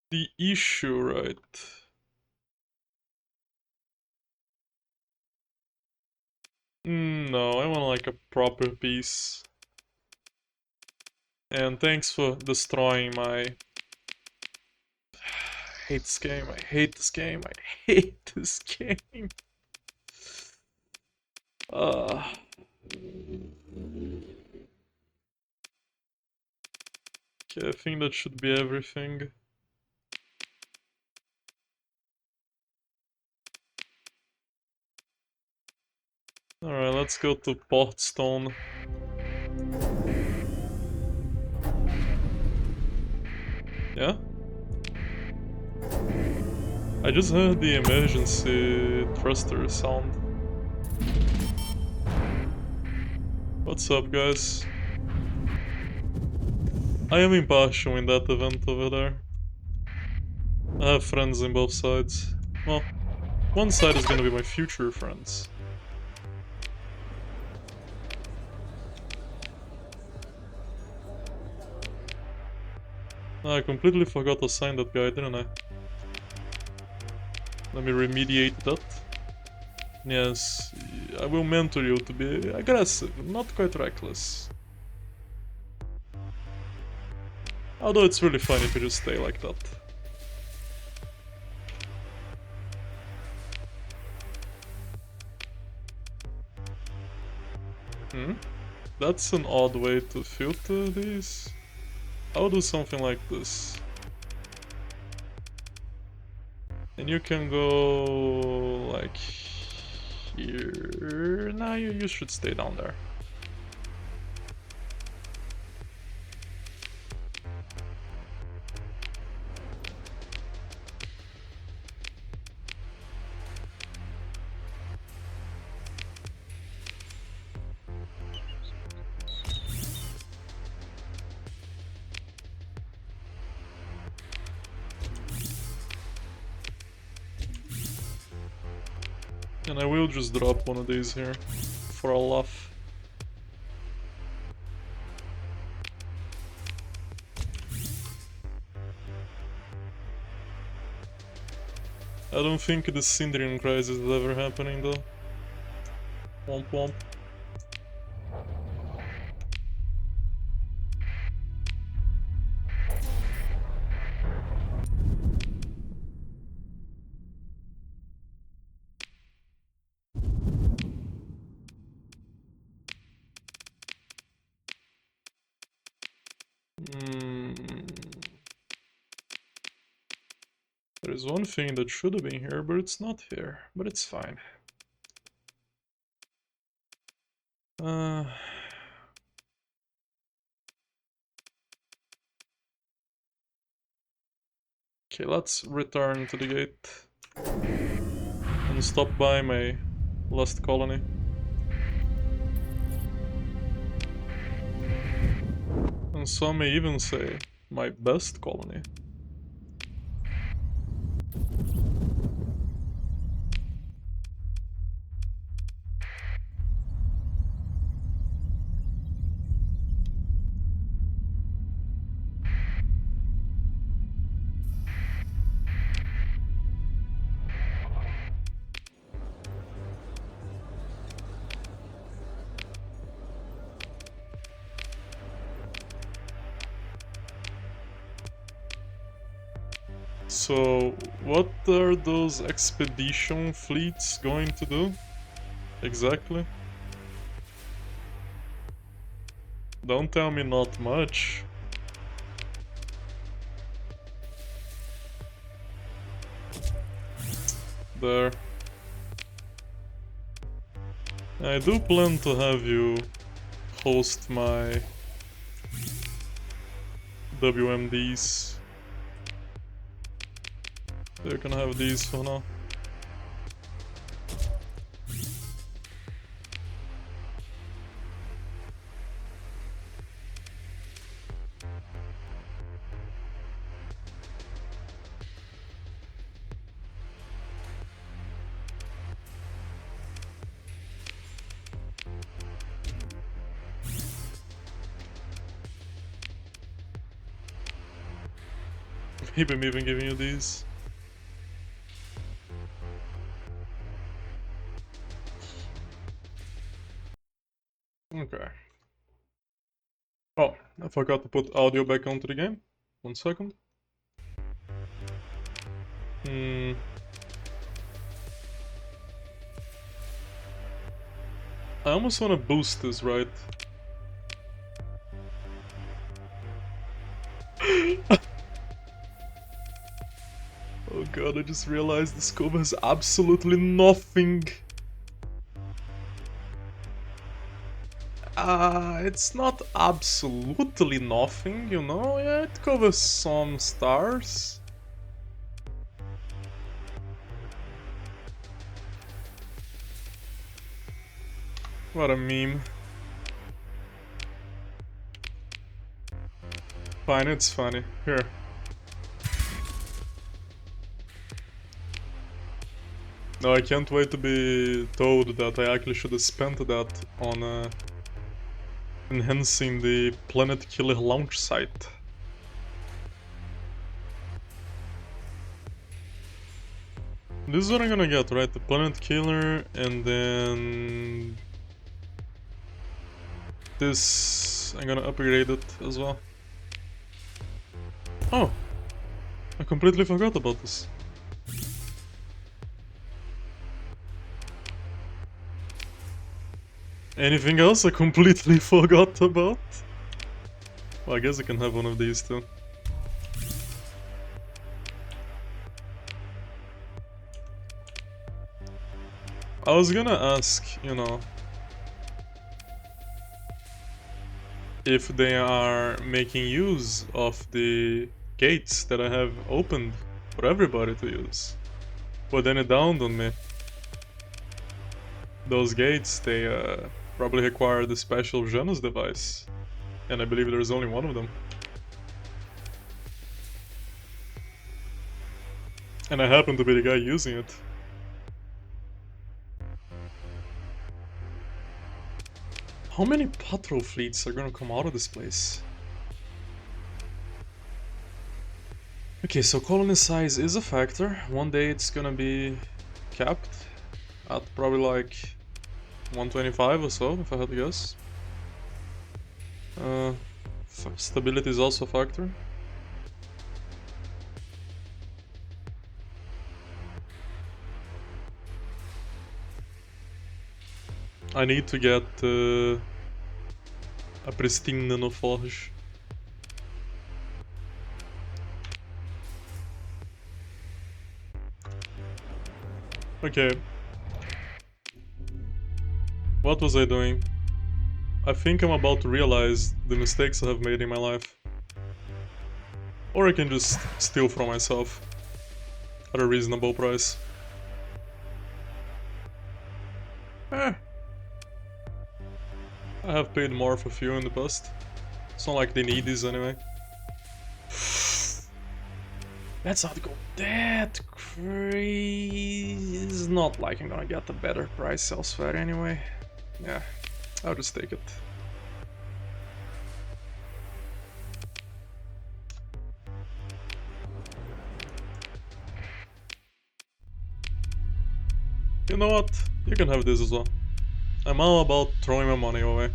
The issue, right? No, I want like a proper peace. And thanks for destroying my... I hate this game, I hate this game, I hate this game. Okay, I think that should be everything. Alright, let's go to Portstone. Yeah? I just heard the emergency thruster sound. What's up, guys? I am impartial in that event over there. I have friends in both sides. Well, one side is gonna be my future friends. I completely forgot to sign that guy, didn't I? Let me remediate that. Yes, I will mentor you to be aggressive, not quite reckless. Although it's really fun if you just stay like that. That's an odd way to filter these. I'll do something like this. And you can go like here. Nah, you should stay down there. And I will just drop one of these here for a laugh. I don't think the Syndrian crisis is ever happening though. Womp womp. There is one thing that should have been here, but it's not here. But it's fine. Okay, let's return to the gate and stop by my last colony. And some may even say my best colony. So, what are those expedition fleets going to do? Exactly? Don't tell me not much. There. I do plan to have you host my WMDs. You can have these for now. Maybe I'm even giving you these. Okay. Oh, I forgot to put audio back onto the game. 1 second. I almost want to boost this, right? Oh god, I just realized the scope has absolutely nothing. It's not absolutely nothing, you know? Yeah, it covers some stars. What a meme. Fine, it's funny. Here. No, I can't wait to be told that I actually should have spent that on enhancing the Planet Killer launch site. This is what I'm gonna get, right? The Planet Killer, and then this, I'm gonna upgrade it as well. Oh, I completely forgot about this. Anything else I completely forgot about? Well, I guess I can have one of these too. I was gonna ask, you know, if they are making use of the gates that I have opened for everybody to use. But then it dawned on me. Those gates, they probably require the special Janus device. And I believe there's only one of them. And I happen to be the guy using it. How many patrol fleets are gonna come out of this place? Okay, so colony size is a factor. One day it's gonna be capped at probably like 125 or so, if I had to guess. Stability is also a factor. I need to get a pristine nanoforge. Okay. What was I doing? I think I'm about to realize the mistakes I have made in my life. Or I can just steal from myself at a reasonable price. I have paid more for fuel in the past. It's not like they need these anyway. Let's not go that crazy. It's not like I'm gonna get a better price elsewhere anyway. Yeah, I'll just take it. You know what? You can have this as well. I'm all about throwing my money away.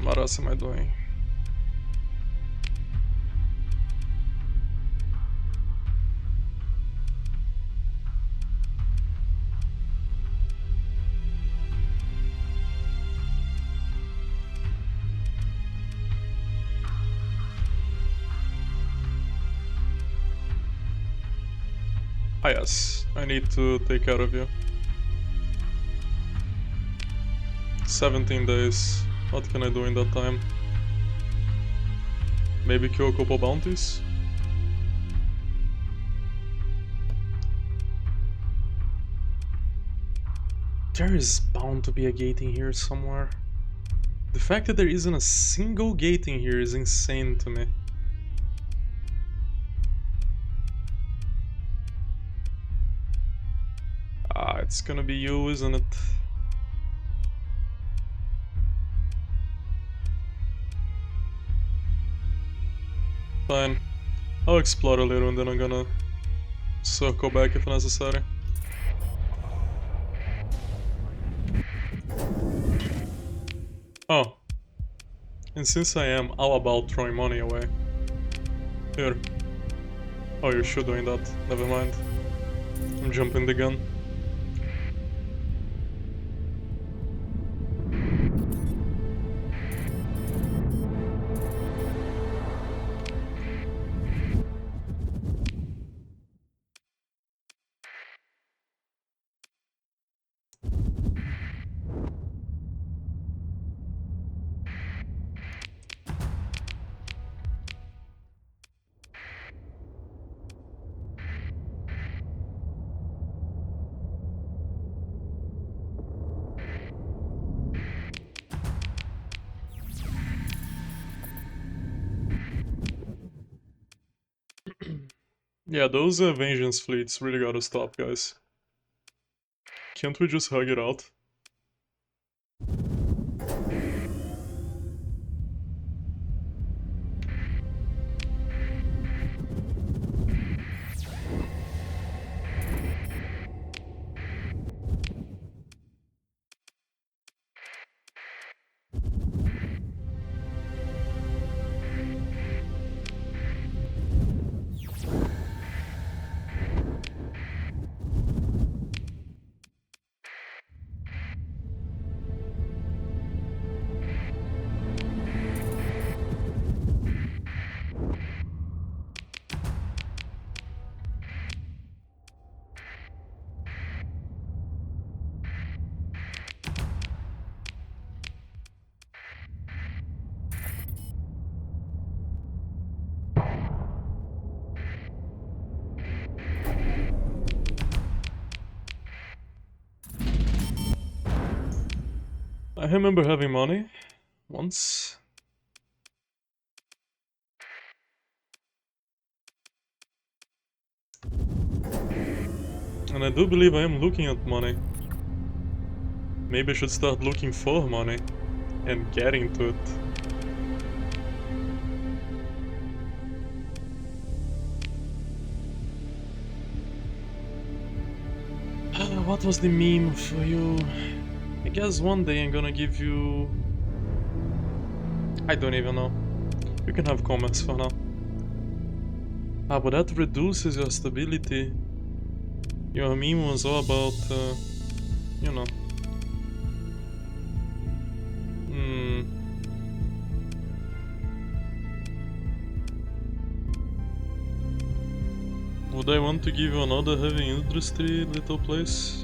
What else am I doing? Ah yes, I need to take care of you. 17 days. What can I do in that time? Maybe kill a couple bounties? There is bound to be a gate in here somewhere. The fact that there isn't a single gate in here is insane to me. Ah, it's gonna be you, isn't it? Fine. I'll explore a little and then I'm gonna circle back if necessary. Oh. And since I am all about throwing money away. Here. Oh, you're sure doing that. Never mind. I'm jumping the gun. Yeah, those vengeance fleets really gotta stop, guys. Can't we just hug it out? I remember having money once. And I do believe I am looking at money. Maybe I should start looking for money and getting to it. What was the meme for you? I guess one day I'm gonna give you... I don't even know. You can have comments for now. Ah, but that reduces your stability. Your meme was all about, you know. Would I want to give you another heavy industry little place?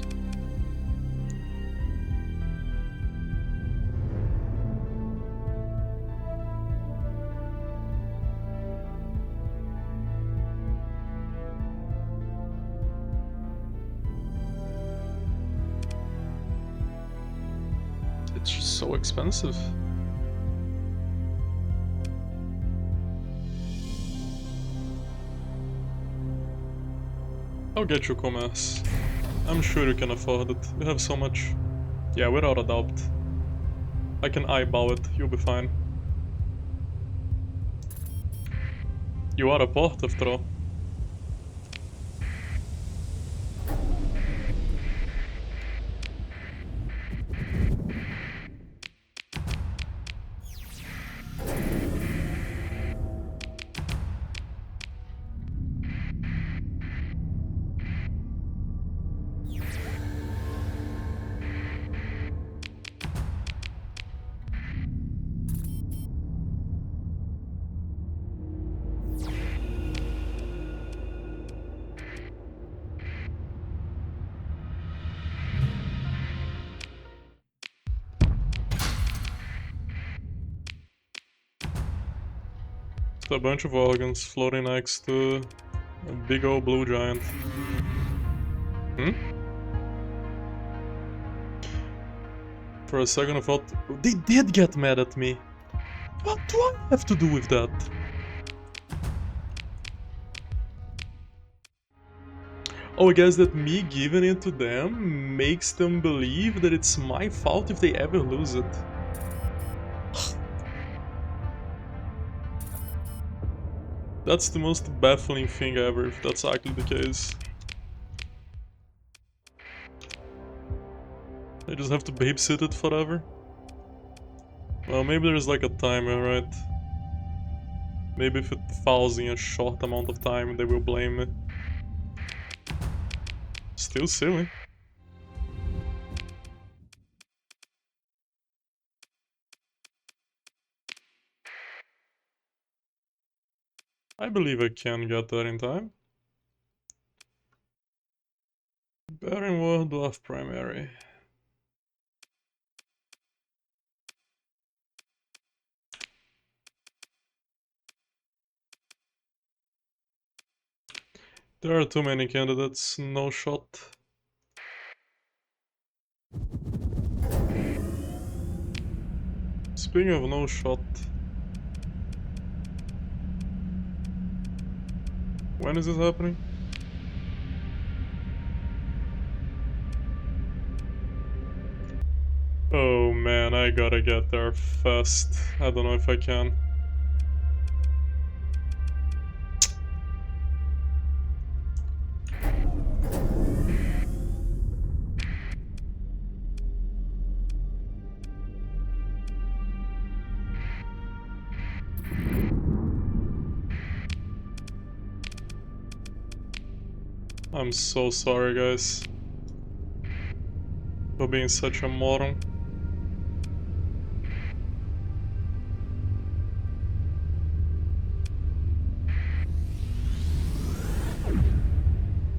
It's just so expensive. I'll get you commerce. I'm sure you can afford it. You have so much. Yeah, without a doubt. I can eyeball it, you'll be fine. You are a port after all. A bunch of organs floating next to a big old blue giant. For a second I thought they did get mad at me. What do I have to do with that? Oh, I guess that me giving it to them makes them believe that it's my fault if they ever lose it. That's the most baffling thing ever, if that's actually the case. I just have to babysit it forever? Well, maybe there's like a timer, right? Maybe if it falls in a short amount of time, they will blame me. Still silly. I believe I can get there in time. Barren War Dwarf Primary. There are too many candidates, no shot. Speaking of no shot, when is this happening? Oh man, I gotta get there fast. I don't know if I can. I'm so sorry, guys, for being such a moron.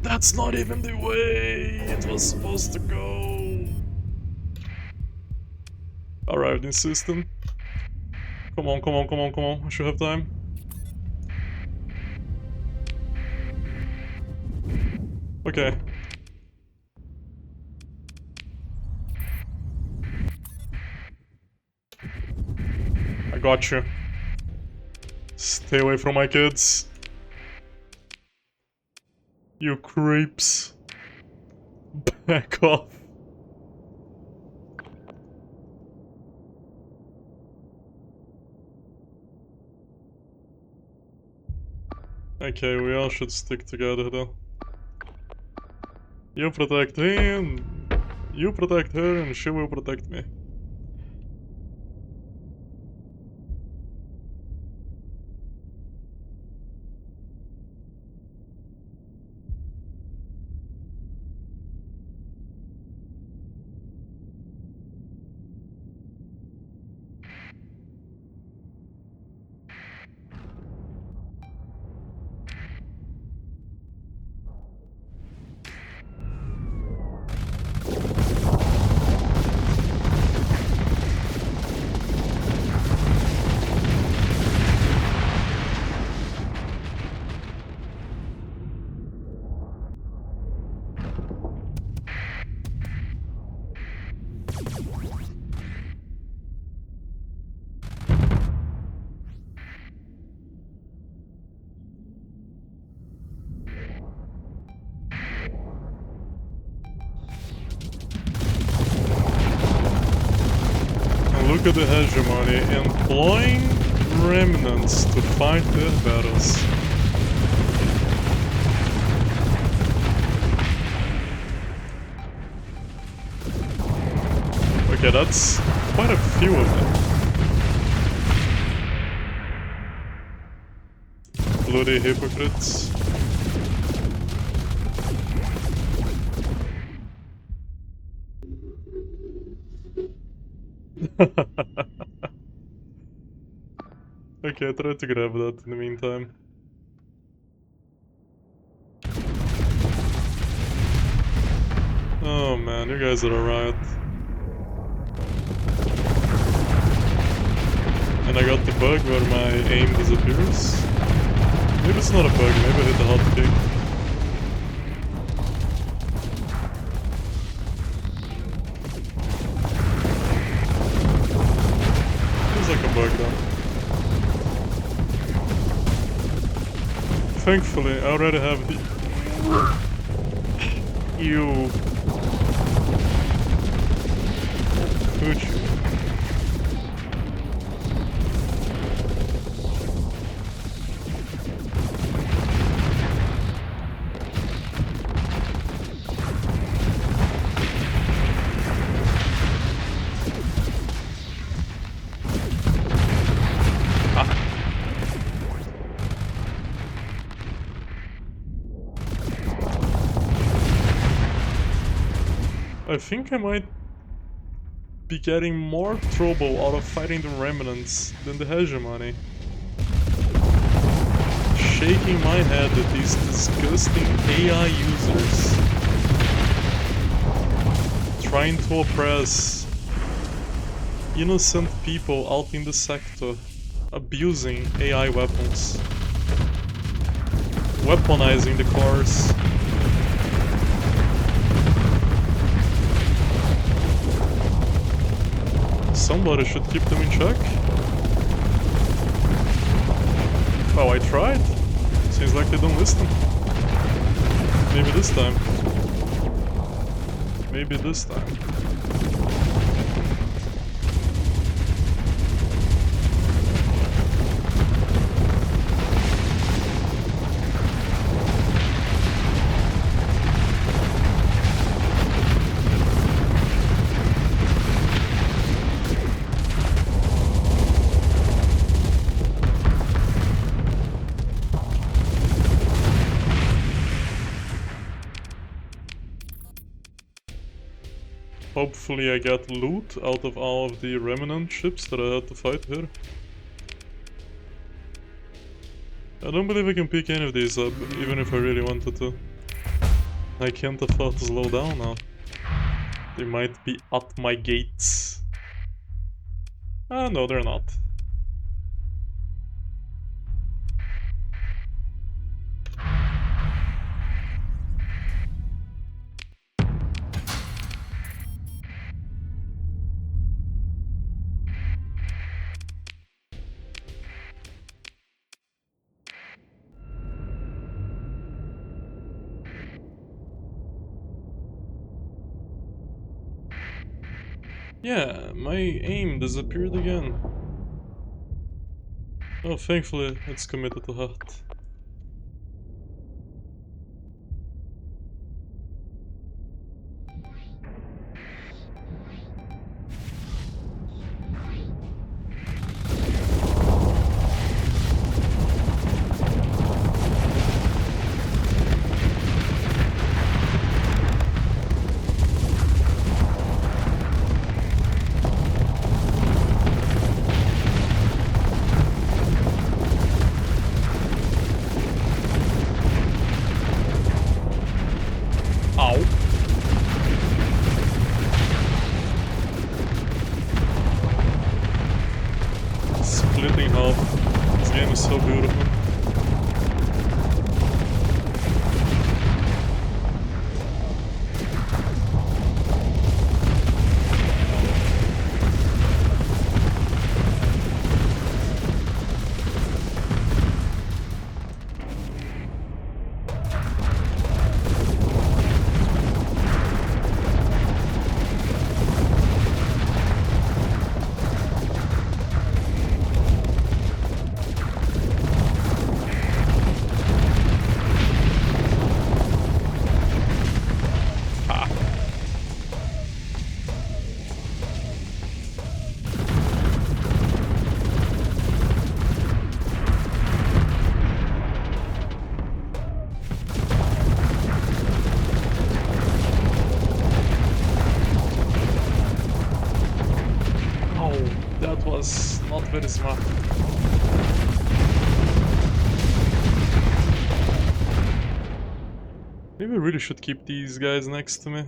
That's not even the way it was supposed to go. Arrived in system. Come on, come on, come on, come on. I should have time. Okay. I got you. Stay away from my kids. You creeps. Back off. Okay, we all should stick together though. You protect him, you protect her, and she will protect me. Look at the hegemony, employing remnants to fight their battles. Okay, that's quite a few of them. Bloody hypocrites. Okay, I tried to grab that in the meantime. Oh man, you guys are a riot. And I got the bug where my aim disappears. Maybe it's not a bug, maybe I hit the hotkey. Feels like a bug though. Thankfully, I already have the... You... Could you? I think I might be getting more trouble out of fighting the remnants than the hegemony. Shaking my head at these disgusting AI users trying to oppress innocent people out in the sector, abusing AI weapons, weaponizing the cores. Somebody should keep them in check. Oh, I tried. Seems like they don't listen. Maybe this time. Maybe this time. Hopefully I get loot out of all of the remnant ships that I had to fight here. I don't believe I can pick any of these up, even if I really wanted to. I can't afford to slow down now. They might be at my gates. Ah, no, they're not. Yeah, my aim disappeared again. Oh, thankfully it's committed to heart. very smart. Maybe I really should keep these guys next to me.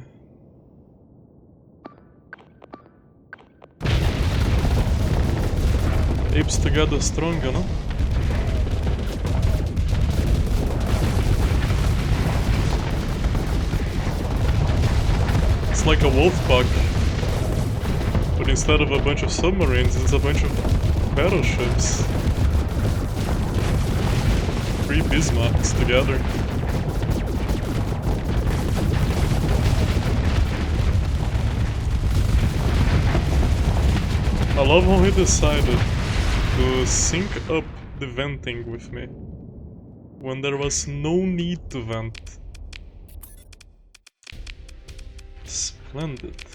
Apes together stronger, no? It's like a wolf pack. But instead of a bunch of submarines, it's a bunch of battleships. 3 Bismarcks together. I love how he decided to sync up the venting with me when there was no need to vent. Splendid.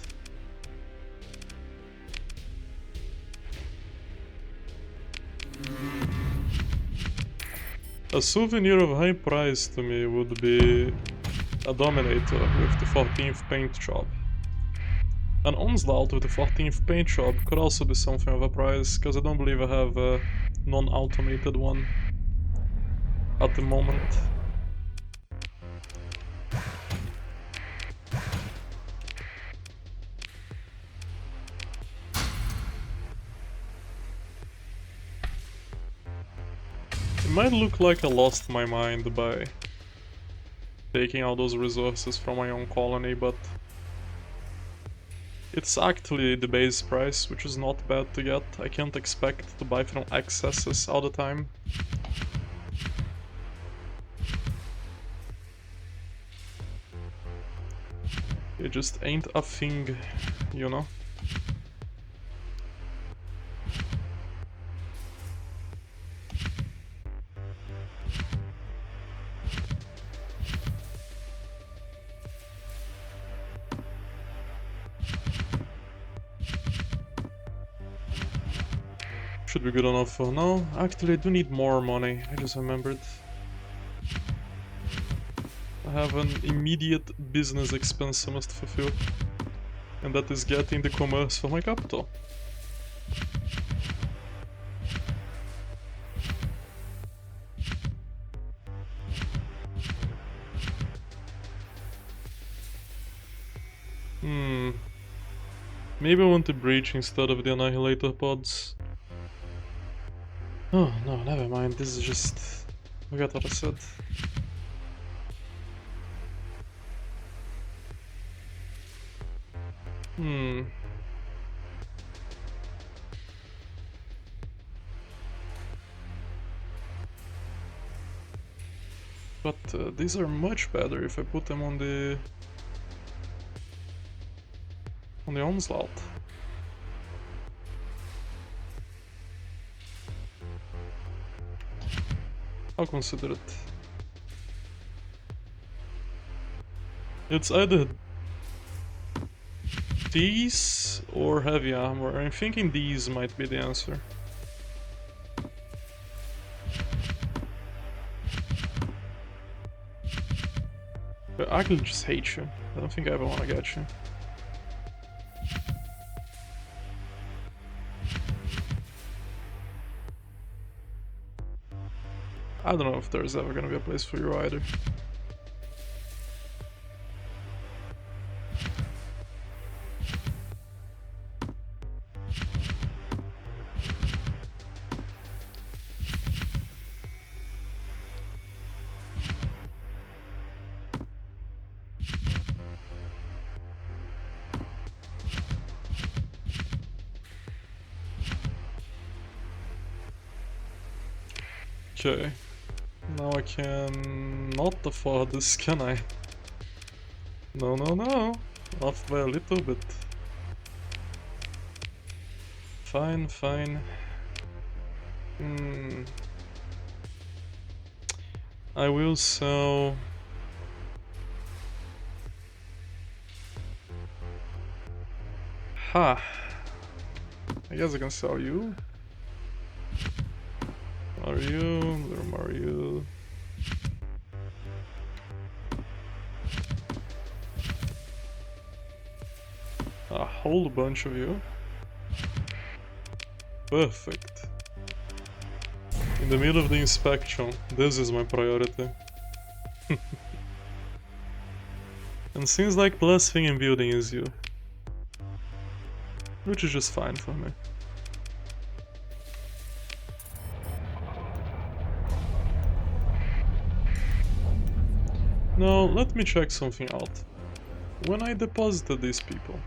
A souvenir of high price to me would be a Dominator with the 14th paint job. An Onslaught with the 14th paint job could also be something of a price, because I don't believe I have a non-automated one at the moment. It might look like I lost my mind by taking all those resources from my own colony, but it's actually the base price, which is not bad to get. I can't expect to buy from excesses all the time. It just ain't a thing, you know? Should be good enough for now. Actually, I do need more money, I just remembered. I have an immediate business expense I must fulfill. And that is getting the commerce for my capital. Maybe I want the breach instead of the annihilator pods. Oh, no, never mind. This is just... forget what I said. But these are much better if I put them on the onslaught. I'll consider it. It's either these or heavy armor. I'm thinking these might be the answer. But I can just hate you. I don't think I ever want to get you. I don't know if there's ever gonna be a place for you either. Okay. Now I can not afford this, can I? No, no, no. Off by a little bit. Fine, fine. I will sell... Ha! I guess I can sell you. Mario, little Mario. A whole bunch of you. Perfect. In the middle of the inspection, this is my priority. And seems like the last thing in building is you. Which is just fine for me. Now, let me check something out. When I deposited these people,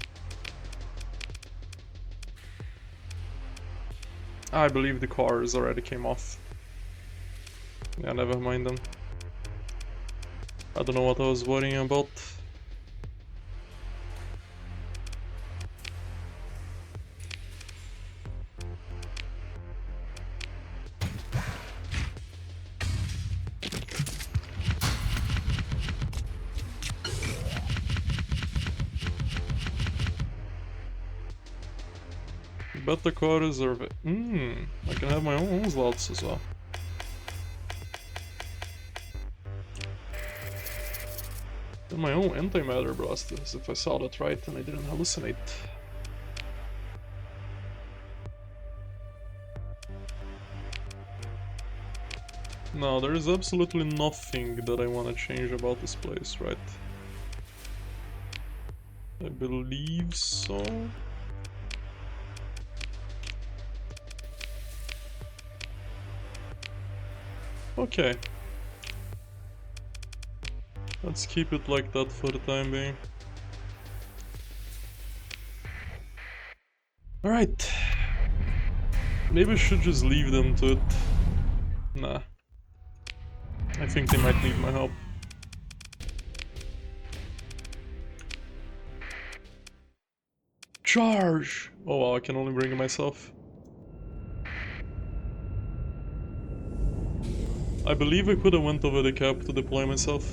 I believe the cars already came off. Yeah, never mind then. I don't know what I was worrying about. But the car reserve it. I can have my own slots as well. And my own antimatter blasters, if I saw that right and I didn't hallucinate. No, there is absolutely nothing that I want to change about this place, right? I believe so. Okay. Let's keep it like that for the time being. Alright. Maybe I should just leave them to it. Nah. I think they might need my help. Charge! Oh wow, I can only bring it myself. I believe I could have went over the cap to deploy myself.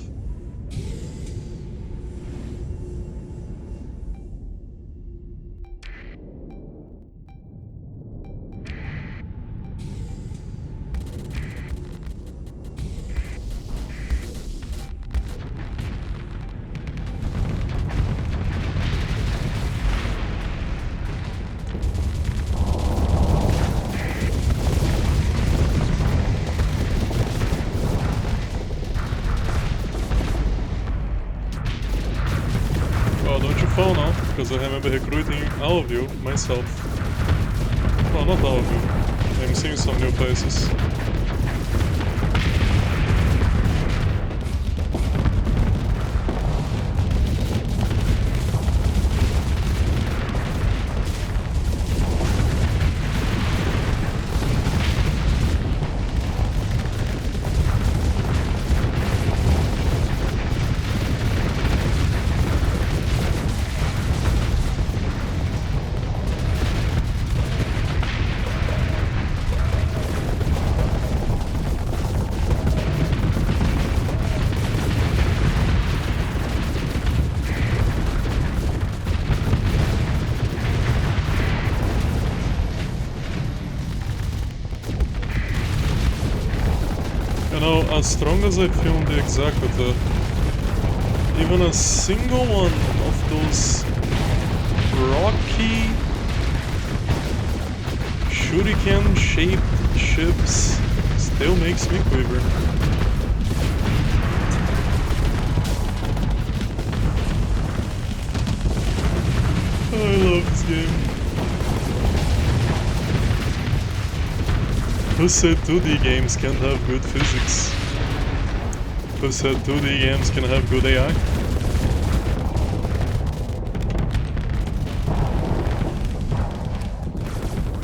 Because I remember recruiting all of you myself. Well, not all of you. I'm seeing some new places. As strong as I feel in the Executor, even a single one of those rocky shuriken-shaped ships still makes me quiver. I love this game. Who said 2D games can't have good physics? Who said 2D games can have good AI?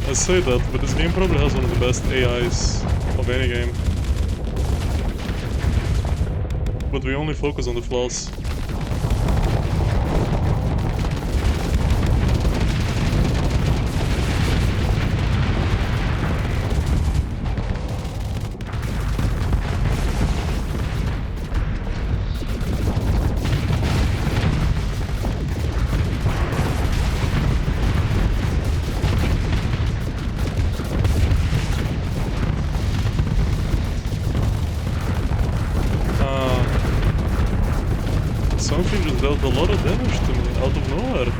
I say that, but this game probably has one of the best AIs of any game. But we only focus on the flaws. Something just dealt a lot of damage to me out of nowhere.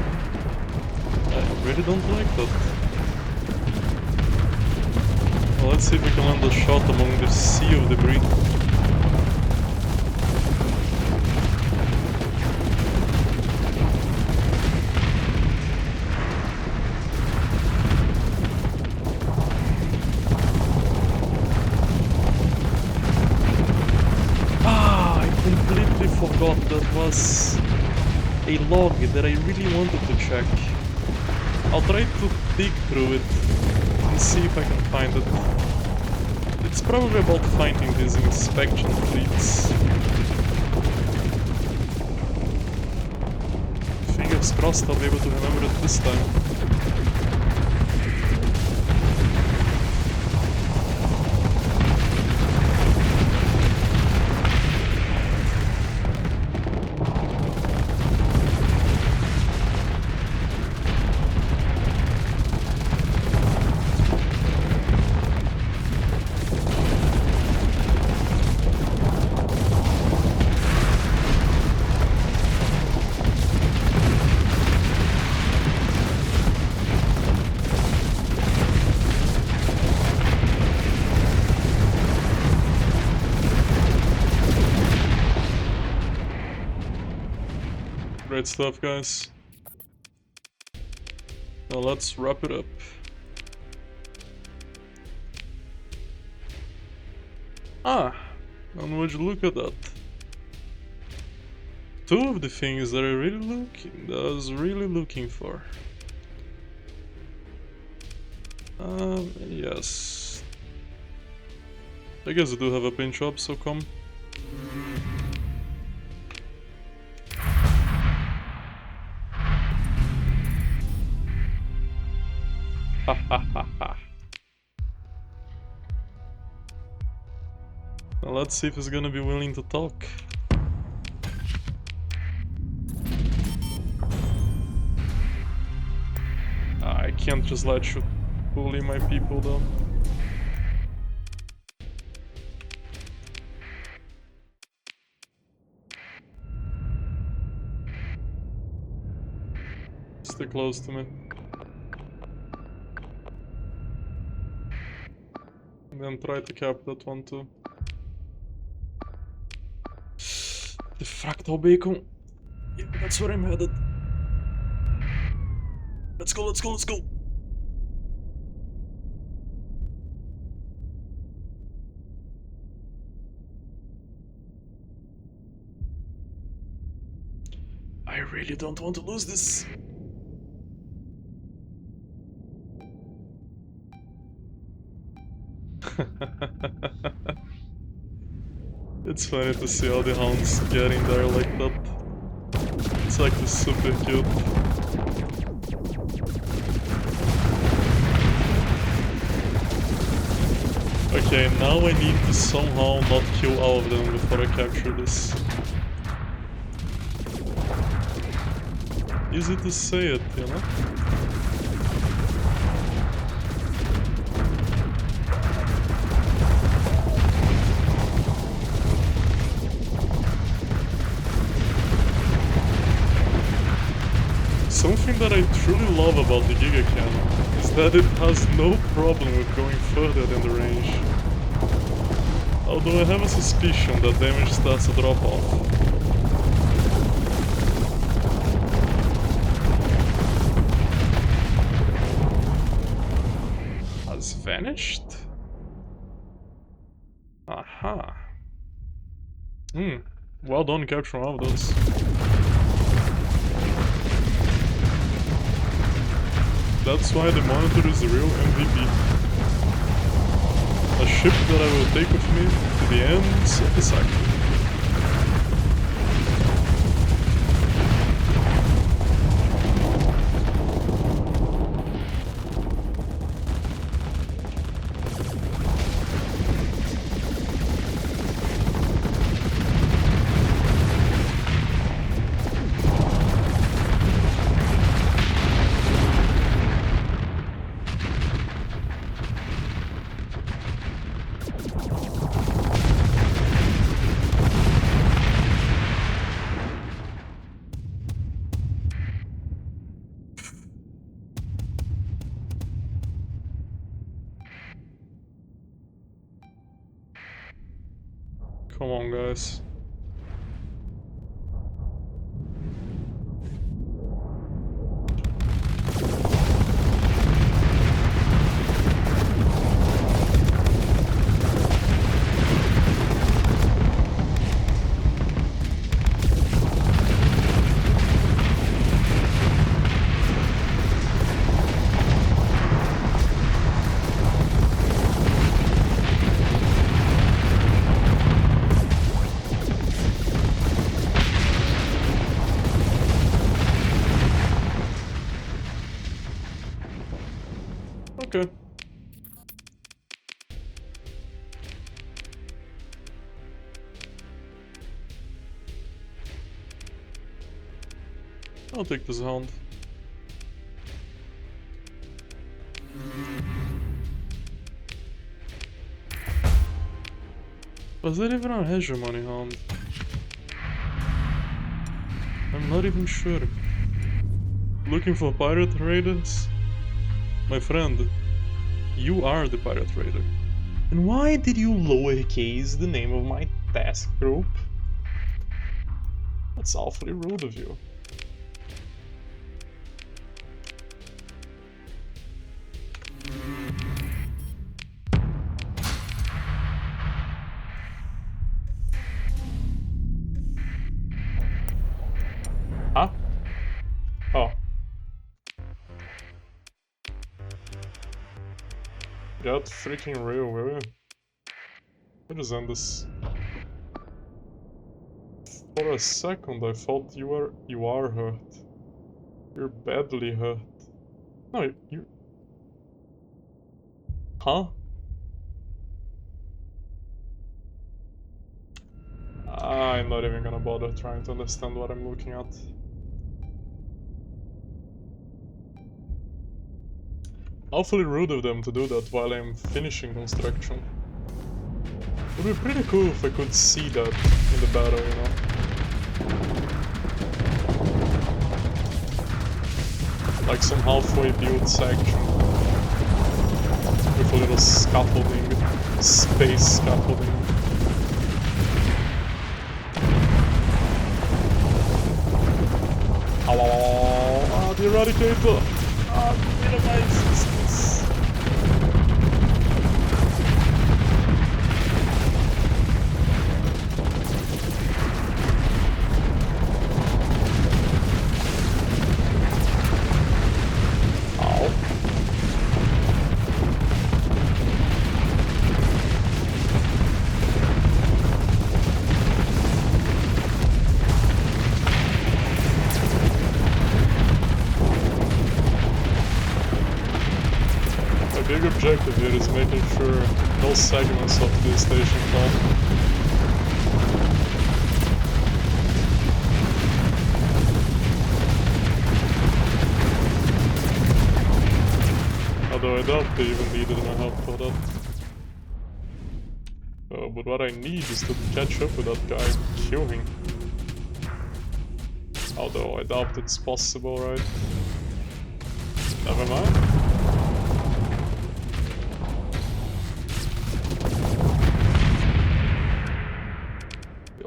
I really don't like that. Well, let's see if we can land a shot among the sea of debris. Forgot that was a log that I really wanted to check. I'll try to dig through it and see if I can find it. It's probably about finding these inspection fleets. Fingers crossed I'll be able to remember it this time. Great stuff, guys. Now let's wrap it up. And would you look at that? Two of the things that I was really looking for. Yes. I guess I do have a pinch up, so come. Now let's see if he's gonna be willing to talk. I can't just let you bully my people though. Stay close to me. And then try to cap that one too. The fractal bacon. Yeah, that's where I'm headed. Let's go, let's go, let's go! I really don't want to lose this. It's funny to see all the hounds getting there like that. It's like super cute. Okay, now I need to somehow not kill all of them before I capture this. Easy to say it, you know? Something that I truly love about the Giga Cannon is that it has no problem with going further than the range. Although I have a suspicion that damage starts to drop off. Has vanished? Aha. Well done capturing all of those. That's why the monitor is the real MVP. A ship that I will take with me to the ends of the cycle. Come on, guys. Okay. I'll take this hound. Was that even a hegemony hound? I'm not even sure. Looking for pirate raiders? My friend, you are the pirate raider. And why did you lowercase the name of my task group? That's awfully rude of you. Huh? Oh. Get freaking real, will you? What is on this? For a second I thought you are hurt. You're badly hurt. No, you... Huh? I'm not even gonna bother trying to understand what I'm looking at. Awfully rude of them to do that while I'm finishing construction. It would be pretty cool if I could see that in the battle, you know? Like some halfway built section. With a little scaffolding. Space scaffolding. Oh, the Eradicator! Minimize distance. Ow. The big objective here is making sure no segments of this station fall. Although I doubt they even needed my help for that. But what I need is to catch up with that guy and kill him. Although I doubt it's possible, right? Never mind.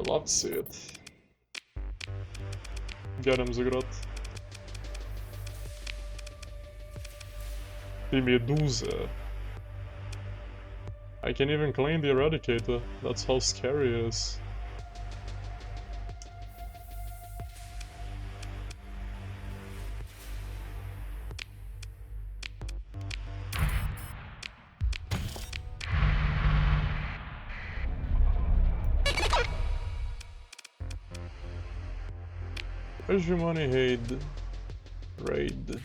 Love to see it. Get him, Zugrot. The Medusa. I can even claim the Eradicator. That's how scary it is. Hegemony raid.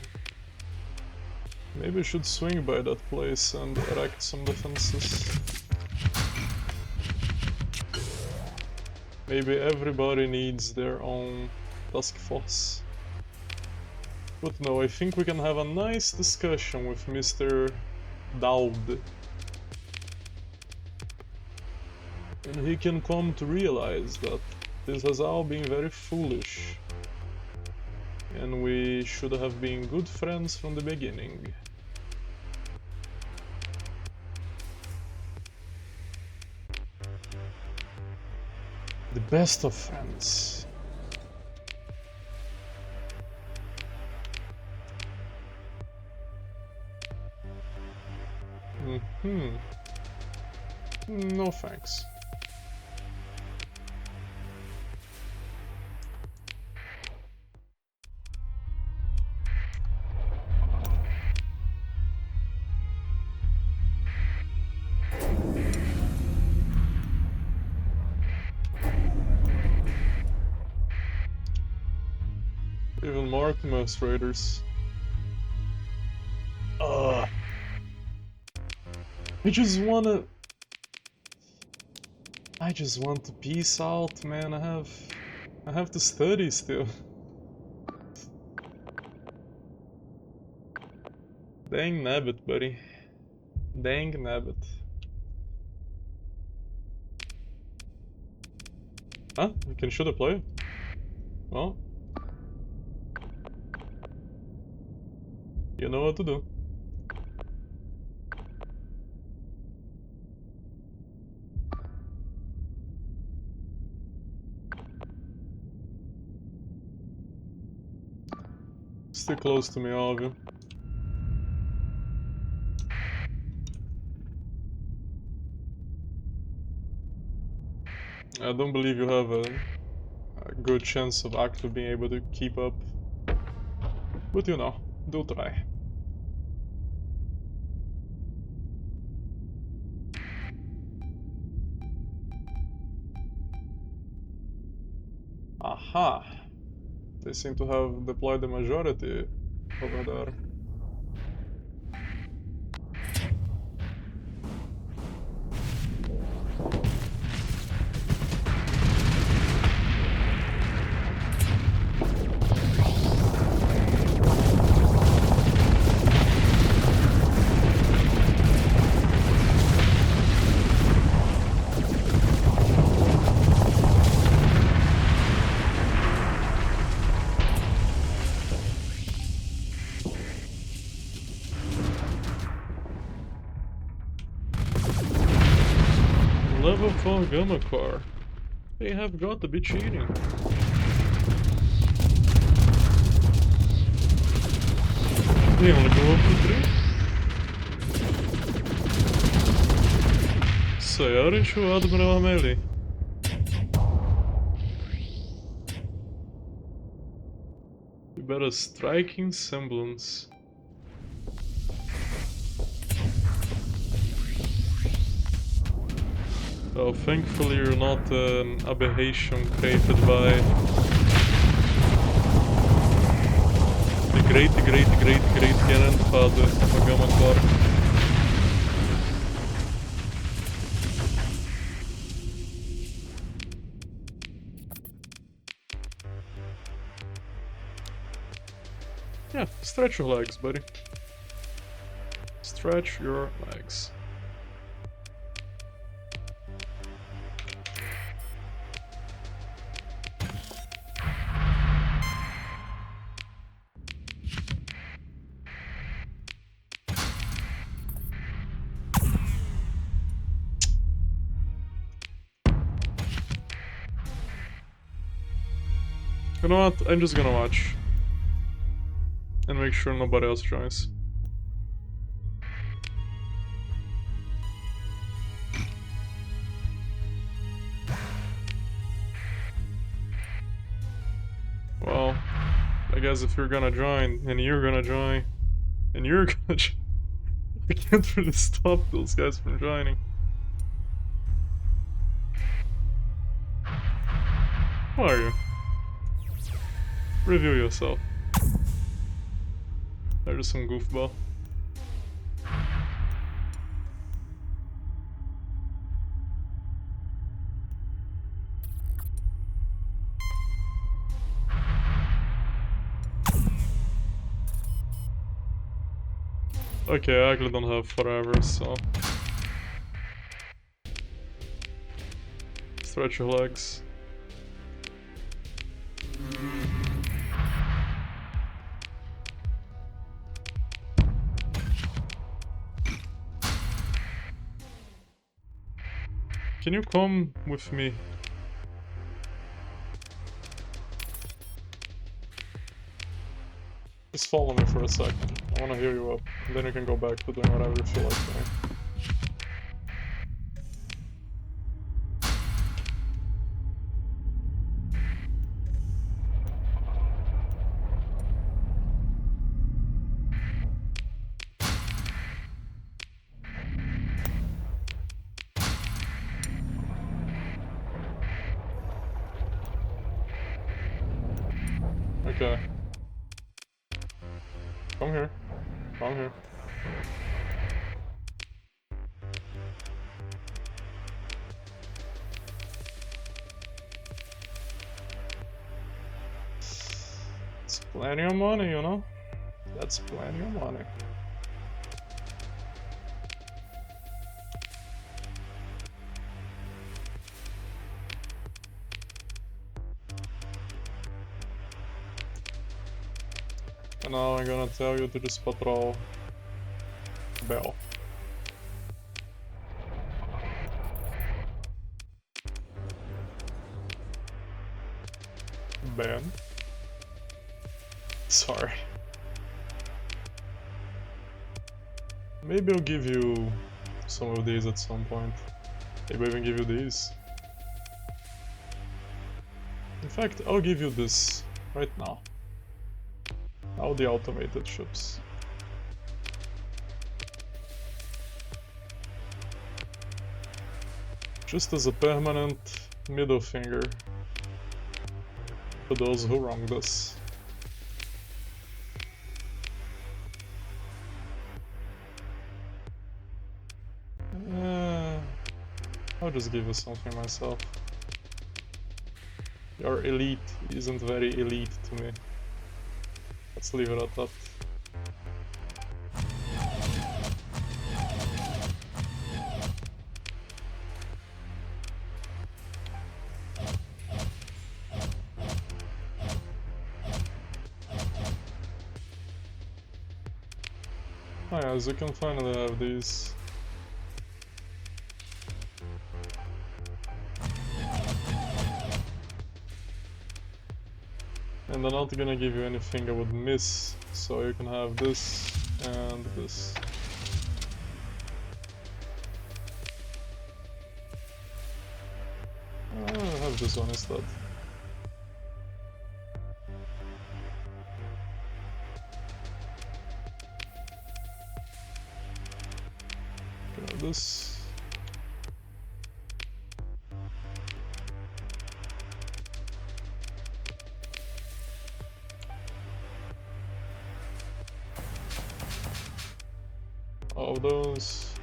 Maybe I should swing by that place and erect some defenses. Maybe everybody needs their own task force. But no, I think we can have a nice discussion with Mr. Daud. And he can come to realize that this has all been very foolish. And we should have been good friends from the beginning. best of friends. No thanks. Even more demonstrators. I just want to peace out, man. I have to study still. Dang nabbit, buddy. Dang nabbit. Huh? You can shoot a player? Well, you know what to do. Stay close to me, all of you. I don't believe you have a good chance of actually being able to keep up. But you know, do try. Aha! They seem to have deployed the majority over there. Level 4 Gamma Core. They have got to be cheating. They only go up to 3. Sayarish och Admiral Ameli. You better striking semblance. Oh, thankfully you're not an aberration created by the great grandfather of Gamma Core. Yeah, stretch your legs, buddy. Stretch your legs. You know what? I'm just gonna watch. And make sure nobody else joins. Well, I guess if you're gonna join, and you're gonna join, and you're gonna join, I can't really stop those guys from joining. Who are you? Review yourself. There's some goofball. Okay, I actually don't have forever, so... Stretch your legs. Can you come with me? Just follow me for a second. I wanna heal you up. And then you can go back to doing whatever you feel like doing. Okay. Come here. Come here. It's plenty of money, you know? That's plenty of money. And now I'm gonna tell you to just patrol Bell. Ben. Sorry. Maybe I'll give you some of these at some point. Maybe I'll even give you these. In fact, I'll give you this right now. All the automated ships. Just as a permanent middle finger to those who wronged us. I'll just give you something myself. Your elite isn't very elite to me. Let's leave it at that. Oh yeah, as you can finally have these. And they're not gonna give you anything I would miss, so you can have this and this. I'll have this one instead. This. All of those.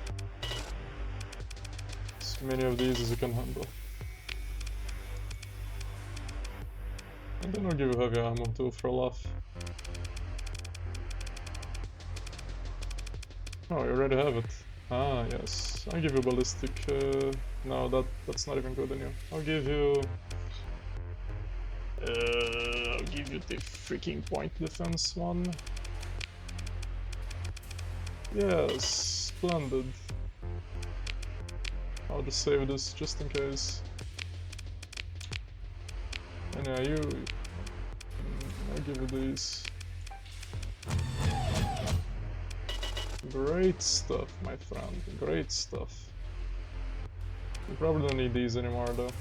As many of these as you can handle. And then I'll give you heavy ammo too for a laugh. Oh, you already have it. Ah, yes. I'll give you ballistic. No, that's not even good on you. I'll give you the freaking point defense one. Yes, splendid. I'll just save this just in case. And yeah, I'll give you these. Great stuff, my friend. Great stuff. You probably don't need these anymore, though.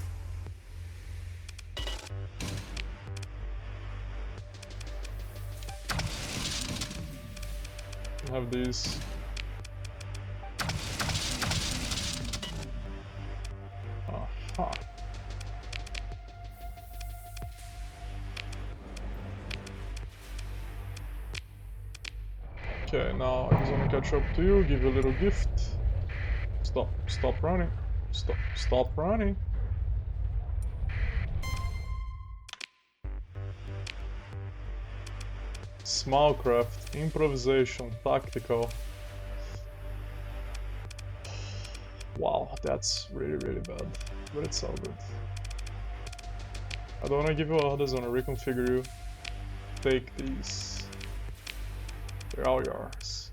Have these. Aha. Okay, now I just want to catch up to you, give you a little gift. Stop running. Stop running. Smallcraft, improvisation, tactical. Wow, that's really bad, but it's all good. I don't want to give you orders, I want to reconfigure you. Take these. They're all yours.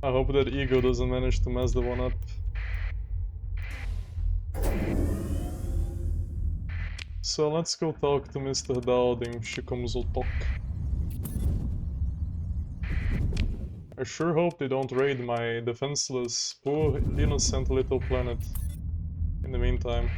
I hope that ego doesn't manage to mess the one up. So let's go talk to Mr. Dowding Shikomzotok. I sure hope they don't raid my defenseless, poor, innocent little planet in the meantime.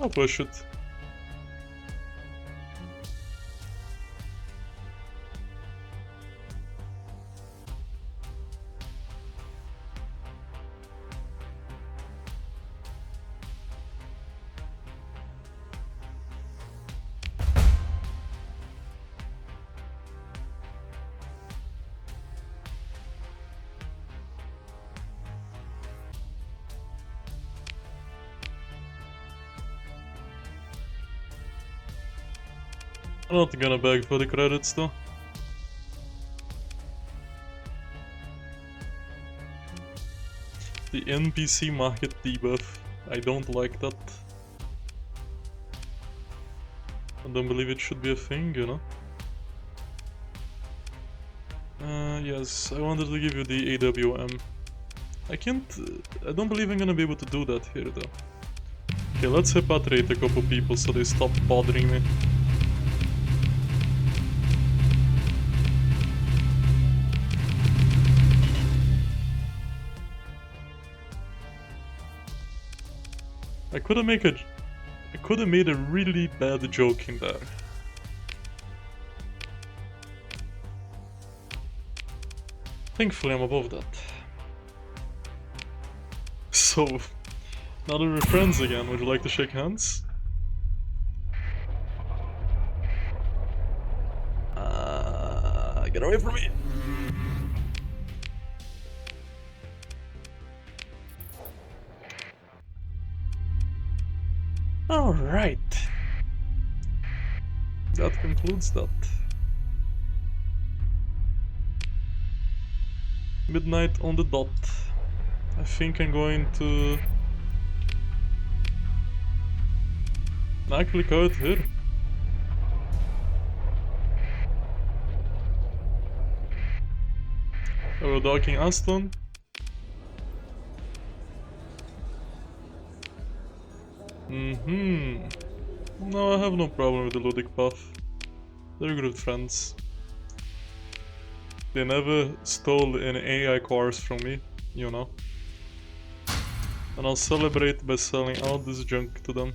I'll push it. I'm not gonna beg for the credits though. The NPC market debuff. I don't like that. I don't believe it should be a thing, you know? Yes, I wanted to give you the AWM. I don't believe I'm gonna be able to do that here though. Okay, let's repatriate a couple people so they stop bothering me. I could have made a really bad joke in there. Thankfully I'm above that. So, now that we're friends again, would you like to shake hands? Get away from me! Alright. That concludes that. Midnight on the dot. I think I'm going to actually cut here. We're docking Aston. No, I have no problem with the Luddic path. They're good friends. They never stole any AI cores from me, you know. And I'll celebrate by selling out this junk to them.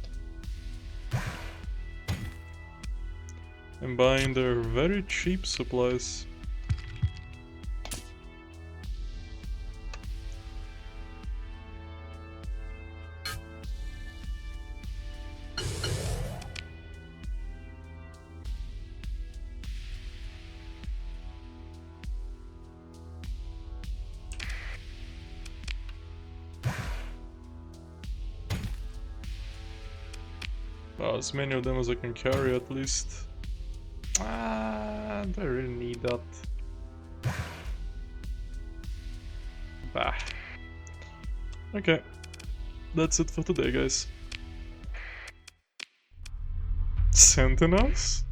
And buying their very cheap supplies. As many of them as I can carry at least. Do I really need that? Bah. Okay, that's it for today, guys. Sentinels?